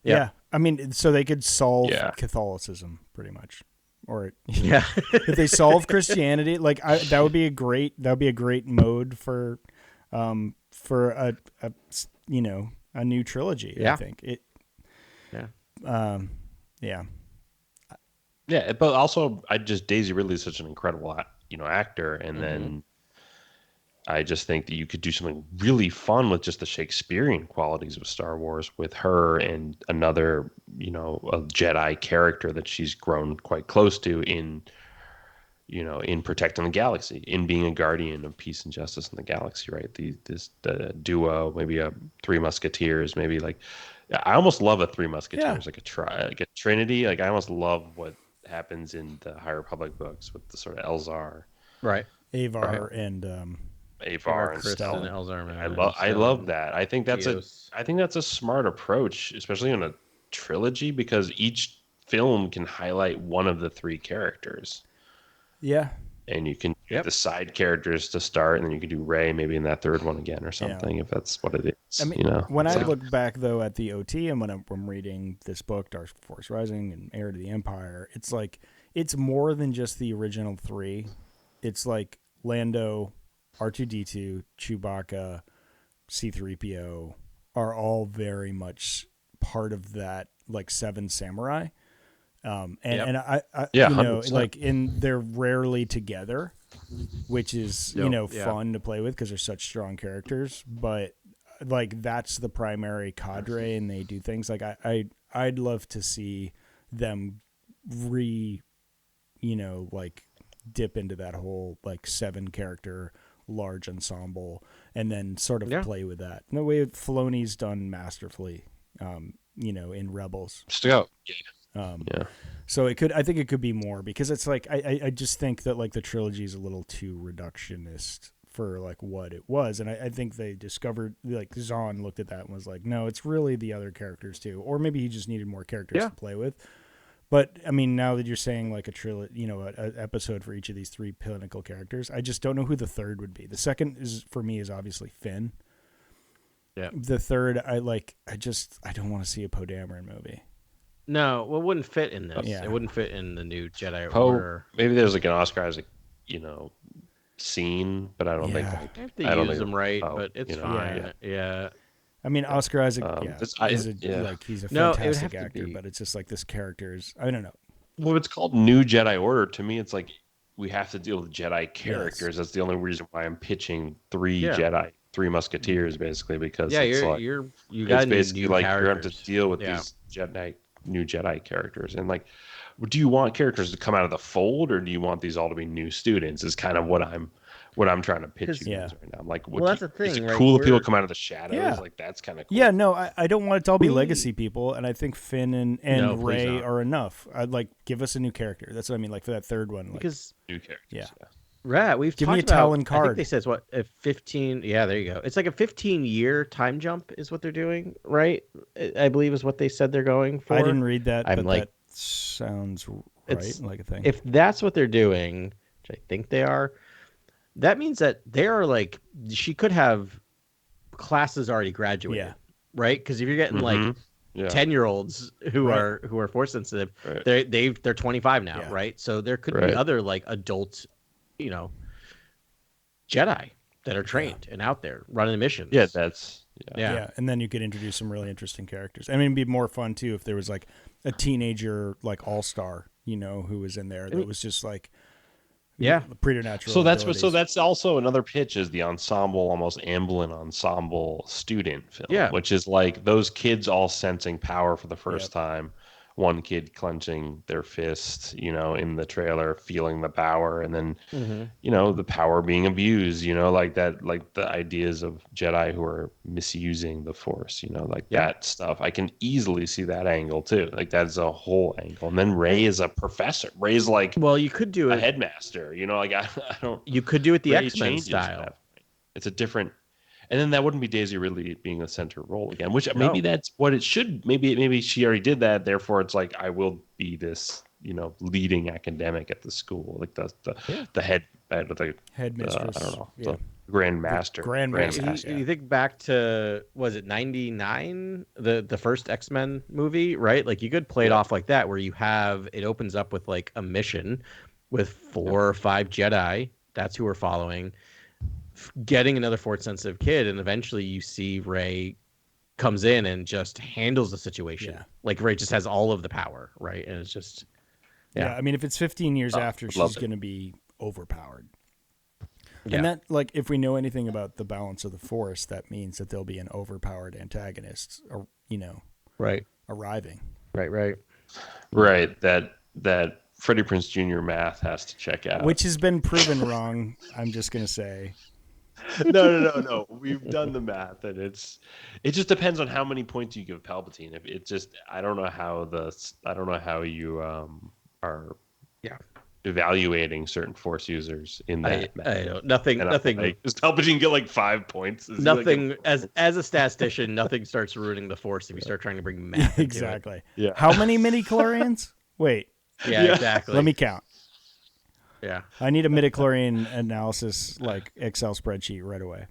Yeah. I mean, so they could solve Catholicism pretty much, or if they solve Christianity, that would be a great mode for a new trilogy. Yeah. I think it. Yeah, but also Daisy Ridley is such an incredible actor, and then. I just think that you could do something really fun with just the Shakespearean qualities of Star Wars with her and another, a Jedi character that she's grown quite close to in protecting the galaxy, in being a guardian of peace and justice in the galaxy, right? The duo, maybe a Three Musketeers, maybe I almost love a Three Musketeers, like a trinity. I almost love what happens in the High Republic books with the sort of Elzar, right? Avar and Avar and Crystal and Elzar. I love that. I think that's a smart approach, especially in a trilogy, because each film can highlight one of the three characters. Yeah. And you can get the side characters to start, and then you can do Rey maybe in that third one again or something, if that's what it is. I mean, when I look back though at the OT, and when I'm reading this book, Darkforcerising and Heir to the Empire, it's like it's more than just the original three. It's like Lando, R2-D2, Chewbacca, C-3PO are all very much part of that, Seven Samurai. And I they're rarely together, which is, fun to play with because they're such strong characters, but that's the primary cadre, and they do things I'd love to see them dip into that whole 7-character large ensemble and then sort of play with that. The way Filoni's done masterfully, in Rebels. Still, So I think it could be more, because it's I just think that the trilogy is a little too reductionist for what it was, and I think they discovered Zahn looked at that and was like, no, it's really the other characters too, or maybe he just needed more characters to play with. But I mean, now that you're saying a trilogy, an episode for each of these three pinnacle characters, I just don't know who the third would be. The second is obviously Finn. Yeah. The third, I don't want to see a Poe Dameron movie. No, it wouldn't fit in this. Yeah. It wouldn't fit in the new Jedi Order. Maybe there's an Oscar Isaac, scene, but I don't think they use them right, but it's fine. Yeah. I mean, Oscar Isaac, he's a fantastic actor, but it's just this character is, I don't know. Well, it's called New Jedi Order. To me, it's we have to deal with Jedi characters. Yes. That's the only reason why I'm pitching three Jedi, Three Musketeers, basically, because it's basically you have to deal with these new Jedi characters, and do you want characters to come out of the fold, or do you want these all to be new students? Is kind of what I'm what I'm trying to pitch you guys right now. I'm like, well, that's the thing. Is it right? cool if people come out of the shadows? Yeah. Like that's kind of cool. Yeah, no, I don't want it to all be legacy people, and I think Finn and Rey are enough. I'd like give us a new character. That's what I mean. Like for that third one, because new characters. Yeah. Right, we've give talked me a about, Talon card. I think they said what a 15. Yeah, there you go. It's like a 15-year time jump is what they're doing, right? I believe is what they said they're going for. I didn't read that. I'm but like, that sounds right, like a thing. If that's what they're doing, which I think they are, that means that they are like she could have classes already graduated, right? Because if you're getting like 10-year-olds who are force sensitive, they're 25 now, right? So there could be other like adult, Jedi that are trained and out there running missions. Yeah, that's and then you could introduce some really interesting characters. I mean, it'd be more fun too if there was like a teenager like all-star, who was in there that was just like preternatural. So that's also another pitch is the ensemble, almost Amblin ensemble student film, which is like those kids all sensing power for the first time. One kid clenching their fist, in the trailer, feeling the power, and then, the power being abused, like that, like the ideas of Jedi who are misusing the Force, that stuff. I can easily see that angle too. Like that's a whole angle. And then Rey is a professor. Rey's like, well, you could do a headmaster, like I don't. You could do it the X-Men style. It's a different. And then that wouldn't be Daisy Ridley being a center role again, which maybe that's what it should. Maybe she already did that. Therefore, it's like I will be this, leading academic at the school, like the head headmistress. I don't know, the Grand Master. Grand Master. You think back to was it 99, the first X-Men movie, right? Like you could play it off like that, where it opens up with like a mission with 4 or 5 Jedi. That's who we're following. Getting another force-sensitive kid, and eventually you see Rey comes in and just handles the situation. Like Rey just has all of the power, right? And it's just, I mean, if it's 15 years after, she's going to be overpowered. And that, like, if we know anything about the balance of the Force, that means that there'll be an overpowered antagonist, arriving. Right. That Freddie Prinze Jr. math has to check out, which has been proven wrong. I'm just going to say. No. We've done the math, and it just depends on how many points you give Palpatine. If it just, I don't know how you are evaluating certain Force users in that math. I don't. Nothing. Like, does Palpatine get like 5 points? Nothing. As a statistician, nothing starts ruining the Force if you start trying to bring math. Exactly. Yeah. How many midi-chlorians? Wait. Yeah, exactly. Let me count. Yeah. I need a midichlorian analysis, like Excel spreadsheet right away.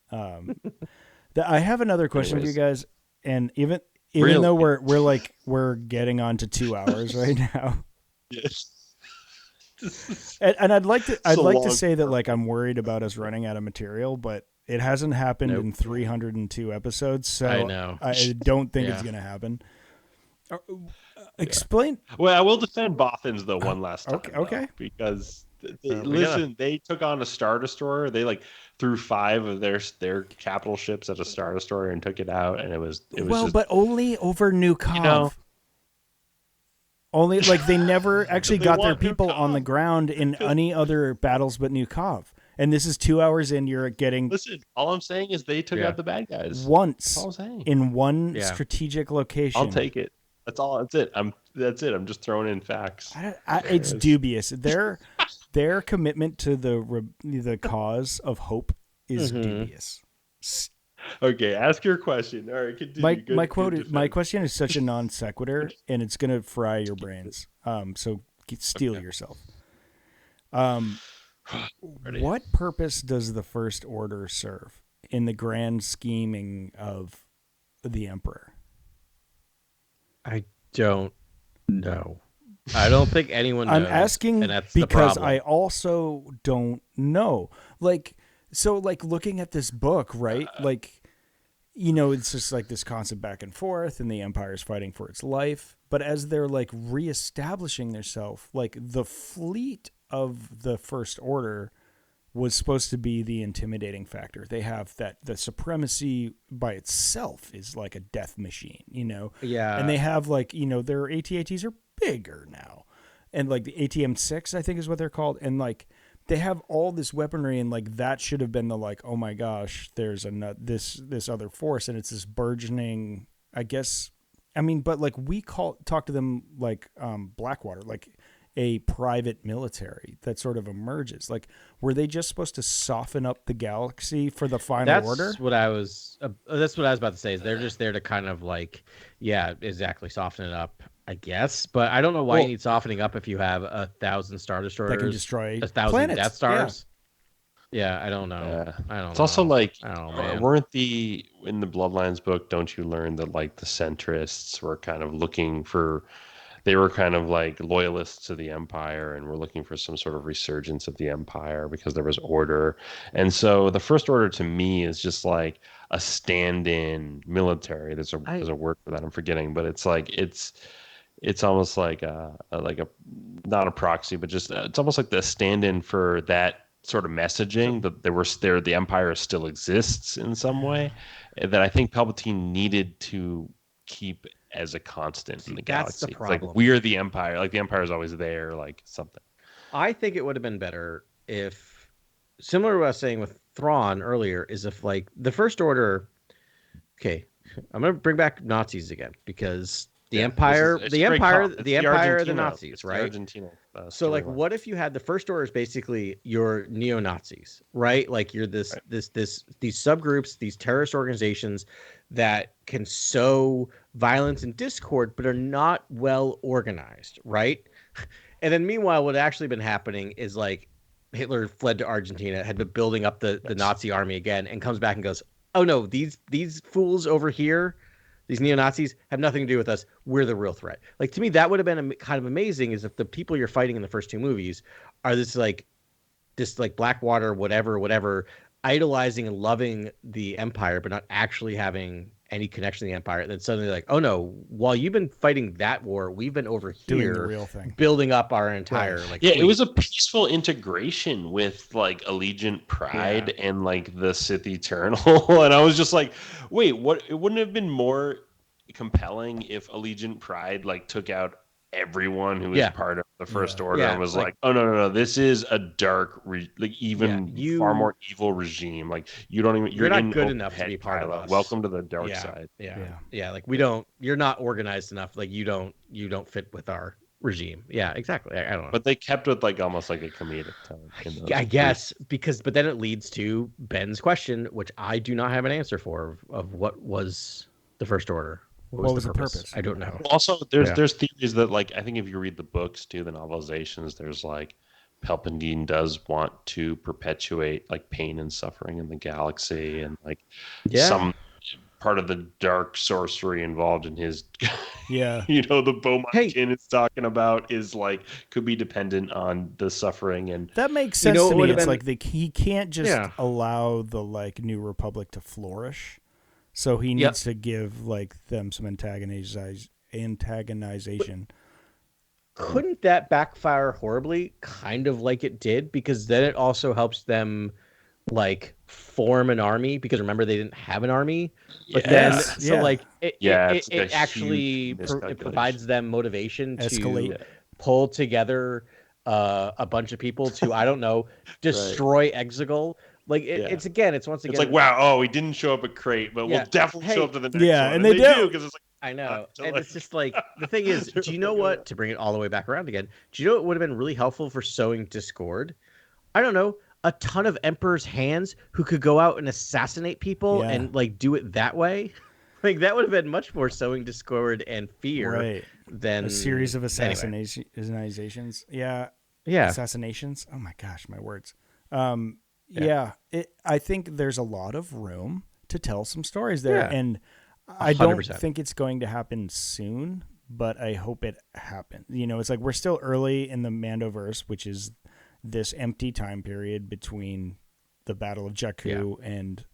I have another question for you guys, and even though we're getting on to 2 hours right now. Yes. And I'd like to say that like I'm worried about us running out of material, but it hasn't happened in 302 episodes, so I know. I don't think it's going to happen. Explain. Well, I will defend Bothans though one last time. Okay. Though, because they took on a Star Destroyer. They like threw 5 of their capital ships at a Star Destroyer and took it out, and it was but only over New Cov. Only like they never actually got their people on the ground in any other battles but New Cov. And this is 2 hours in. You're getting. Listen, all I'm saying is they took out the bad guys once. That's all I'm saying. In one strategic location. I'll take it. That's all. That's it. I'm just throwing in facts. It's dubious. Their commitment to the cause of hope is dubious. Okay, ask your question. All right, continue. My question is such a non sequitur, and it's gonna fry your brains. So steel yourself. What purpose does the First Order serve in the grand scheming of the Emperor? I don't know. I don't think anyone knows. I'm asking because I also don't know. So looking at this book, right? It's just like this constant back and forth, and the Empire's fighting for its life. But as they're like reestablishing themselves, like the fleet of the First Order was supposed to be the intimidating factor. They have the supremacy by itself is like a death machine, Yeah. And they have their AT-ATs are bigger now. And like the ATM-6, I think is what they're called. And like they have all this weaponry, and like that should have been the like, oh my gosh, there's this other force, and it's this burgeoning, I guess. I mean, but like talk to them like Blackwater, like a private military that sort of emerges. Like, were they just supposed to soften up the galaxy for the final order? That's what I was about to say. Is they're just there to kind of like, yeah, exactly, soften it up, I guess. But I don't know why you need softening up if you have 1,000 Star Destroyers that can destroy 1,000 planets. Death Stars. Yeah, I don't know. It's also like, weren't in the Bloodlines book, don't you learn that like the centrists were kind of looking for, they were kind of like loyalists to the Empire and were looking for some sort of resurgence of the Empire because there was order. And so the First Order to me is just like a stand-in military. There's a word for that I'm forgetting, but it's like it's almost like a not a proxy, but just it's almost like the stand-in for that sort of messaging that the Empire still exists in some way, that I think Palpatine needed to keep as a constant in the galaxy. The problem. It's like, we're the Empire. Like, the Empire is always there, like something. I think it would have been better if, similar to what I was saying with Thrawn earlier, is if like the First Order. Okay, I'm gonna bring back Nazis again because the Empire, the Nazis, right? Argentina. So like, what if you had the First Order is basically your neo-Nazis, right? Like you're these subgroups, these terrorist organizations that can sow violence and discord, but are not well organized, right? And then meanwhile, what had actually been happening is like Hitler fled to Argentina, had been building up the Nazi army again, and comes back and goes, "Oh no, these fools over here, these neo-Nazis have nothing to do with us. We're the real threat." Like, to me, that would have been kind of amazing, is if the people you're fighting in the first two movies are this Blackwater, whatever, idolizing and loving the Empire, but not actually having any connection to the Empire. And then suddenly like, oh no, while you've been fighting that war, we've been over here doing the real thing, building up our entire fleet. It was a peaceful integration with like Allegiant Pride and like the Sith Eternal. And I was just like, wait, what? It wouldn't have been more compelling if Allegiant Pride like took out everyone who was part of the First Order and was like, oh no, this is a dark far more evil regime. Like, you're not good enough to be part of us. Welcome to the dark side. Like, you're not organized enough. Like, you don't fit with our regime. Yeah, exactly. I don't know. But they kept with like almost like a comedic tone. I guess, but then it leads to Ben's question, which I do not have an answer for, of what was the First Order. What was the purpose? I don't know. Also, there's theories that, like, I think if you read the books too, the novelizations, there's like Palpatine does want to perpetuate like pain and suffering in the galaxy, and like some part of the dark sorcery involved in his the Beaumont Kin is talking about is like could be dependent on the suffering, and that makes sense to me. It's like he can't just allow the like New Republic to flourish. So he needs to give like them some antagonization. Couldn't that backfire horribly? Kind of like it did, because then it also helps them like form an army, because remember they didn't have an army. But it actually provides them motivation to pull together a bunch of people to, I don't know, destroy Exegol. Like it's once again. It's like, wow, we didn't show up at Crate, but we'll definitely show up to the next one. And they do, because it's like, I know, and it's just like, the thing is, do you know what? To bring it all the way back around again, do you know what would have been really helpful for sowing discord? I don't know, a ton of Emperor's hands who could go out and assassinate people and like do it that way. Like, that would have been much more sowing discord and fear than a series of assassinations. Assassinations. Oh my gosh, my words. I think there's a lot of room to tell some stories there, and I 100%. Don't think it's going to happen soon, but I hope it happens. You know, it's like we're still early in the mandoverse, which is this empty time period between the Battle of Jakku and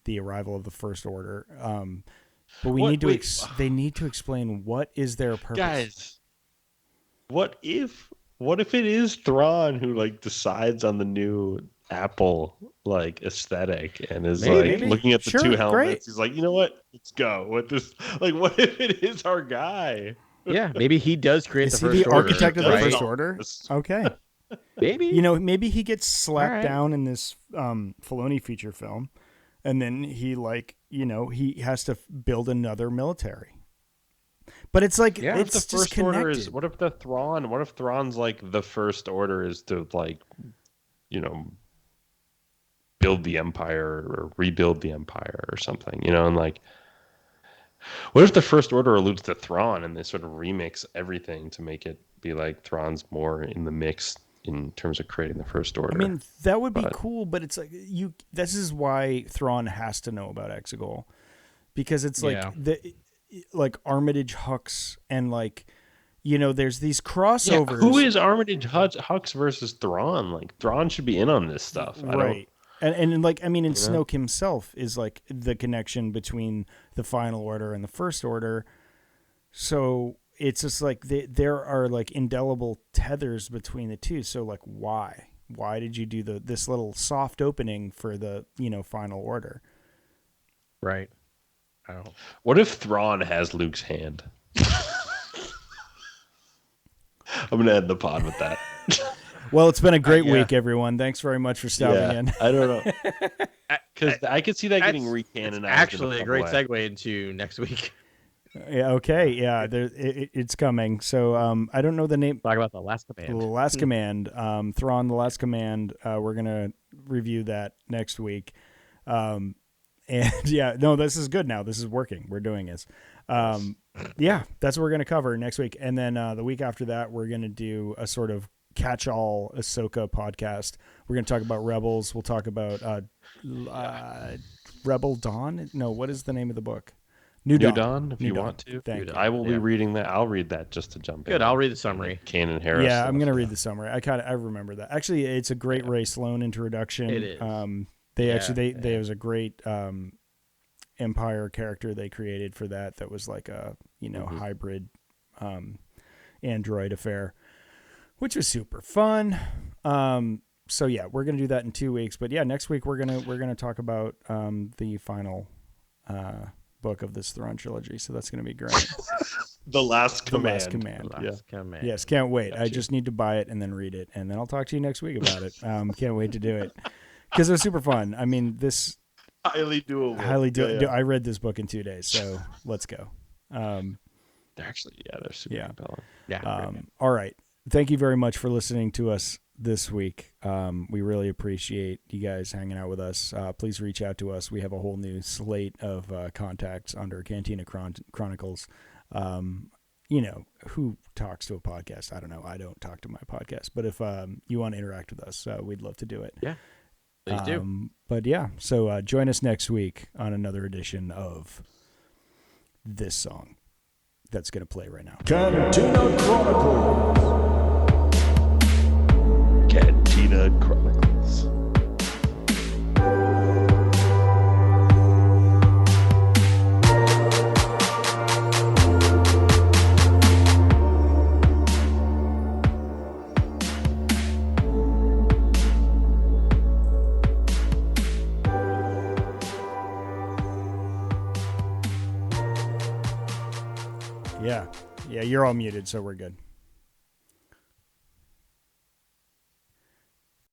the arrival of the First Order. But they need to explain what is their purpose. Guys, what if it is Thrawn who like decides on the new Apple like aesthetic and is looking at the two helmets? Great. He's like, you know what? Let's go with this. Like, what if it is our guy? Yeah, maybe he does create the First Order. Is he the architect of the First Order? Okay. Maybe. Maybe he gets slapped down in this Filoni feature film, and then he he has to build another military. But it's like it's the first order is. What if Thrawn's like the first order is to build the empire or rebuild the empire or something, and like. What if the First Order alludes to Thrawn and they sort of remix everything to make it be like Thrawn's more in the mix in terms of creating the First Order? I mean, that would be cool, but it's like this is why Thrawn has to know about Exegol, because it's like Armitage Hux and there's these crossovers. Yeah, who is Armitage Hux versus Thrawn? Like Thrawn should be in on this stuff, right? And Snoke himself is like the connection between the Final Order and the First Order. So it's just like there are like indelible tethers between the two. So like, why did you do this little soft opening for the Final Order? Right. I don't. What if Thrawn has Luke's hand? I'm gonna end the pod with that. Well, it's been a great week, everyone. Thanks very much for stopping in. I don't know. Because I could see that getting recanonized. Actually, a great segue into next week. Yeah, okay. Yeah, it's coming. So I don't know the name. Talk about The Last Command. The Last Command. Thrawn, The Last Command. We're going to review that next week. And yeah, no, this is good now. This is working. We're doing this. Yeah, that's what we're going to cover next week. And then the week after that, we're going to do a sort of catch-all Ahsoka podcast. We're going to talk about Rebels. We'll talk about Rebel Dawn. No, what is the name of the book? New Dawn. If you want to. I will be reading that. I'll read that just to jump in. Good. I'll read the summary. Canon Harris. Yeah, I'm going to read the summary. I remember that. Actually, it's a great Ray Sloan introduction. It is. There was a great Empire character they created for that was like a hybrid android affair, which was super fun. So yeah, we're gonna do that in 2 weeks. But yeah, next week we're gonna talk about the final book of this Thrawn trilogy. So that's gonna be great. The Last Command. Command. Yes, can't wait. I just need to buy it and then read it, and then I'll talk to you next week about it. Can't wait to do it because it was super fun. I mean, this highly doable. I read this book in 2 days, so let's go. They're super compelling. Yeah. All right. Thank you very much for listening to us this week. We really appreciate you guys hanging out with us. Please reach out to us. We have a whole new slate of contacts under Cantina Chronicles. Who talks to a podcast? I don't know. I don't talk to my podcast. But if you want to interact with us, we'd love to do it. Yeah, please do. But yeah, so join us next week on another edition of this song that's going to play right now. Cantina Chronicles. Cantina Chronicles. Yeah, you're all muted, so we're good.